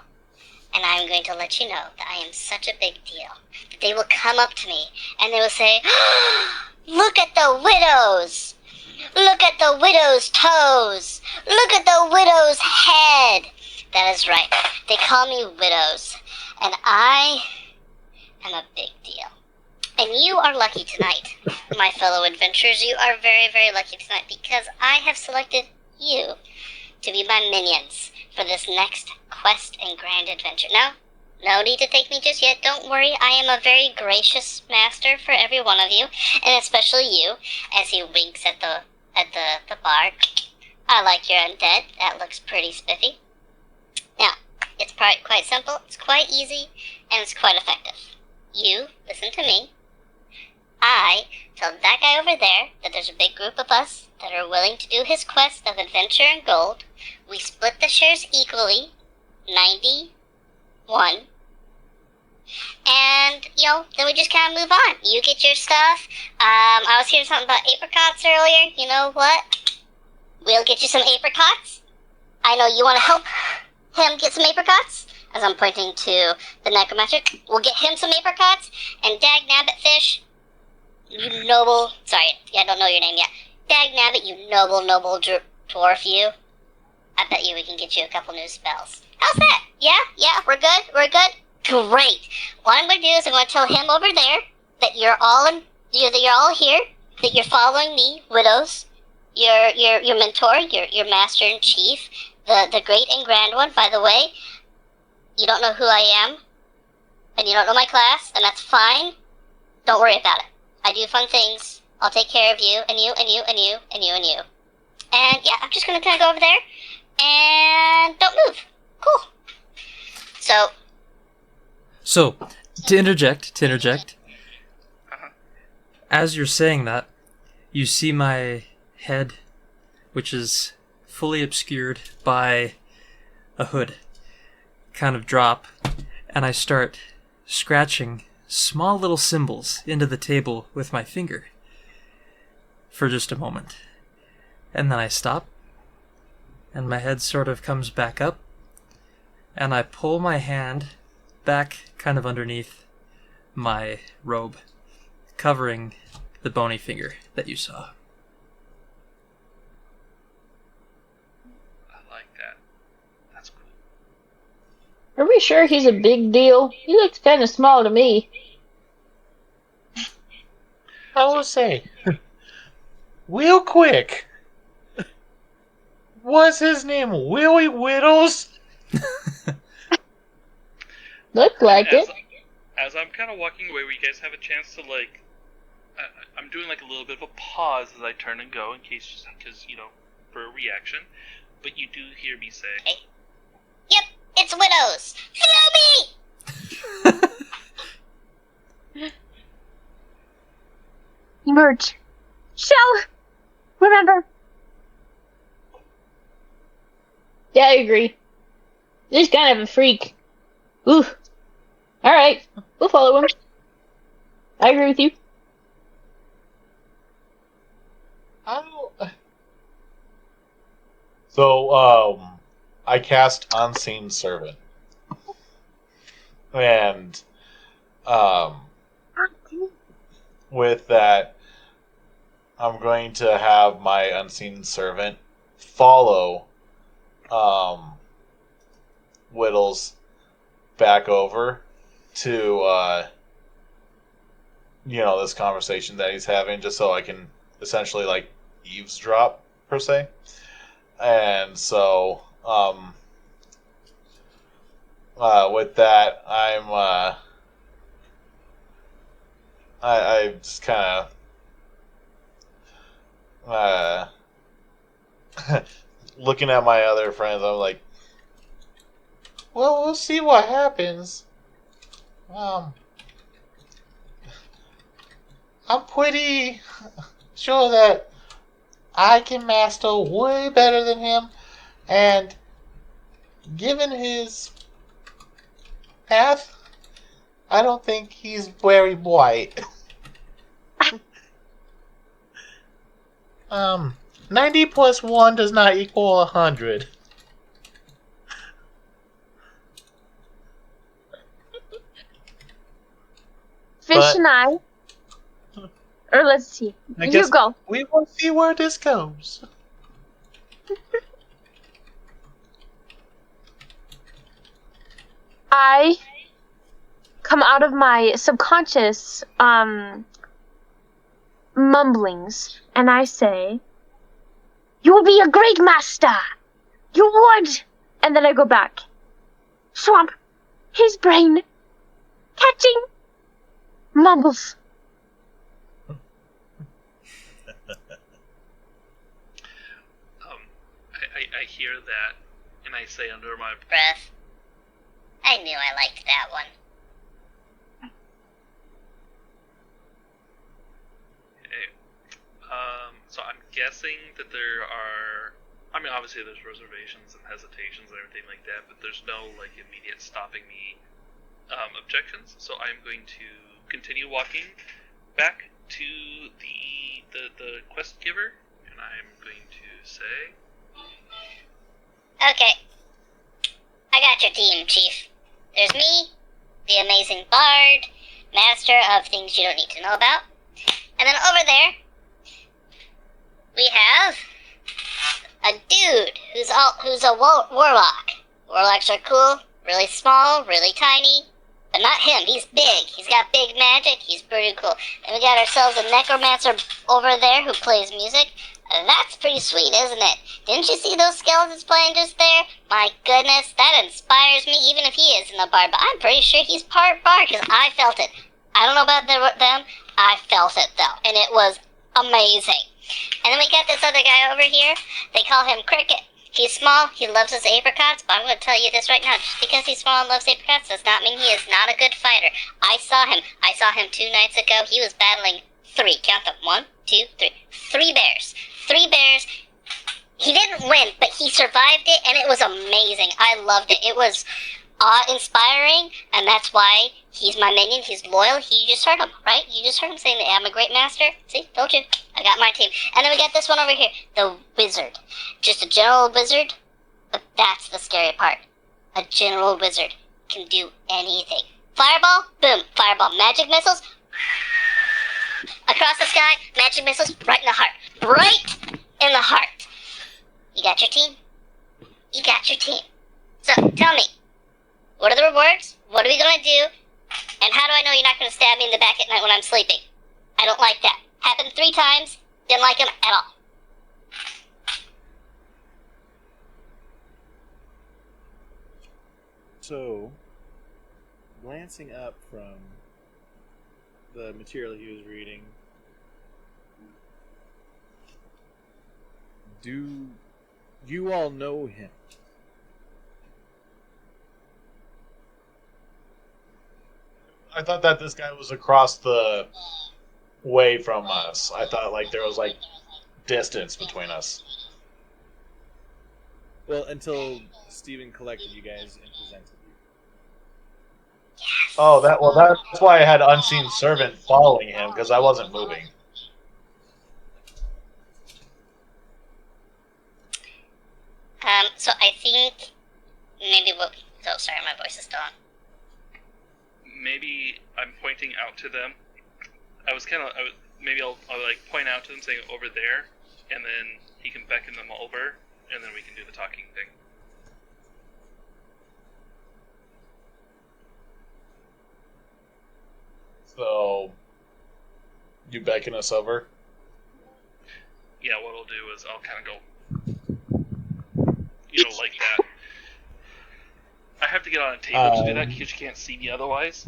And I'm going to let you know that I am such a big deal that they will come up to me and they will say, "Look at the widows! Look at the widow's toes! Look at the widow's head!" That is right. They call me Widows. And I am a big deal. And you are lucky tonight, my fellow adventurers. You are very, very lucky tonight because I have selected you to be my minions for this next quest and grand adventure. Now, no need to take me just yet. Don't worry. I am a very gracious master for every one of you, and especially you, as he winks at the bar. I like your undead. That looks pretty spiffy. Now, it's quite simple. It's quite easy, and it's quite effective. You listen to me. I tell that guy over there that there's a big group of us that are willing to do his quest of adventure and gold. We split the shares equally, 91. And, then we just kind of move on. You get your stuff. I was hearing something about apricots earlier. You know what? We'll get you some apricots. I know you want to help him get some apricots. As I'm pointing to the necromancer. We'll get him some apricots. And Dag Nabbit Fish, you noble... Sorry, I don't know your name yet. Dag Nabbit, you noble dwarf, you. I bet you we can get you a couple new spells. How's that? Yeah, we're good? Great. What I'm going to do is I'm going to tell him over there that you're all here, that you're following me, Widdles, your mentor, your master in chief, the great and grand one. By the way, you don't know who I am, and you don't know my class, and that's fine. Don't worry about it. I do fun things. I'll take care of you, and you, and you, and you, and you, and you. And yeah, I'm just going to kind of go over there, and don't move. Cool. So, to interject, as you're saying that, you see my head, which is fully obscured by a hood, kind of drop, and I start scratching small little symbols into the table with my finger for just a moment. And then I stop, and my head sort of comes back up, and I pull my hand back kind of underneath my robe, covering the bony finger that you saw. I like that. That's cool. Are we sure he's a big deal? He looks kind of small to me. I will say, real quick, was his name Willie Widdles? Look like it. As I'm kind of walking away, you guys have a chance to I'm doing like a little bit of a pause as I turn and go in case, because for a reaction. But you do hear me say, Yep, it's Widows. Follow me. Emerge. Shell! Remember? Yeah, I agree. He's kind of a freak. Ooh. Alright, we'll follow him. I agree with you. So, I cast Unseen Servant. And, with that, I'm going to have my Unseen Servant follow, Widdles back over to, this conversation that he's having, just so I can essentially, eavesdrop, per se. And so, with that, I just kind of, looking at my other friends, I'm like, well, we'll see what happens. I'm pretty sure that I can master way better than him, and given his path, I don't think he's very bright. 90 plus 1 does not equal 100. Fish and I. Or let's see. You go. We will see where this goes. I come out of my subconscious mumblings and I say, "You will be a great master. You would. And then I go back. Swamp. His brain. Catching. Mumbles. I hear that, and I say under my Breath. I knew I liked that one. Okay. So I'm guessing that there are. I mean, obviously there's reservations and hesitations and everything like that, but there's no like immediate stopping me objections. So I'm going to continue walking back to the quest giver, and I'm going to say, Okay. I got your team, Chief. There's me, the amazing bard, master of things you don't need to know about. And then over there, we have a dude who's a warlock. Warlocks are cool, really small, really tiny, but not him. He's big. He's got big magic. He's pretty cool. And we got ourselves a necromancer over there who plays music. That's pretty sweet, isn't it? Didn't you see those skeletons playing just there? My goodness, that inspires me, even if he isn't a bard. But I'm pretty sure he's part bard, because I felt it. I don't know about them, I felt it, though. And it was amazing. And then we got this other guy over here. They call him Cricket. He's small, he loves his apricots, but I'm going to tell you this right now. Just because he's small and loves apricots does not mean he is not a good fighter. I saw him 2 nights ago. He was battling 3. Count them. 1, 2, 3. 3 bears. 3 bears. He didn't win, but he survived it, and it was amazing. I loved it. It was awe-inspiring, and that's why he's my minion. He's loyal. You just heard him, right? You just heard him saying that I'm a great master. See? Told you. I got my team. And then we got this one over here. The wizard. Just a general wizard, but that's the scary part. A general wizard can do anything. Fireball? Boom. Fireball. Magic missiles? Across the sky, magic missiles right in the heart. Right in the heart. You got your team? You got your team. So, tell me, what are the rewards? What are we gonna do? And how do I know you're not gonna stab me in the back at night when I'm sleeping? I don't like that. Happened 3 times, didn't like him at all. So, glancing up from the material he was reading, do you all know him? I thought that this guy was across the way from us. I thought like there was like distance between us. Well, until Steven collected you guys and presented you. Oh, that's why I had Unseen Servant following him, because I wasn't moving. So I think maybe what... Oh, sorry, my voice is still on. maybe I'm pointing out to them. Maybe I'll like point out to them saying over there, and then he can beckon them over, and then we can do the talking thing. So, you beckon us over? Yeah, what I'll do is I'll kind of go, like that. I have to get on a table to do that because you can't see me otherwise.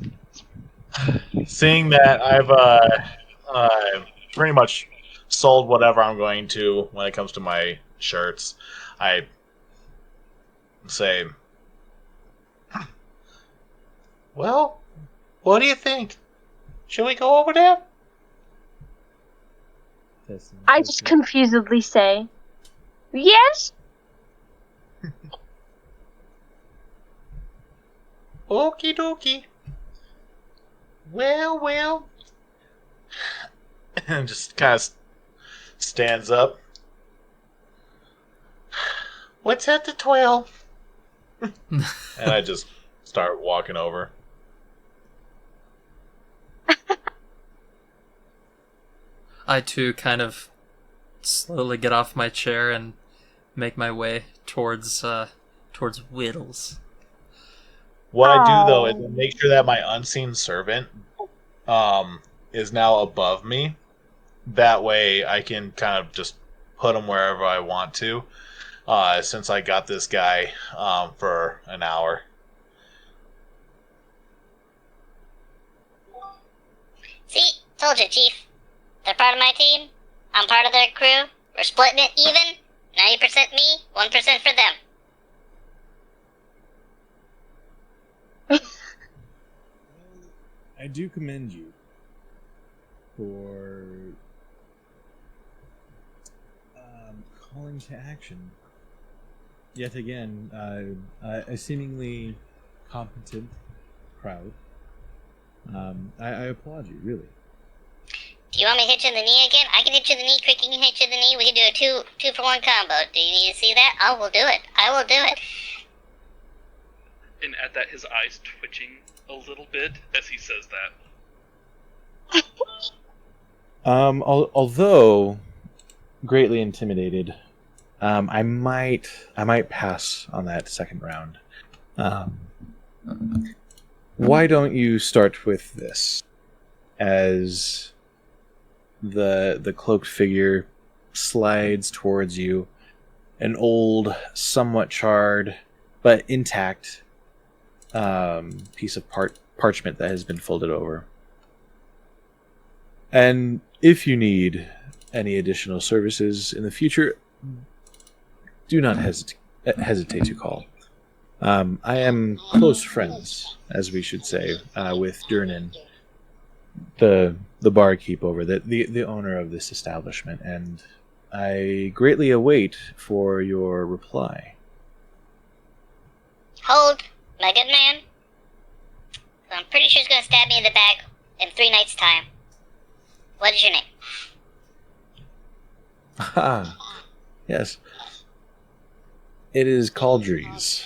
Seeing that I've pretty much sold whatever I'm going to when it comes to my shirts, I say, well, what do you think? Should we go over there? I just confusedly say, yes. Okie dokie. Well. And just kind of stands up. What's at the 12? And I just start walking over. I too kind of slowly get off my chair and make my way towards Widdles. What I do though is I make sure that my unseen servant is now above me. That way I can kind of just put him wherever I want to. since I got this guy for an hour. See, told you, Chief. They're part of my team. I'm part of their crew. We're splitting it even. 90% me, 1% for them. I do commend you for calling to action. Yet again, a seemingly competent crowd. I applaud you, really. Do you want me to hit you in the knee again? I can hit you in the knee, Cricket can hit you in the knee. We can do a two for one combo. Do you need to see that? I will do it. I will do it. And at that, his eyes twitching a little bit as he says that. Although greatly intimidated, I might pass on that second round. Why don't you start with this? As the cloaked figure slides towards you, an old, somewhat charred but intact piece of parchment that has been folded over. And if you need any additional services in the future, do not hesitate to call. I am close friends, as we should say, with Durnan, the barkeep over the owner of this establishment, and I greatly await for your reply. Hold, my good man. I'm pretty sure he's going to stab me in the back in 3 nights' time. What is your name? Ah, yes. It is Caldries.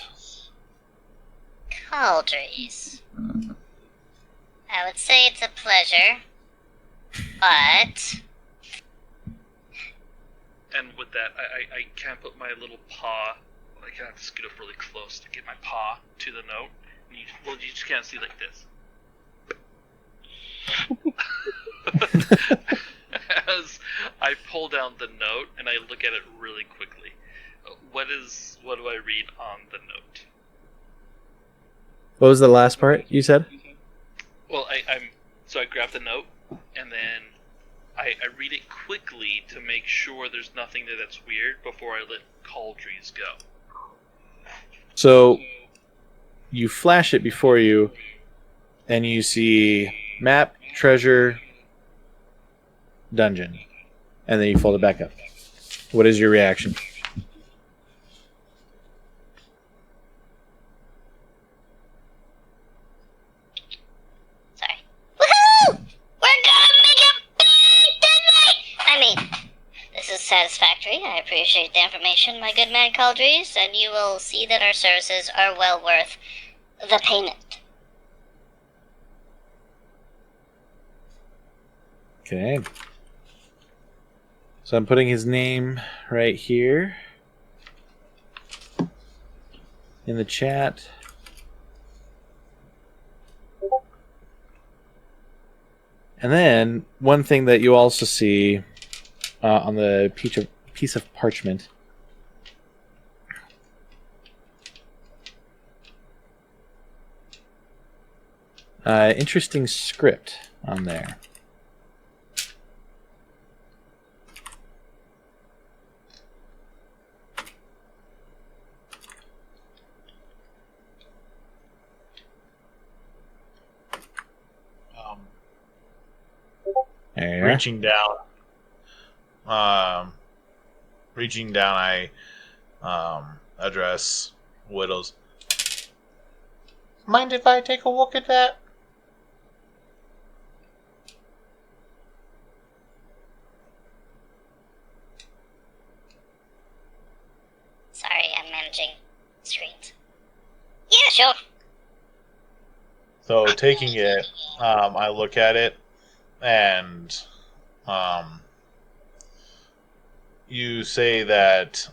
Caldries. I would say it's a pleasure, but... And with that, I can't put my little paw. I kind of have to scoot up really close to get my paw to the note. And you just can't see like this. As I pull down the note and I look at it really quickly. What do I read on the note? What was the last part you said? Well, so I grab the note and then I read it quickly to make sure there's nothing there that's weird before I let Caldries go. So you flash it before you, and you see map, treasure, dungeon, and then you fold it back up. What is your reaction? Sorry. Woohoo! We're gonna make it big tonight! I mean, this is satisfactory. I appreciate the information, my good man Caldries, and you will see that our services are well worth the payment. Okay. So I'm putting his name right here in the chat. And then one thing that you also see on the piece of parchment interesting script on there. Reaching down, I address Widdles. Mind if I take a look at that? Sorry, I'm managing screens. Yeah, sure. So taking it, I look at it, and you say that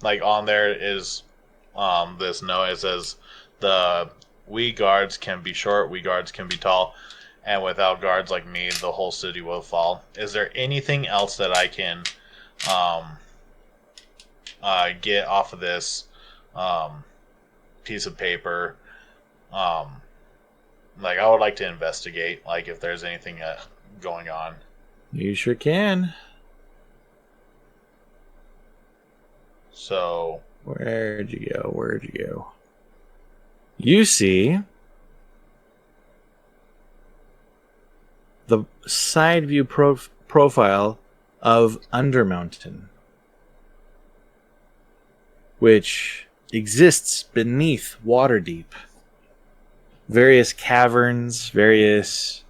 like on there is this note. It says the we guards can be short, we guards can be tall, and without guards like me, the whole city will fall. Is there anything else that I can get off of this piece of paper. Like, I would like to investigate, like, if there's anything going on. You sure can. So, where'd you go? You see the side view profile of Undermountain, which exists beneath Waterdeep. Various caverns, various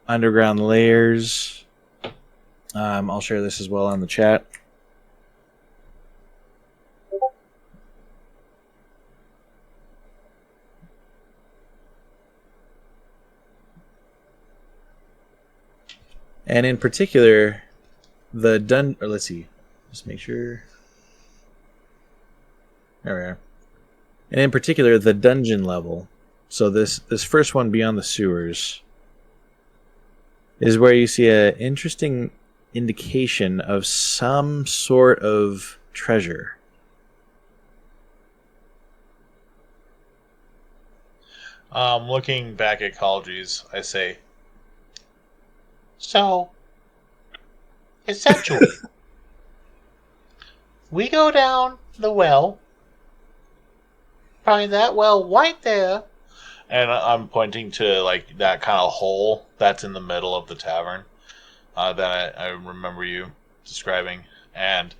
underground layers. I'll share this as well on the chat. And in particular, let's see, just make sure. There we are. And in particular, the dungeon level. So this first one beyond the sewers is where you see an interesting indication of some sort of treasure. Looking back at Colleges, I say, so, essentially, we go down the well, find that well right there, and I'm pointing to, like, that kind of hole that's in the middle of the tavern that I remember you describing, and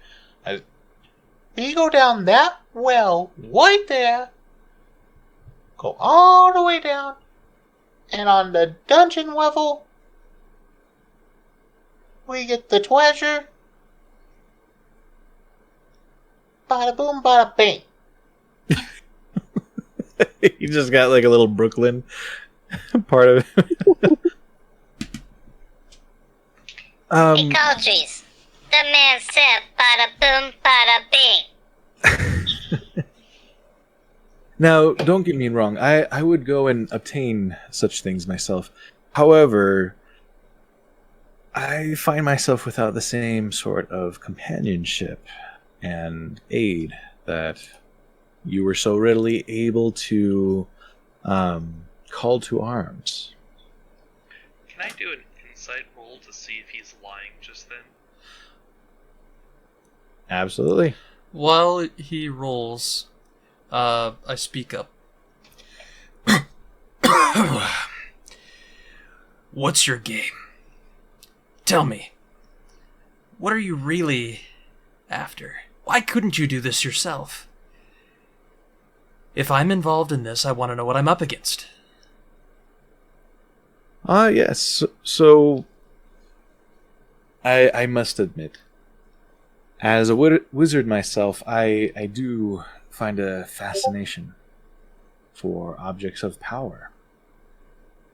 we go down that well right there, go all the way down, and on the dungeon level, we get the treasure. Bada boom, bada bing. You just got like a little Brooklyn part of it. Ecologies. The man said bada boom, bada bing. Now, don't get me wrong. I would go and obtain such things myself. However, I find myself without the same sort of companionship and aid that you were so readily able to call to arms. Can I do an insight roll to see if he's lying just then? Absolutely. While he rolls, I speak up. What's your game? Tell me, what are you really after? Why couldn't you do this yourself? If I'm involved in this, I want to know what I'm up against. Yes. So, I must admit, as a wizard myself, I do find a fascination for objects of power.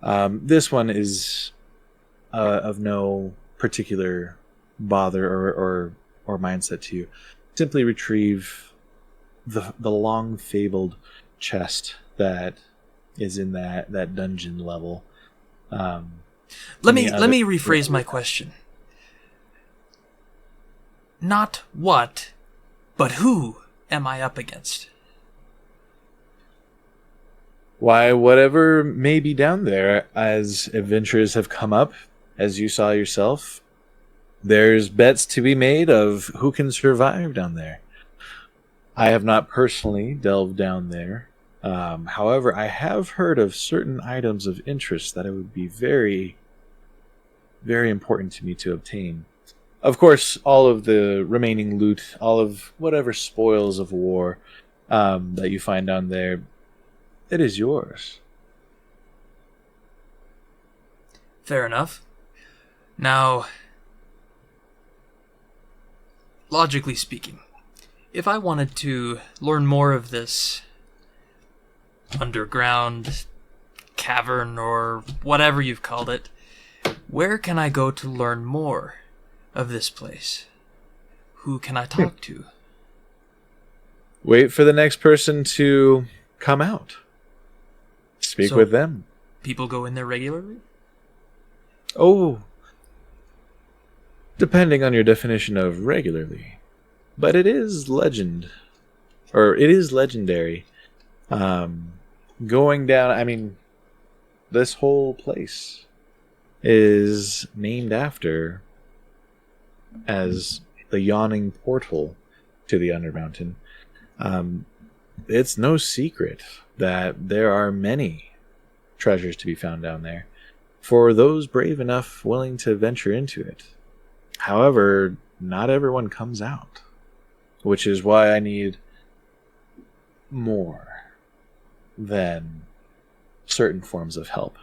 This one is of no particular bother or mindset to you. Simply retrieve the long fabled chest that is in that dungeon level. Let me rephrase my question. Not what, but who am I up against? Why, whatever may be down there, as adventures have come up, as you saw yourself, there's bets to be made of who can survive down there. I have not personally delved down there. However, I have heard of certain items of interest that it would be very, very important to me to obtain. Of course, all of the remaining loot, all of whatever spoils of war that you find down there, it is yours. Fair enough. Now, logically speaking, if I wanted to learn more of this underground cavern or whatever you've called it, where can I go to learn more of this place? Who can I talk to? Wait for the next person to come out. Speak with them. People go in there regularly? Oh, depending on your definition of regularly. but it is it is legendary. Going down, I mean, this whole place is named after as the yawning portal to the Undermountain. It's no secret that there are many treasures to be found down there for those brave enough willing to venture into it. However, not everyone comes out, which is why I need more than certain forms of help.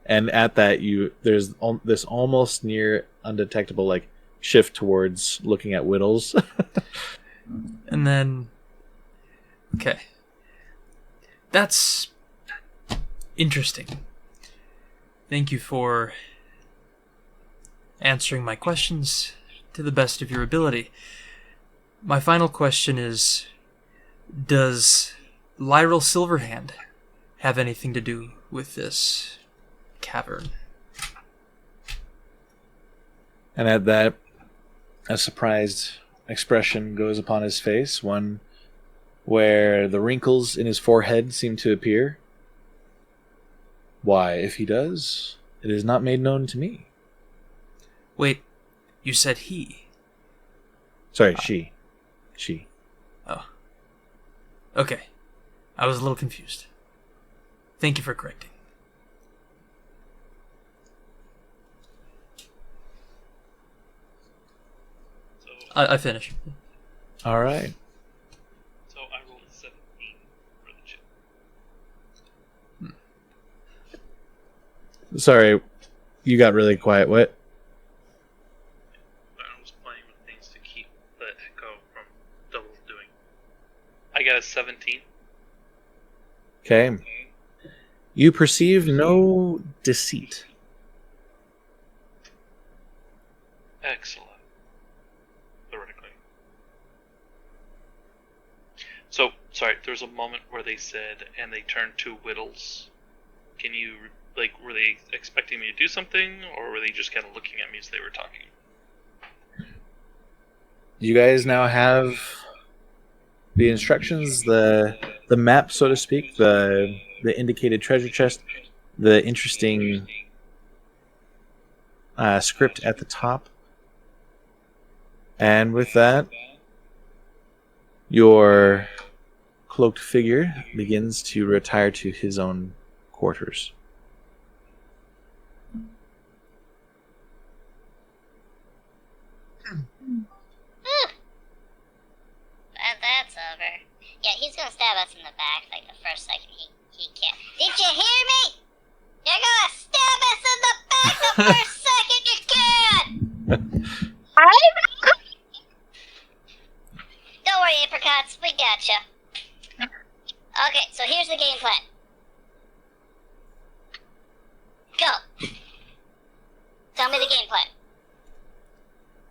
And at that, there's this almost near undetectable like shift towards looking at Widdles. And then, okay, that's interesting. Thank you for answering my questions to the best of your ability. My final question is, does Lyral Silverhand have anything to do with this cavern? And at that, a surprised expression goes upon his face, one where the wrinkles in his forehead seem to appear. Why, if he does, it is not made known to me. Wait, you said he? Sorry, she. She. Oh. Okay. I was a little confused. Thank you for correcting. I finished. All right. So I rolled a 17 for the chip. Sorry, you got really quiet. What? I was playing with things to keep the echo from double doing. I got a 17. Okay. You perceive no deceit. Excellent. Theoretically. So, sorry, there's a moment where they said, and they turned to Widdles. Can you, like, were they expecting me to do something, or were they just kind of looking at me as they were talking? You guys now have the instructions, the map, so to speak, the indicated treasure chest, the interesting script at the top. And with that, your cloaked figure begins to retire to his own quarters. That's over. Yeah, he's gonna stab us in the back like the first second he can. Did you hear me? You're gonna stab us in the back the first second you can! Don't worry, apricots, we gotcha. Okay, so here's the game plan. Go. Tell me the game plan.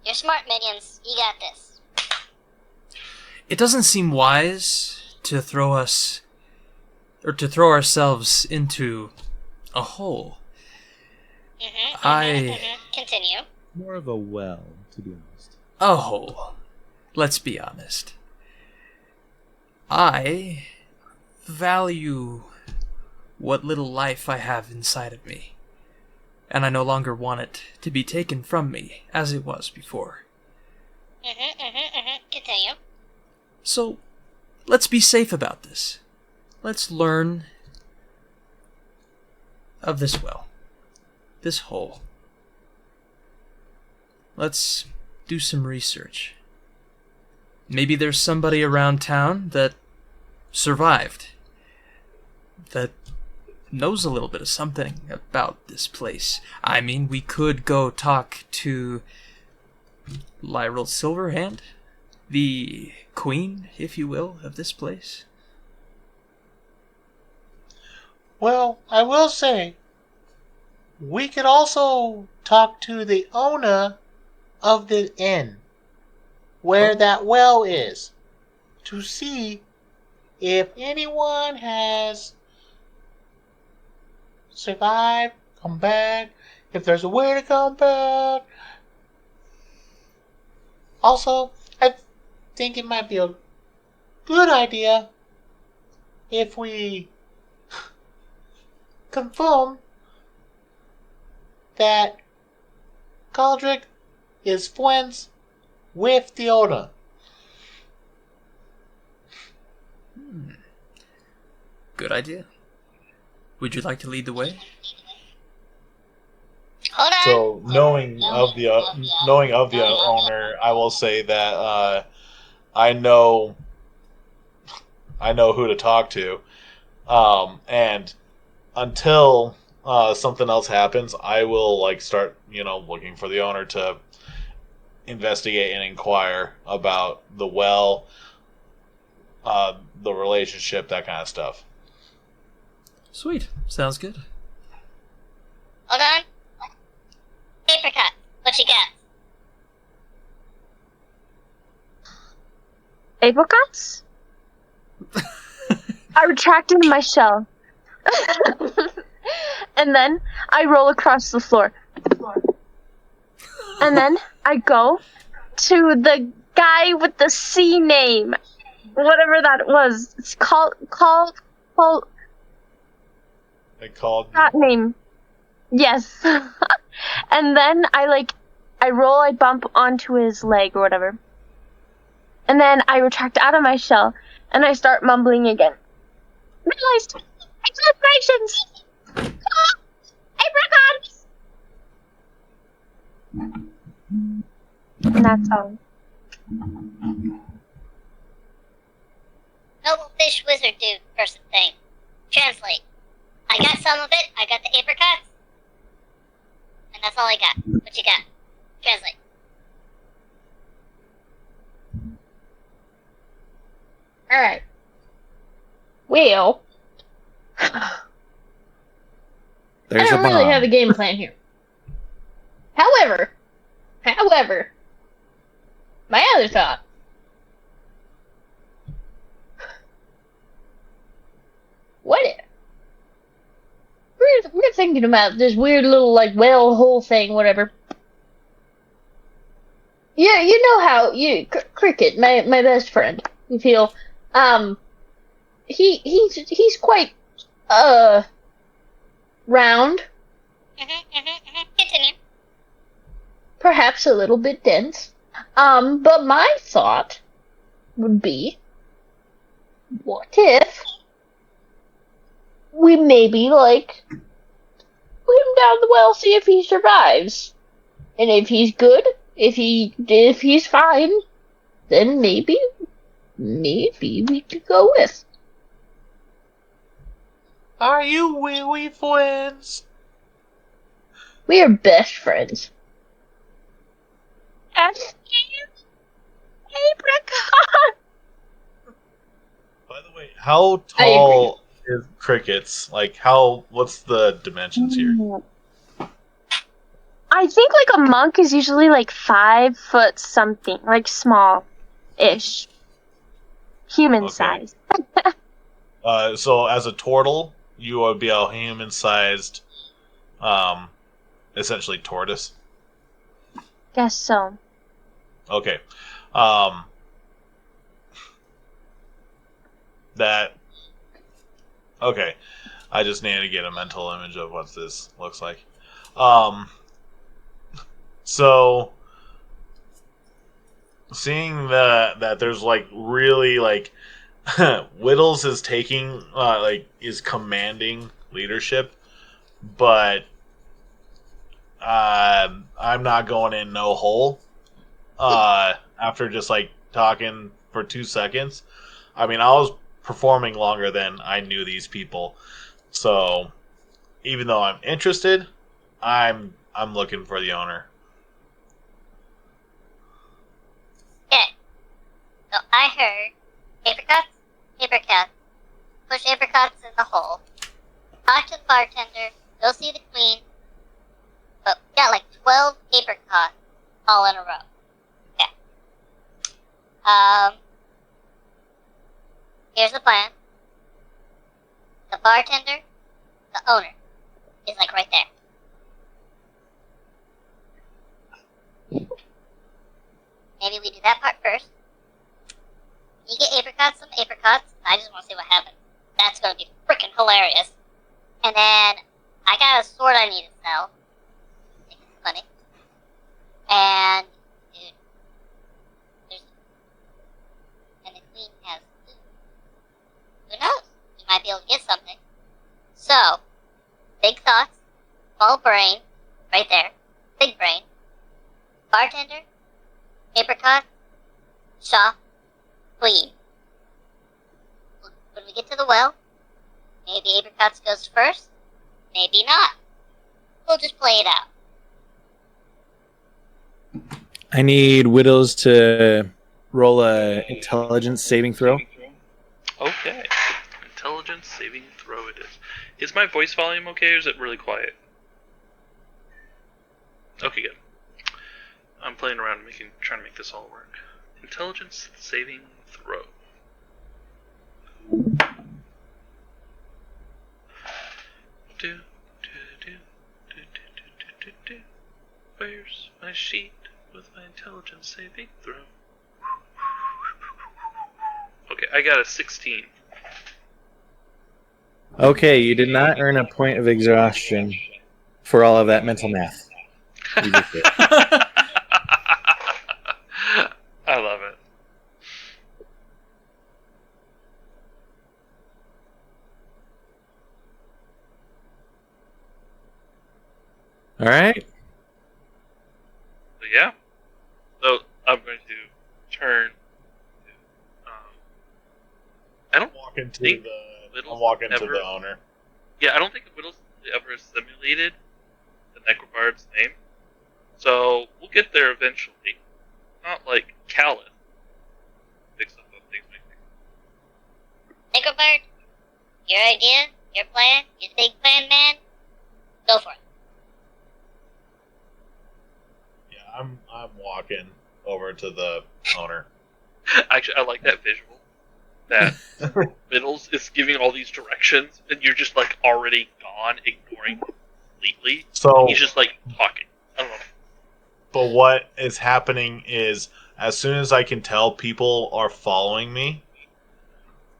You're smart, minions. You got this. It doesn't seem wise to throw ourselves into a hole. Continue. More of a well, to be honest. A hole. Let's be honest. I value what little life I have inside of me, and I no longer want it to be taken from me as it was before. Continue. So, let's be safe about this. Let's learn of this well. This hole. Let's do some research. Maybe there's somebody around town that survived, that knows a little bit of something about this place. I mean, we could go talk to Lyral Silverhand, the queen, if you will, of this place. Well, I will say, we could also talk to the owner of the inn, where that well is, to see if anyone has survived, come back, if there's a way to come back. Also, think it might be a good idea if we confirm that Galdrick is friends with the owner. Good idea. Would you like to lead the way? Hold on. So, knowing of the owner, I will say that I know who to talk to, and until something else happens, I will start looking for the owner to investigate and inquire about the well, the relationship, that kind of stuff. Sweet. Sounds good. Hold on. Apricot, what you got? Apricots? I retract into my shell. And then I roll across the floor. And then I go to the guy with the C name. Whatever that was. It's called They called that name. Yes. And then I roll, I bump onto his leg or whatever. And then I retract out of my shell and I start mumbling again. Realized exasperations! Apricots! And that's all. Noble fish wizard dude person thing. Translate. I got some of it. I got the apricots. And that's all I got. What you got? Translate. Alright. Well, There's I don't a really bomb. have a game plan here. However, my other thought. What if we're thinking about this weird little well hole thing, whatever. Yeah, you know how Cricket, my best friend, you feel, he's quite round, Continue. perhaps a little bit dense. But my thought would be, what if we maybe put him down the well, see if he survives, and if he's good, if he's fine, then maybe we could go with. Are you wee friends? We are best friends. Apricot! By the way, how tall is Crickets? What's the dimensions here? I think a monk is usually 5 foot something, small-ish. Human size. So as a turtle, you would be a human-sized, essentially tortoise. Guess so. Okay. Okay. I just need to get a mental image of what this looks like. So seeing that there's really Widdles is taking is commanding leadership, but I'm not going in no hole. After just talking for 2 seconds, I mean, I was performing longer than I knew these people, so even though I'm interested, I'm looking for the owner. Okay. So I heard apricots, push apricots in the hole, talk to the bartender, go see the queen, but we got 12 apricots all in a row. Okay. Here's the plan. The bartender, the owner, is right there. Maybe we do that part first. brain, right there. Big brain. Bartender, apricot, soft, clean. When we get to the well, maybe apricots goes first, maybe not. We'll just play it out. I need Widdles to roll a intelligence saving throw. Okay. Intelligence saving throw it is. Is my voice volume okay, or is it really quiet? Okay, good. I'm playing around trying to make this all work. Intelligence saving throw. Where's my sheet with my intelligence saving throw? Okay, I got a 16. Okay, you did not earn a point of exhaustion for all of that mental math. You just did. I love it. All right. So yeah. So I'm going to turn. I don't Walk into think the. Widdles I'll walk into ever- the owner. Yeah, I don't think Widdles ever simulated the Necrobard's name. So we'll get there eventually. Not like Callus. Fix up on things like that. Nickelbird, your idea, your plan, your big plan, man, go for it. Yeah, I'm walking over to the owner. Actually, I like that visual. That Widdles is giving all these directions, and you're just like already gone, ignoring completely. So He's just like talking. I don't know. But what is happening is, as soon as I can tell people are following me,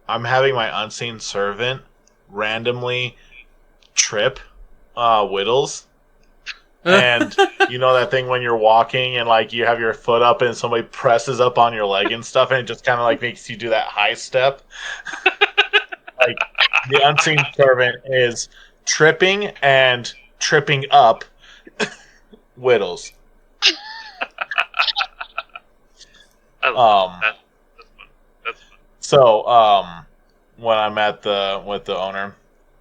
I'm having my unseen servant randomly trip Widdles. And you know that thing when you're walking and like you have your foot up and somebody presses up on your leg and stuff, and it just kind of like makes you do that high step. Like the unseen servant is tripping and tripping up Widdles. I love that. That's fun. That's fun. So, when I'm at with the owner,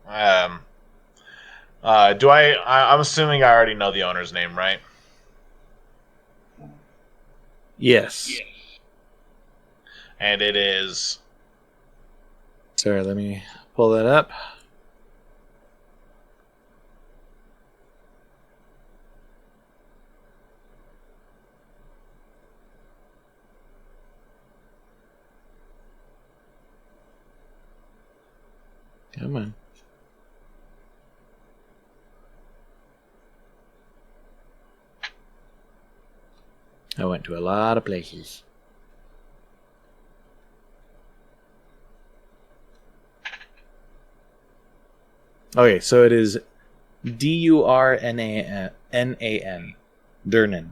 I'm assuming I already know the owner's name, right? Yes. And it is. Sorry, let me pull that up. Come on. I went to a lot of places. Okay, so it is Durnan. Durnan.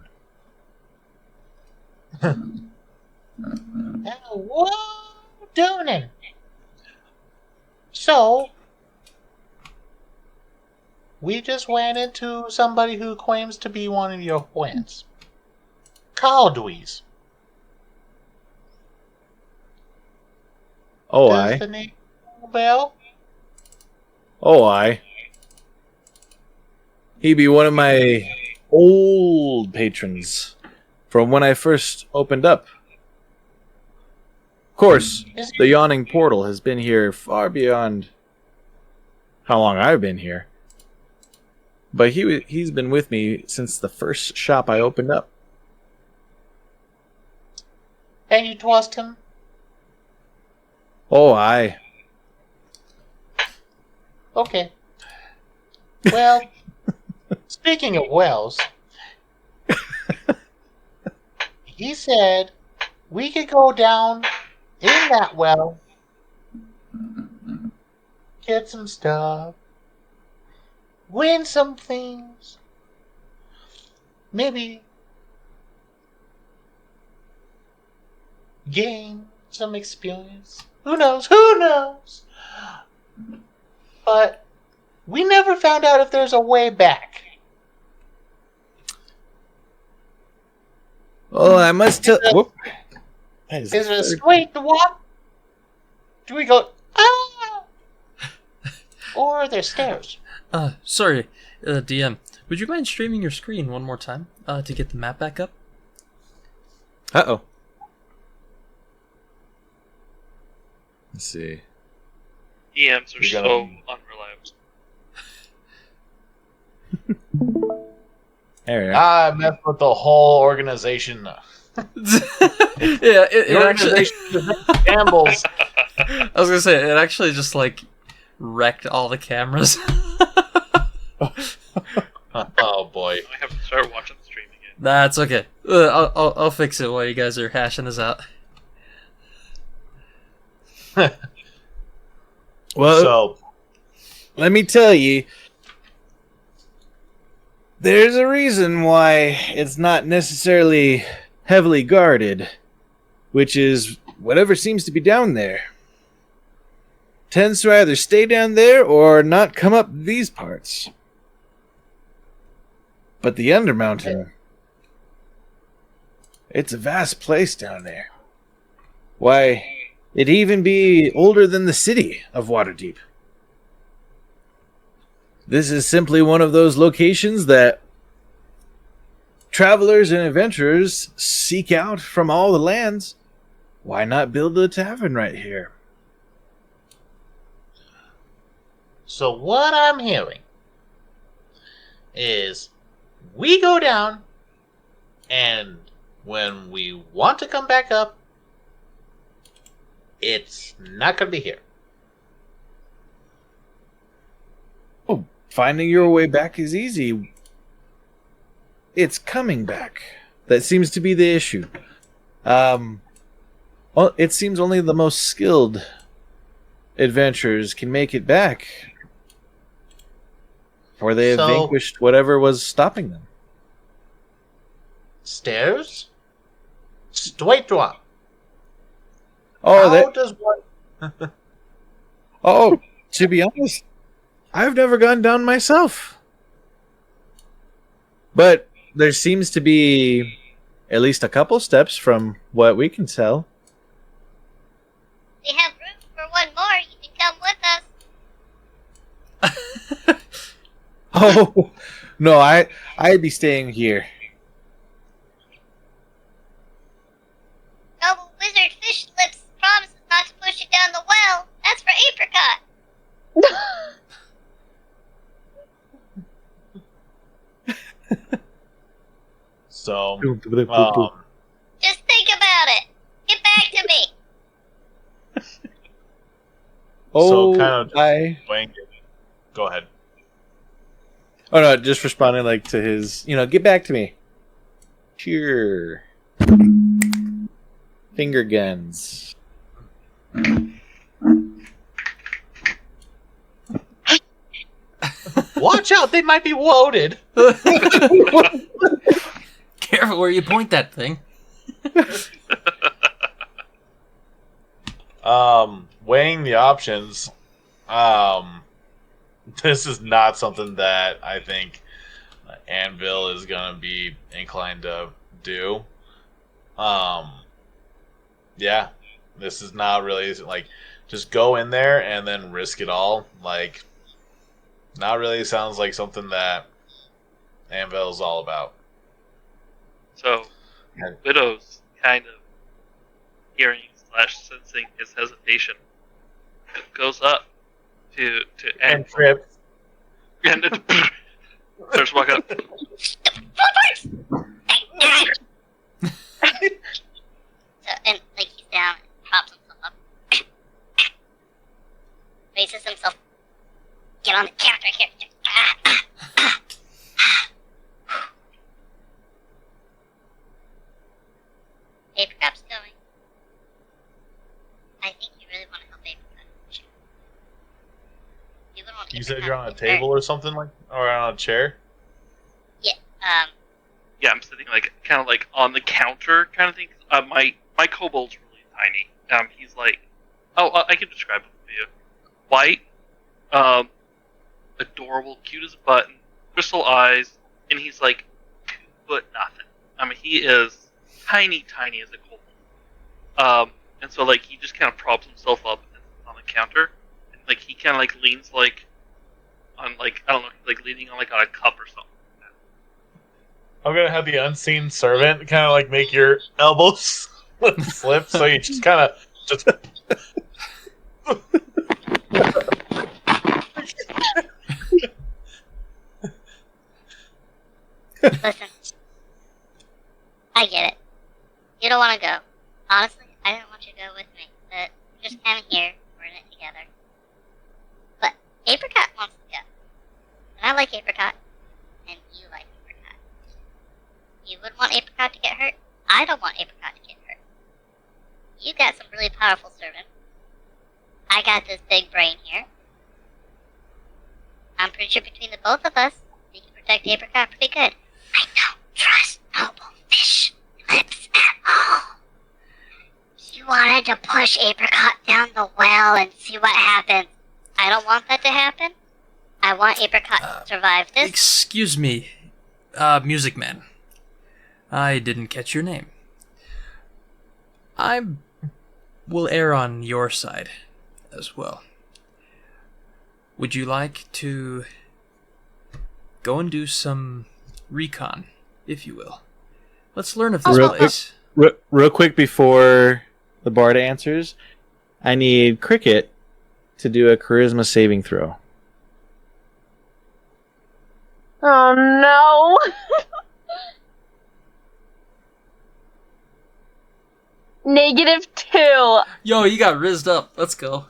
Whoa, Doonin. So, we just ran into somebody who claims to be one of your friends. Caldweez. Oh, Does I. the name ring a bell? Oh, I. He be one of my old patrons from when I first opened up. Of course, the yawning portal has been here far beyond how long I've been here. But he's been with me since the first shop I opened up. And you trust him? Oh, I. Okay. Well, speaking of wells, he said we could go down in that well, get some stuff, win some things, maybe gain some experience. Who knows? Who knows? But we never found out if there's a way back. Oh, I must tell. Whoop. That Is it a straight walk? Do we go or are there stairs? Sorry, DM. Would you mind streaming your screen one more time to get the map back up? Uh-oh. Let's see. EMs are You're so gonna- unreliable. There we are. I messed with the whole organization. Yeah, it The actually. organization shambles. I was gonna say it actually just like wrecked all the cameras. Oh boy. I have to start watching the stream again. That's okay. I'll fix it while you guys are hashing this out. Well, So let me tell you, there's a reason why it's not necessarily heavily guarded, which is whatever seems to be down there tends to either stay down there or not come up these parts. But the Undermountain, it's a vast place down there. Why, it'd even be older than the city of Waterdeep. This is simply one of those locations that travelers and adventurers seek out from all the lands. Why not build a tavern right here? So what I'm hearing is we go down, and when we want to come back up, it's not going to be here. Oh, finding your way back is easy. It's coming back. That seems to be the issue. Well, it seems only the most skilled adventurers can make it back, for they have So- vanquished whatever was stopping them. Stairs? Straight drop. Oh, How does one... oh, to be honest, I've never gone down myself. But there seems to be at least a couple steps from what we can tell. We have room for one more. You can come with us. Oh, no, I'd be staying here. Noble Wizard Fish Lips promises not to push you down the well. That's for Apricot. So, Just think about it. Get back to me. Oh, so kind of I... Go ahead. Oh, no, just responding like to his, get back to me. Sure. Finger guns. Watch out, they might be loaded. Careful where you point that thing. Weighing the options, this is not something that I think Anvil is gonna be inclined to do. Yeah, this is not really like just go in there and then risk it all. Like, not really sounds like something that Anvil is all about. So, Widow's kind of hearing / sensing his hesitation goes up to And trips. and it starts walking up. So, and like he's down and props himself up. Raises himself. Get on the counter here. Apricot's going. I think you really want to help Apricot. You're gonna want You Apricot said you're on a to get hurt. table or something like, or on a chair. Yeah. Yeah, I'm sitting like kind of like on the counter kind of thing. My kobold's really tiny. He's like, I can describe him for you. White, adorable, cute as a button, crystal eyes, and he's like 2 foot nothing. I mean, he is tiny as a kobold. And so like he just kind of props himself up on the counter, and like he kind of like leans like on like I don't know, like leaning on like on a cup or something. I'm gonna have the unseen servant kind of like make your elbows slip, so you just kind of just. Listen, I get it. You don't want to go. Honestly, I didn't want you to go with me, but we're just kind of here. We're in it together. But Apricot wants to go. And I like Apricot, and you like Apricot. You wouldn't want Apricot to get hurt. I don't want Apricot to get hurt. You got some really powerful servant. I got this big brain here. I'm pretty sure between the both of us, we can protect Apricot pretty good. I don't trust noble fish lips at all. You wanted to push Apricot down the well and see what happens. I don't want that to happen. I want Apricot to survive this. Excuse me, Music Man. I didn't catch your name. I will err on your side as well. Would you like to go and do some recon, if you will? Let's learn of this place. Real quick before the bard answers, I need Cricket to do a charisma saving throw. Oh no! -2. Yo, you got rizzed up. Let's go.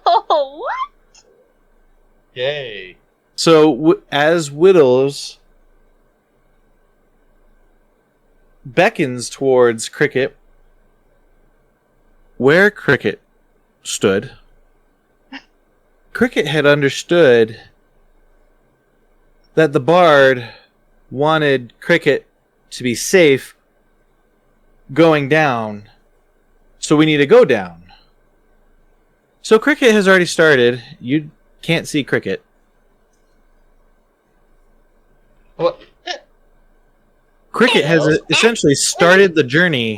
Oh, what? Yay! So as Widdles beckons towards Cricket, where Cricket stood, Cricket had understood that the bard wanted Cricket to be safe going down, so we need to go down. So Cricket has already started. You can't see Cricket. What? Cricket has essentially started the journey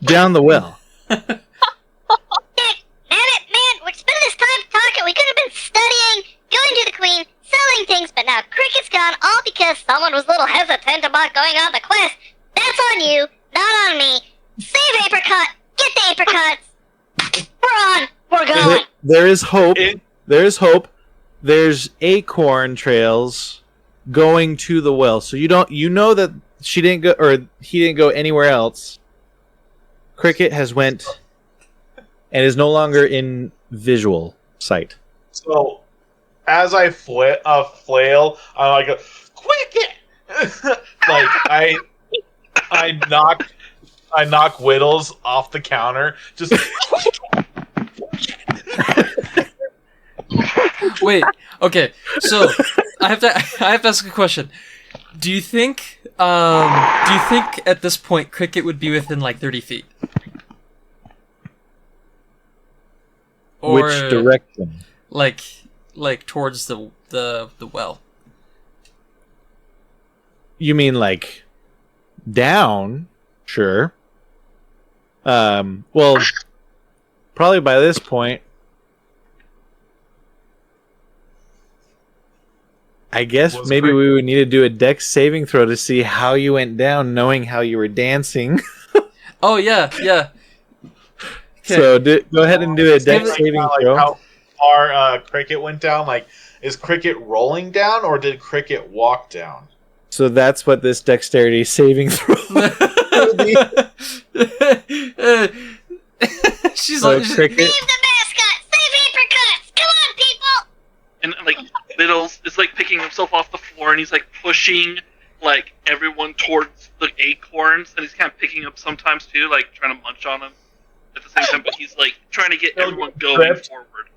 down the well. Damn it, man! We're spending this time talking. We could have been studying, going to the queen, selling things, but now Cricket's gone, all because someone was a little hesitant about going on the quest. That's on you, not on me. Save Apricot! Get the apricots! We're on! We're going! There is hope. There is hope. There's acorn trails going to the well. So you know that she didn't go, or he didn't go anywhere else. Cricket has went and is no longer in visual sight. So, as I flail, I'm like, Cricket! Like I knock Widdles off the counter. Just Wait. Okay. So I have to ask a question. Do you think at this point Cricket would be within like 30 feet? Or, which direction? Like towards the well. You mean like down? Sure. Well, probably by this point, I guess maybe we would need to do a dex saving throw to see how you went down, knowing how you were dancing. Oh yeah. Okay. So go ahead and do a dex saving throw. How far Cricket went down? Like, is Cricket rolling down, or did Cricket walk down? So that's what this dexterity saving throw will be. She's so like, Cricket. Save the mascot! Save apricots! Come on, people! And like Widdles is like picking himself off the floor, and he's like pushing like everyone towards the acorns, and he's kind of picking up sometimes too, like trying to munch on them at the same time. But he's like trying to get everyone going forward.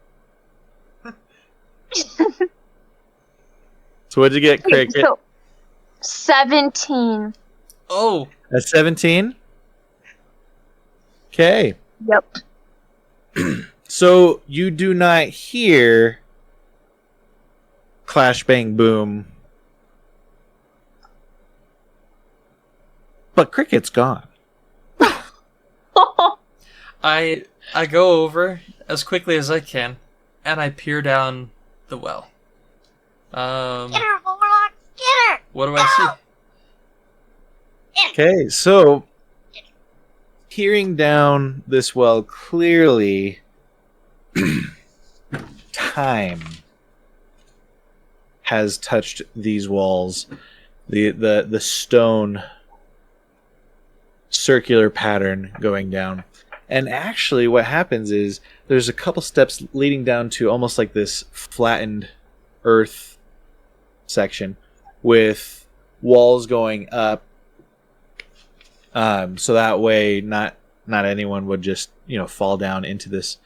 So what'd you get, Cricket? So, 17. Oh, a 17. Okay. Yep. So you do not hear clash bang boom but Cricket's gone. I go over as quickly as I can, and I peer down the well. Get her, Warlock! Get her! What do I see? Okay, so peering down this well, clearly time has touched these walls. The stone circular pattern going down. And actually what happens is there's a couple steps leading down to almost like this flattened earth section with walls going up, so that way not anyone would just fall down into this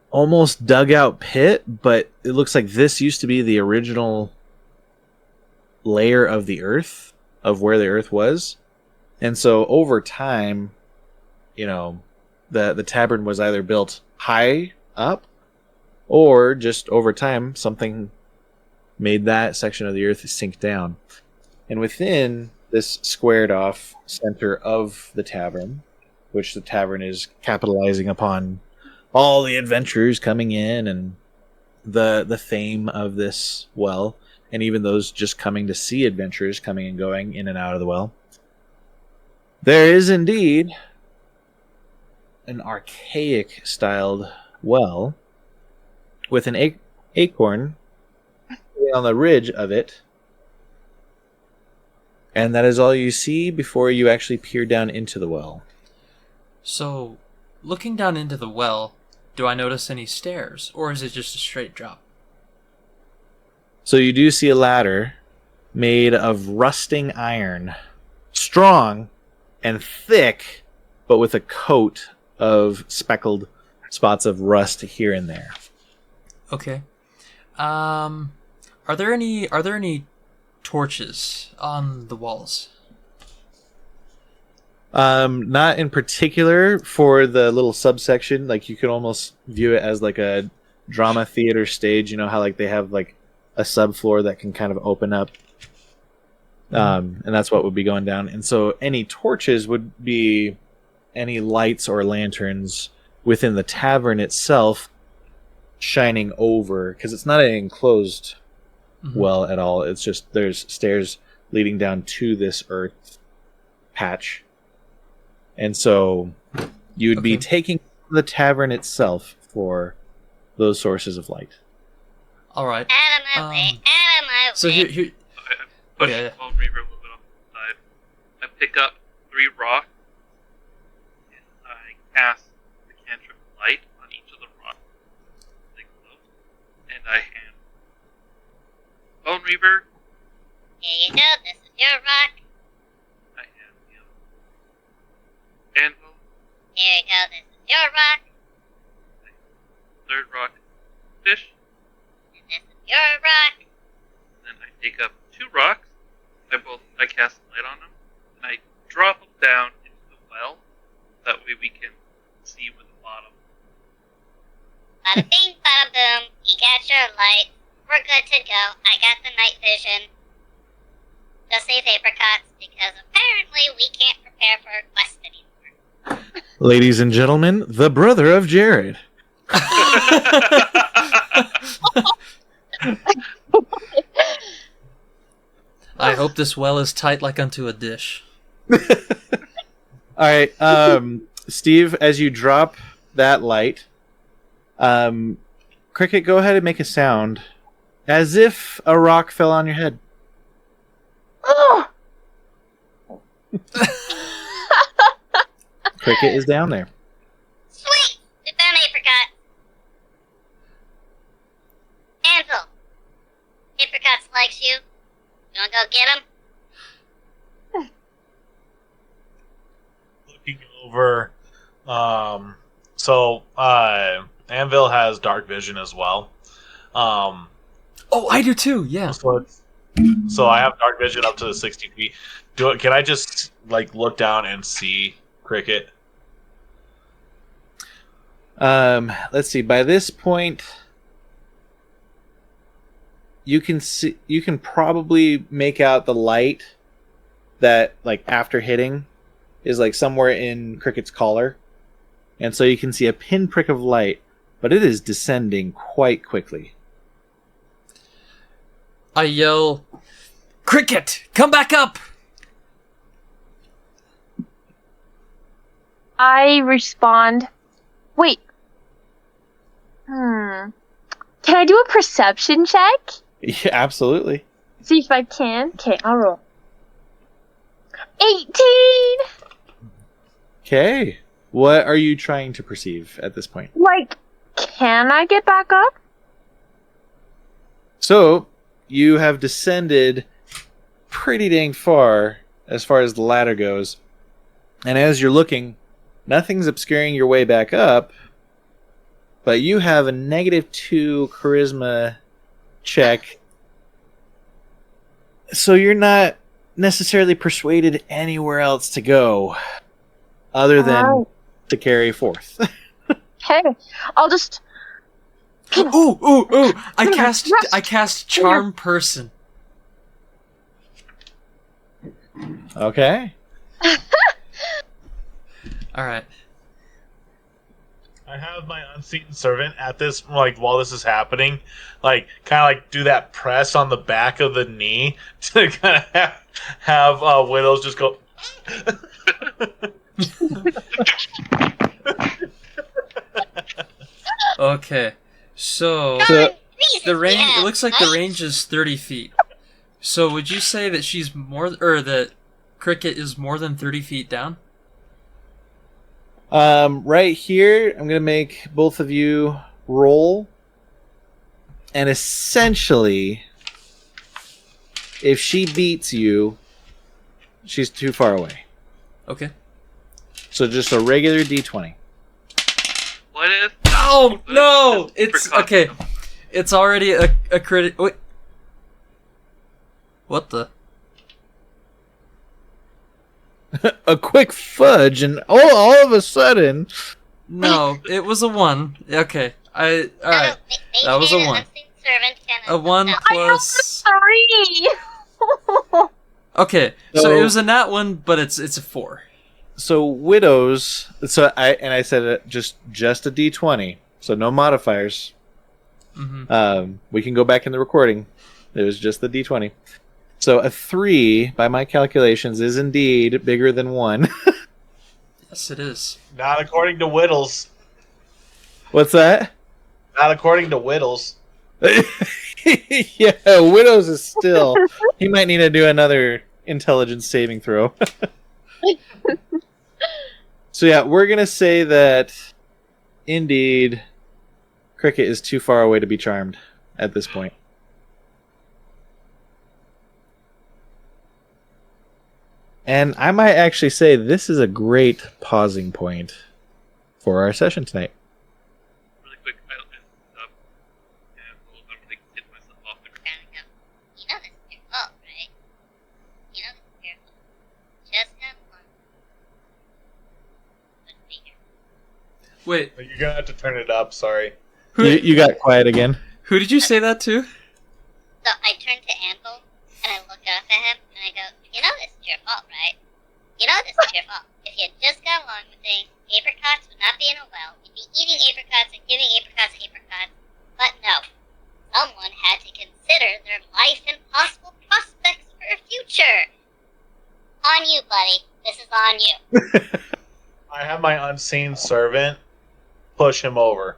almost dugout pit. But it looks like this used to be the original layer of the earth, of where the earth was. And so over time, the tavern was either built high up, or just over time something made that section of the earth sink down. And within this squared off center of the tavern, which the tavern is capitalizing upon all the adventurers coming in and the fame of this well, and even those just coming to see adventurers coming and going in and out of the well, there is indeed an archaic styled well with an acorn on the ridge of it. And that is all you see before you actually peer down into the well. So, looking down into the well, do I notice any stairs, or is it just a straight drop? So you do see a ladder made of rusting iron, strong and thick, but with a coat of speckled spots of rust here and there. Okay. Are there any torches on the walls? Not in particular for the little subsection. Like, you could almost view it as like a drama theater stage. You know how like they have like a subfloor that can kind of open up. And that's what would be going down. And so any torches would be any lights or lanterns within the tavern itself shining over, because it's not an enclosed well at all. It's just there's stairs leading down to this earth patch. And so you would be taking the tavern itself for those sources of light. All right. Out of my way. So here. I push Bone Reaver a little bit off the side. I pick up 3 rocks, and I cast the cantrip light on each of the rocks. They glow, and I hand Bone Reaver. Here you go. This is your rock. I hand him Anvil. Here you go. This is your rock. 3rd rock, fish. And this is your rock. Then I take up 2 rocks. I cast light on them, and I drop them down into the well. That way we can see with the bottom. Bada bing, bada boom. You got your light. We're good to go. I got the night vision. Just save apricots, because apparently we can't prepare for a quest anymore. Ladies and gentlemen, the brother of Jared. I hope this well is tight like unto a dish. All right, Steve, as you drop that light, Cricket, go ahead and make a sound as if a rock fell on your head. Cricket is down there. Sweet! We found apricot. Anvil. Apricots likes you. You wanna go get him? Looking over, Anvil has dark vision as well. Oh, I do too. Yeah. So I have dark vision up to 60 feet. Can I just look down and see Cricket? Let's see. By this point, you can probably make out the light that, like, after hitting is, like, somewhere in Cricket's collar. And so you can see a pinprick of light, but it is descending quite quickly. I yell, "Cricket, come back up!" I respond, wait. Can I do a perception check? Yeah, absolutely. See if I can. Okay, I'll roll. 18! Okay. What are you trying to perceive at this point? Like, can I get back up? So, you have descended pretty dang far as the ladder goes. And as you're looking, nothing's obscuring your way back up, but you have a -2 charisma check. So you're not necessarily persuaded anywhere else to go other than to carry forth. Hey, I'll just... Ooh! I cast Charm Person. Okay. Alright. I have my unseen servant at this, like, while this is happening, like, kind of like do that press on the back of the knee to kind of have Widdles just go. Okay, so the range. It looks like the range is 30 feet. So would you say that she's more, or that Cricket is more than 30 feet down? Right here, I'm gonna make both of you roll, and essentially, if she beats you, she's too far away. Okay. So just a regular D20. What if? Oh no! It's okay. It's already a crit. Wait. What the? A quick fudge, and all of a sudden. No, it was a 1. Okay, alright. That was a 1. A 1 plus. I have 3! Okay, so it was a nat 1, but it's a 4. So Widows. I said it just a D20, so no modifiers. Mm-hmm. We can go back in the recording. It was just the D20. So a 3, by my calculations, is indeed bigger than 1. Yes, it is. Not according to Widdles. What's that? Not according to Widdles. Yeah, Widows is still. He might need to do another intelligence saving throw. So yeah, we're gonna say that indeed Cricket is too far away to be charmed at this point. And I might actually say this is a great pausing point for our session tonight. Really quick, I looked up and I'm gonna get myself off the ground. You know this is your fault, right? You know this is your fault. Just have one. Wouldn't be here. Wait, You're gonna have to turn it up. Sorry. You got quiet again. who did you say that to? So I turn to Anvil and I look up at him and I go, you know this is your fault, right? You know this is your fault. If you had just got along with things, apricots would not be in a well. You'd be eating apricots and giving apricots. But no. Someone had to consider their life and possible prospects for a future. On you, buddy. This is on you. I have my unseen servant push him over,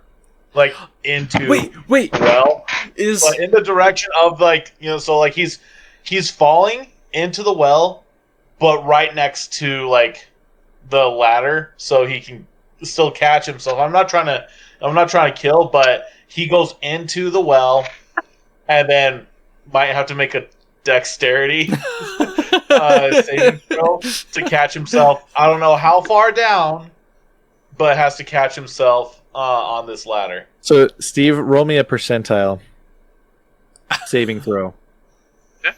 like into Wait. well, Is but in the direction of, like, you know, so like he's falling into the well, but right next to, like, the ladder, so he can still catch himself. I'm not trying to kill, but he goes into the well, and then might have to make a dexterity saving throw to catch himself. I don't know how far down, but has to catch himself on this ladder. So Steve, roll me a percentile saving throw. Okay.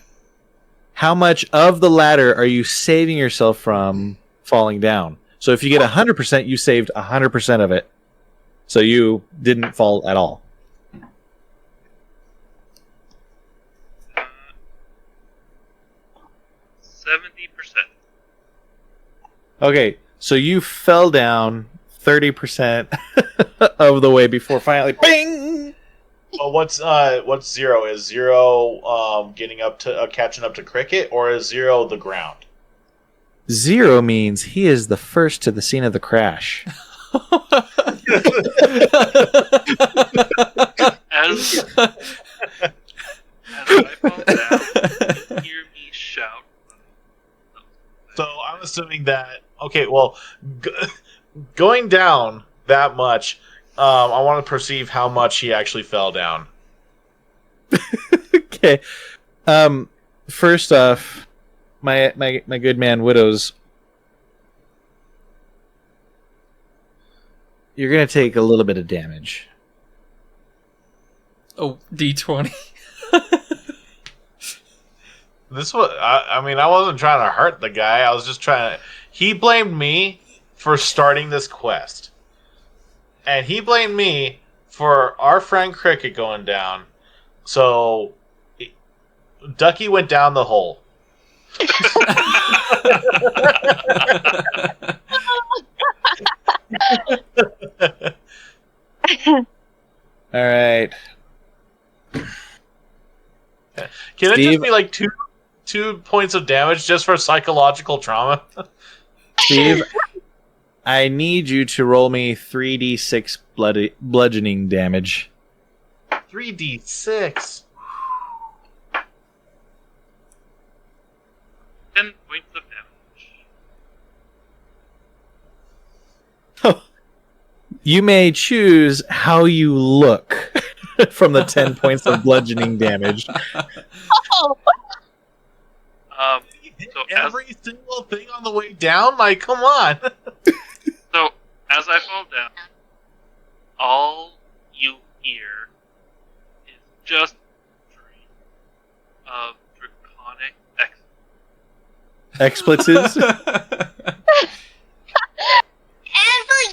How much of the ladder are you saving yourself from falling down? So if you get 100%, you saved 100% of it. So you didn't fall at all. 70%. Okay, so you fell down 30% of the way before finally, bing! Well, what's 0? Is 0 getting up to catching up to Cricket, or is 0 the ground? 0 means he is the first to the scene of the crash. As I fall down, you hear me shout. So I'm assuming that. Okay, well, going down that much, I want to perceive how much he actually fell down. Okay. First off, my good man Widdles, you're gonna take a little bit of damage. Oh, D20. This was. I mean, I wasn't trying to hurt the guy. I was just trying to. He blamed me for starting this quest, and he blamed me for our friend Cricket going down. So, Ducky went down the hole. All right. Can it Steve? just be like two points of damage just for psychological trauma? Steve, I need you to roll me 3d6 bludgeoning damage. 3d6. 10 points of damage. You may choose how you look from the 10 points of bludgeoning damage. So every single thing on the way down? Like, come on. So, as I fall down, all you hear is just a stream of draconic Expletives? Anvil,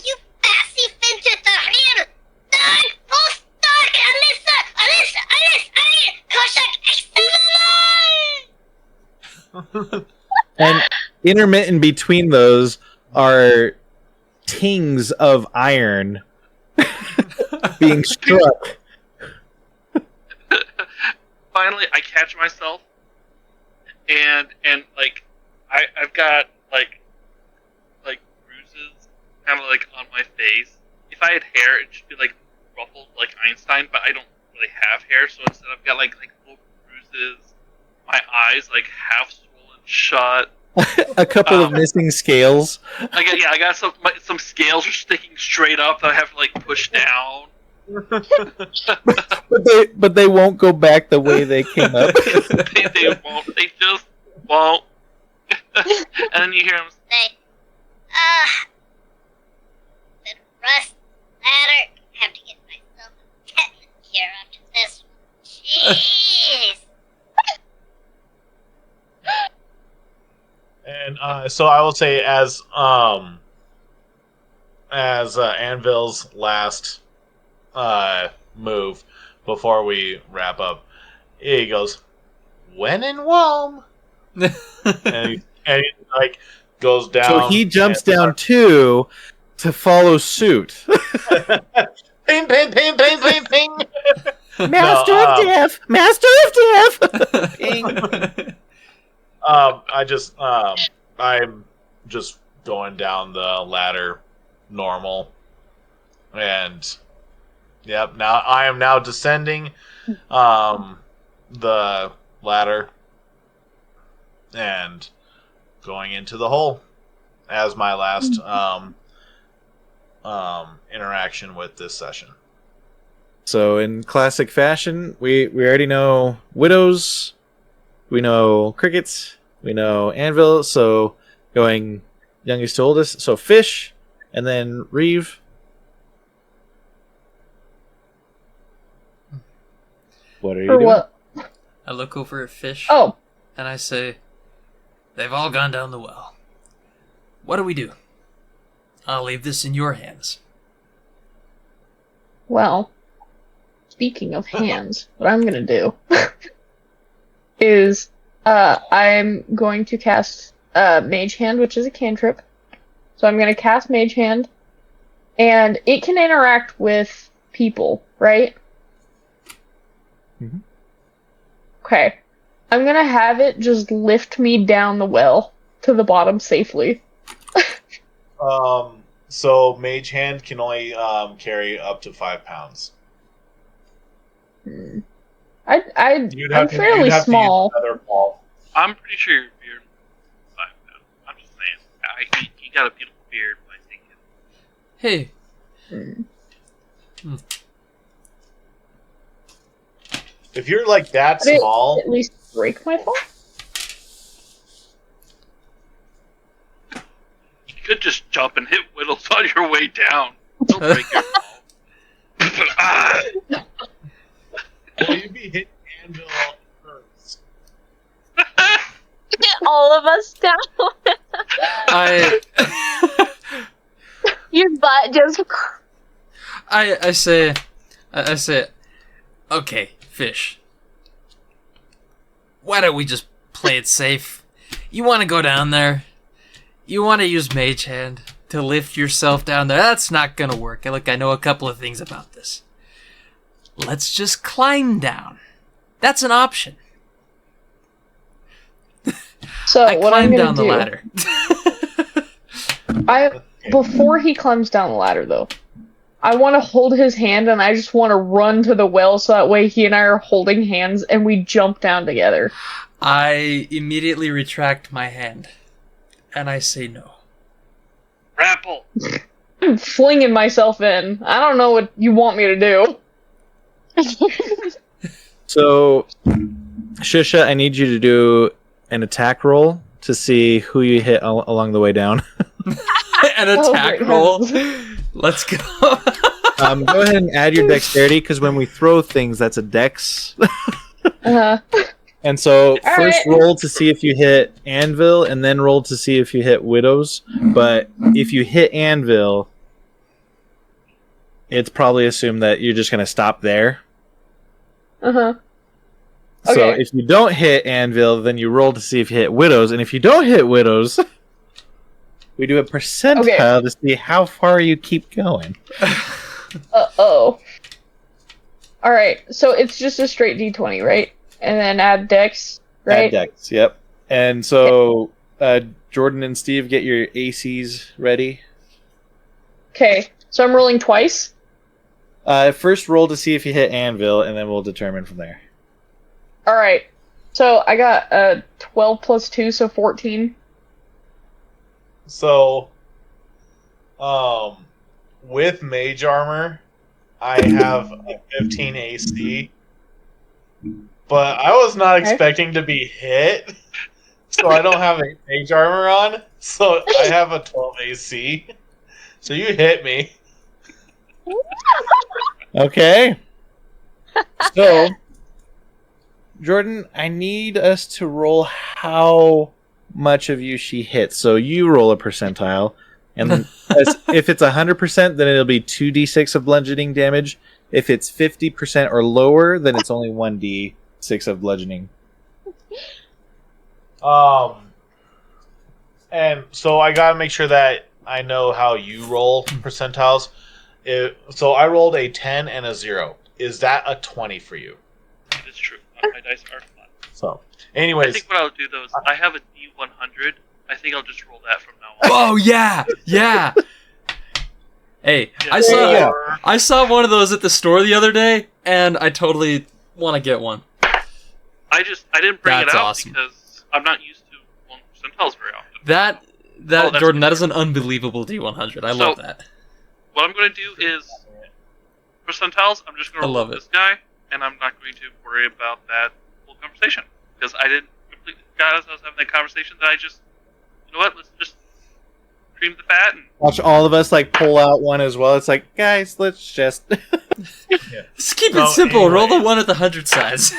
you passy fidget the here! Dark, post dark, Alyssa, Koshak, And intermittent between those are tings of iron being struck. Finally, I catch myself, and like I've got like bruises kind of like on my face. If I had hair, it should be like ruffled like Einstein, but I don't really have hair, so instead I've got like little bruises. My eyes like half swollen shut. A couple of missing scales. I got some scales are sticking straight up that I have to like push down. But they won't go back the way they came up. they won't. They just won't. And then you hear him say, the rust ladder. Have to get myself a tetanus cure after this one. Jeez. And so I will say, as Anvil's last move before we wrap up, he goes, "When in Rome," and he like goes down. So he jumps down too to follow suit. Ping, ping, ping, ping, ping, ping. Master of Death! Master of Death! Ping. I'm just going down the ladder normal. And yep, now I am now descending the ladder and going into the hole as my last interaction with this session. So in classic fashion, we already know Widows, we know Crickets, we know Anvil, so going youngest to oldest. So Fish, and then Reeve. What are you doing? What? I look over at Fish. Oh. And I say, they've all gone down the well. What do we do? I'll leave this in your hands. Well, speaking of hands, what I'm gonna do is I'm going to cast Mage Hand, which is a cantrip, So I'm gonna cast Mage Hand, and it can interact with people, right? Mhm. Okay. I'm gonna have it just lift me down the well to the bottom safely. So Mage Hand can only carry up to 5 pounds. I'm fairly small. Another ball. I'm pretty sure your beard is 5 pounds. I'm just saying. You got a beautiful beard, but I think Hey. If you're like that Would it small, at least break my fall? you could just jump and hit Widdles on your way down. Don't break your fall. Ah! will you be hitting Anvil first? All of us down. Your butt just. I say, okay, fish. Why don't we just play it safe? You want to go down there? You want to use Mage Hand to lift yourself down there? That's not gonna work. Look, I know a couple of things about this. Let's just climb down. That's an option. So I what I'm climbed gonna down the ladder. Before he climbs down the ladder, though, I want to hold his hand and I just want to run to the well so that way he and I are holding hands and we jump down together. I immediately retract my hand, and I say no. Grapple! I'm flinging myself in. I don't know what you want me to do. So, Shusha, I need you to do an attack roll to see who you hit along the way down. An attack roll. Let's go. Go ahead and add your dexterity, because when we throw things, that's a dex. And so, first roll to see if you hit Anvil, and then roll to see if you hit Widows. But if you hit Anvil, it's probably assumed that you're just going to stop there. Okay. So if you don't hit Anvil, then you roll to see if you hit Widows. And if you don't hit Widows, we do a percentile to see how far you keep going. Uh-oh. Alright, so it's just a straight d20, right? And then add dex, right? Add dex, yep. And so, Jordan and Steve, get your ACs ready. Okay, so I'm rolling twice? First roll to see if you hit Anvil, and then we'll determine from there. Alright, so I got 12 plus 2, so 14. So, with Mage Armor, I have a 15 AC. But I was not expecting to be hit, so I don't have a Mage Armor on, so I have a 12 AC. So you hit me. Okay. So, Jordan, I need us to roll how much of you she hits. So you roll a percentile, and then if it's 100%, then it'll be 2d6 of bludgeoning damage. If it's 50% or lower, then it's only 1d6 of bludgeoning. And so I gotta make sure that I know how you roll percentiles. So I rolled a 10 and a 0. Is that a 20 for you? It is true. My dice are flat. So, anyways, I think what I'll do though is I have a D100. I think I'll just roll that from now on. Oh yeah, yeah. Hey, Yeah. I saw one of those at the store the other day, and I totally want to get one. I didn't bring That's it out awesome. because I'm not used to percentiles very often. That that's Jordan, that is an unbelievable D100. I love that. What I'm going to do is percentiles. I'm just going I to love roll it. this guy, and I'm not going to worry about that whole conversation because I didn't completely. God, as I was having that conversation, that I just, you know what? Let's just cream the fat and Watch all of us like pull out one as well. It's like, guys, let's just Just keep it simple. Roll the one at the 100 size.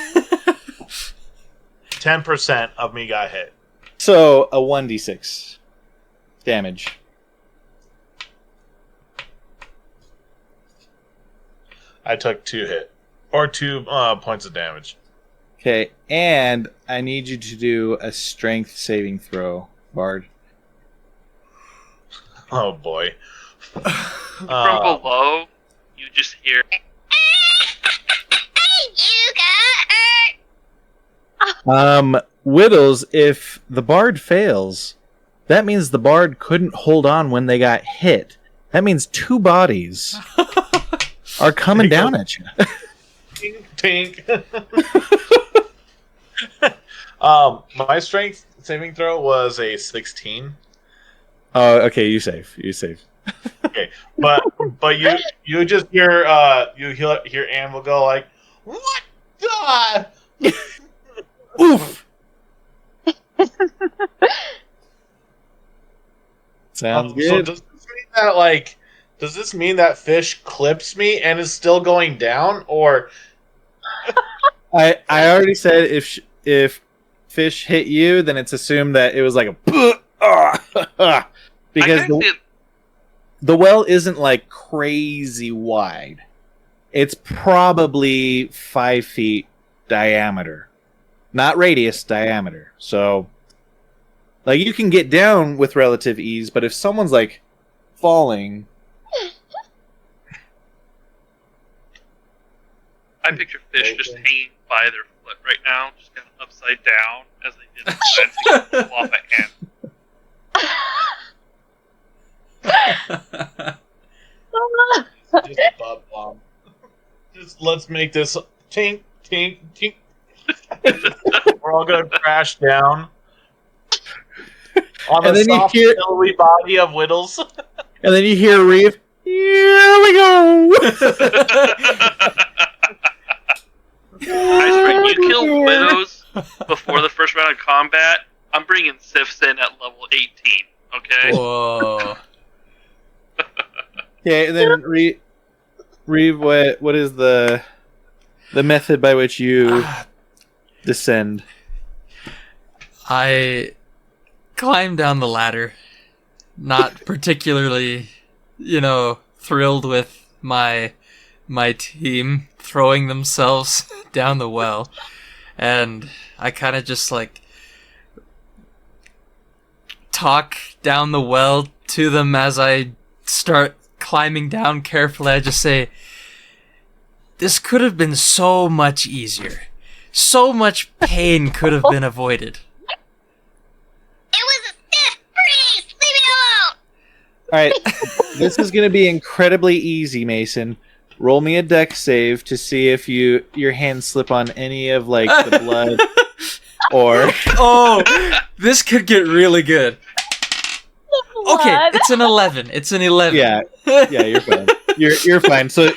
10% of me got hit. So a 1d6 damage. I took 2 points of damage. Okay, and I need you to do a strength saving throw, Bard. Oh boy. From below, you just hear. You got hurt. Widdles, if the bard fails, that means the bard couldn't hold on when they got hit. That means 2 bodies are coming down at you. Tink. My strength saving throw was a 16. Oh, okay, you save. Okay, but you just hear hear Anvil go like, "What the?" Oof. Sounds good. So does this mean that does this mean that fish clips me and is still going down, or? I already said if fish hit you, then it's assumed that it was like a because the well isn't like crazy wide. It's probably 5 feet diameter, not radius, diameter. So, like, you can get down with relative ease, but if someone's like falling, I picture fish just hanging by their foot right now, just kind of upside down as they did the fencing off a hand. Just butt bomb. Just let's make this tink tink tink. We're all gonna crash down on the soft, pillowy body of Widdles. And then you hear Reeve. Here we go. I swear, you kill widows before the first round of combat, I'm bringing Sifs in at level 18. Okay. Whoa. Okay, and then Reeve, what is the method by which you descend? I climb down the ladder, not particularly, thrilled with my team throwing themselves down the well, and I kind of just talk down the well to them as I start climbing down carefully. I just say, this could have been so much easier. So much pain could have been avoided. It was a stiff breeze. Leave me alone. All right, this is going to be incredibly easy, Mason. Roll me a dex save to see if your hands slip on any of the blood or. Oh, this could get really good. Okay, it's an 11. It's an 11. Yeah, you're fine. You're fine. So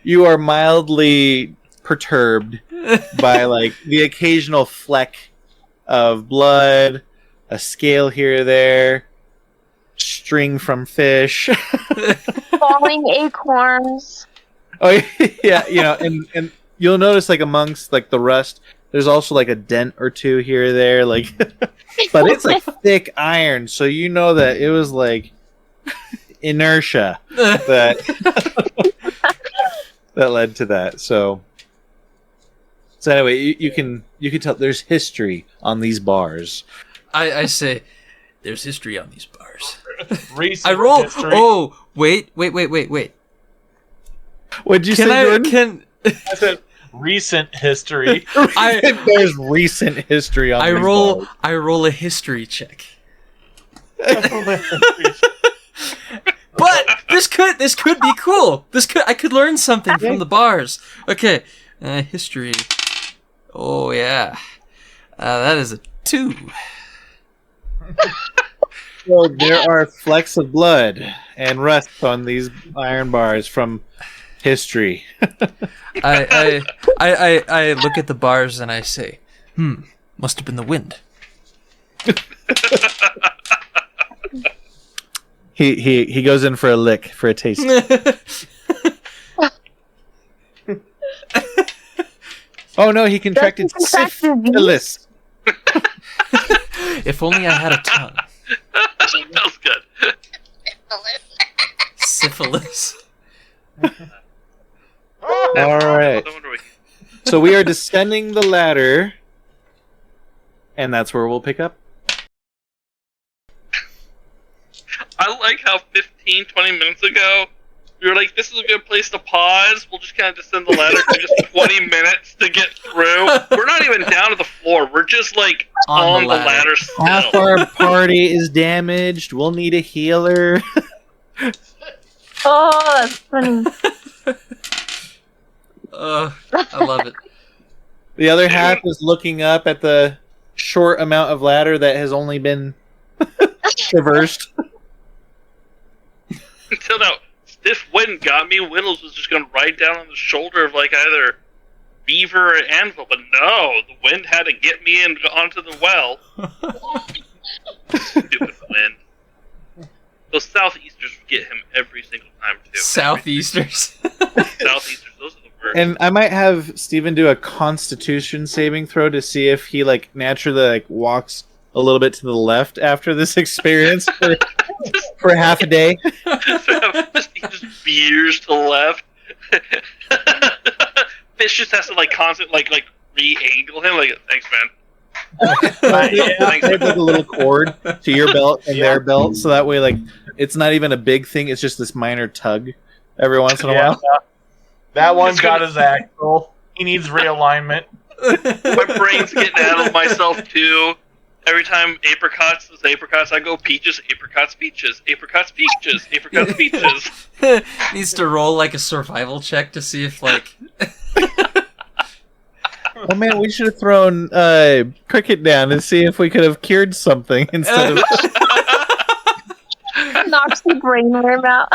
you are mildly perturbed by the occasional fleck of blood, a scale here or there, string from fish, falling acorns. Oh yeah, and you'll notice amongst the rust, there's also a dent or two here or there, but it's thick iron, so you know that it was inertia that led to that. So anyway, you can tell there's history on these bars. I say there's history on these bars. Recent I roll. history. Oh, wait. What'd you say, Jordan? I said recent history. There's recent history on these bars. I roll a history check. But this could be cool. I could learn something from the bars. Okay, history. Oh yeah, that is a 2. So there are flecks of blood and rust on these iron bars from history. I look at the bars and I say, must have been the wind. He goes in for a lick, for a taste. Oh no, he contracted syphilis. If only I had a tongue. That was good. Syphilis. All right. So we are descending the ladder, and that's where we'll pick up. I like how 15, 20 minutes ago, we were like, this is a good place to pause. We'll just kind of descend the ladder for just 20 minutes to get through. We're not even down to the floor. We're just, like, on the ladder still. Half our party is damaged. We'll need a healer. Oh, that's funny. I love it. The other half is looking up at the short amount of ladder that has only been traversed. Until now, stiff wind got me. Widdles was just going to ride down on the shoulder of, like, either Beaver or Anvil, but no, the wind had to get me in onto the well. Stupid wind. Those southeasters get him every single time, too. Southeasters? Southeasters, those are the worst. And I might have Steven do a Constitution saving throw to see if he like naturally like walks a little bit to the left after this experience for half a day. He just veers to the left. Fish just has to like constantly like re-angle him. Like, thanks, man. There's like a little cord to your belt and their belt, so that way, like, it's not even a big thing. It's just this minor tug every once in a while. That one's got his axle. He needs realignment. My brain's getting out of myself too. Every time apricots is apricots, I go peaches, apricots, peaches, apricots, peaches, apricots, peaches. Needs to roll like a survival check to see if like. Oh man, we should have thrown Cricket down and see if we could have cured something instead of Knocks the brain worm out.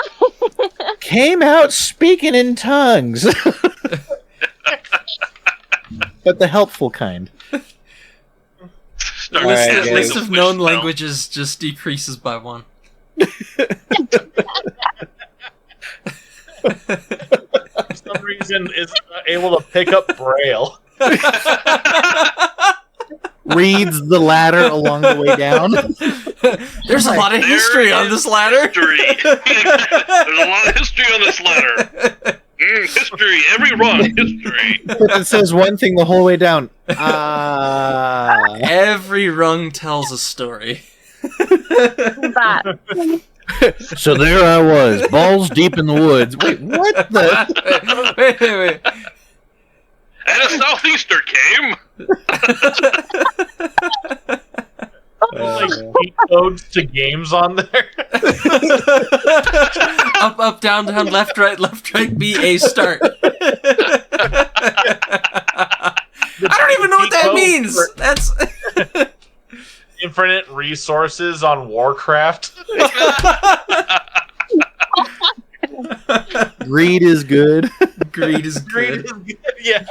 came out speaking in tongues. But the helpful kind. The list of known languages just decreases by 1. For some reason, is able to pick up Braille. Reads the ladder along the way down. There's a lot of history on this ladder. There's a lot of history on this ladder. History, every run, history. But it says one thing the whole way down. Every rung tells a story. So there I was, balls deep in the woods. Wait, what the? Wait. And a southeaster came. Like cheat codes to games on there. Up, down, left, right, B, A, start. I don't even know what that means. That's infinite resources on Warcraft. Greed is good. Greed is good. Yeah.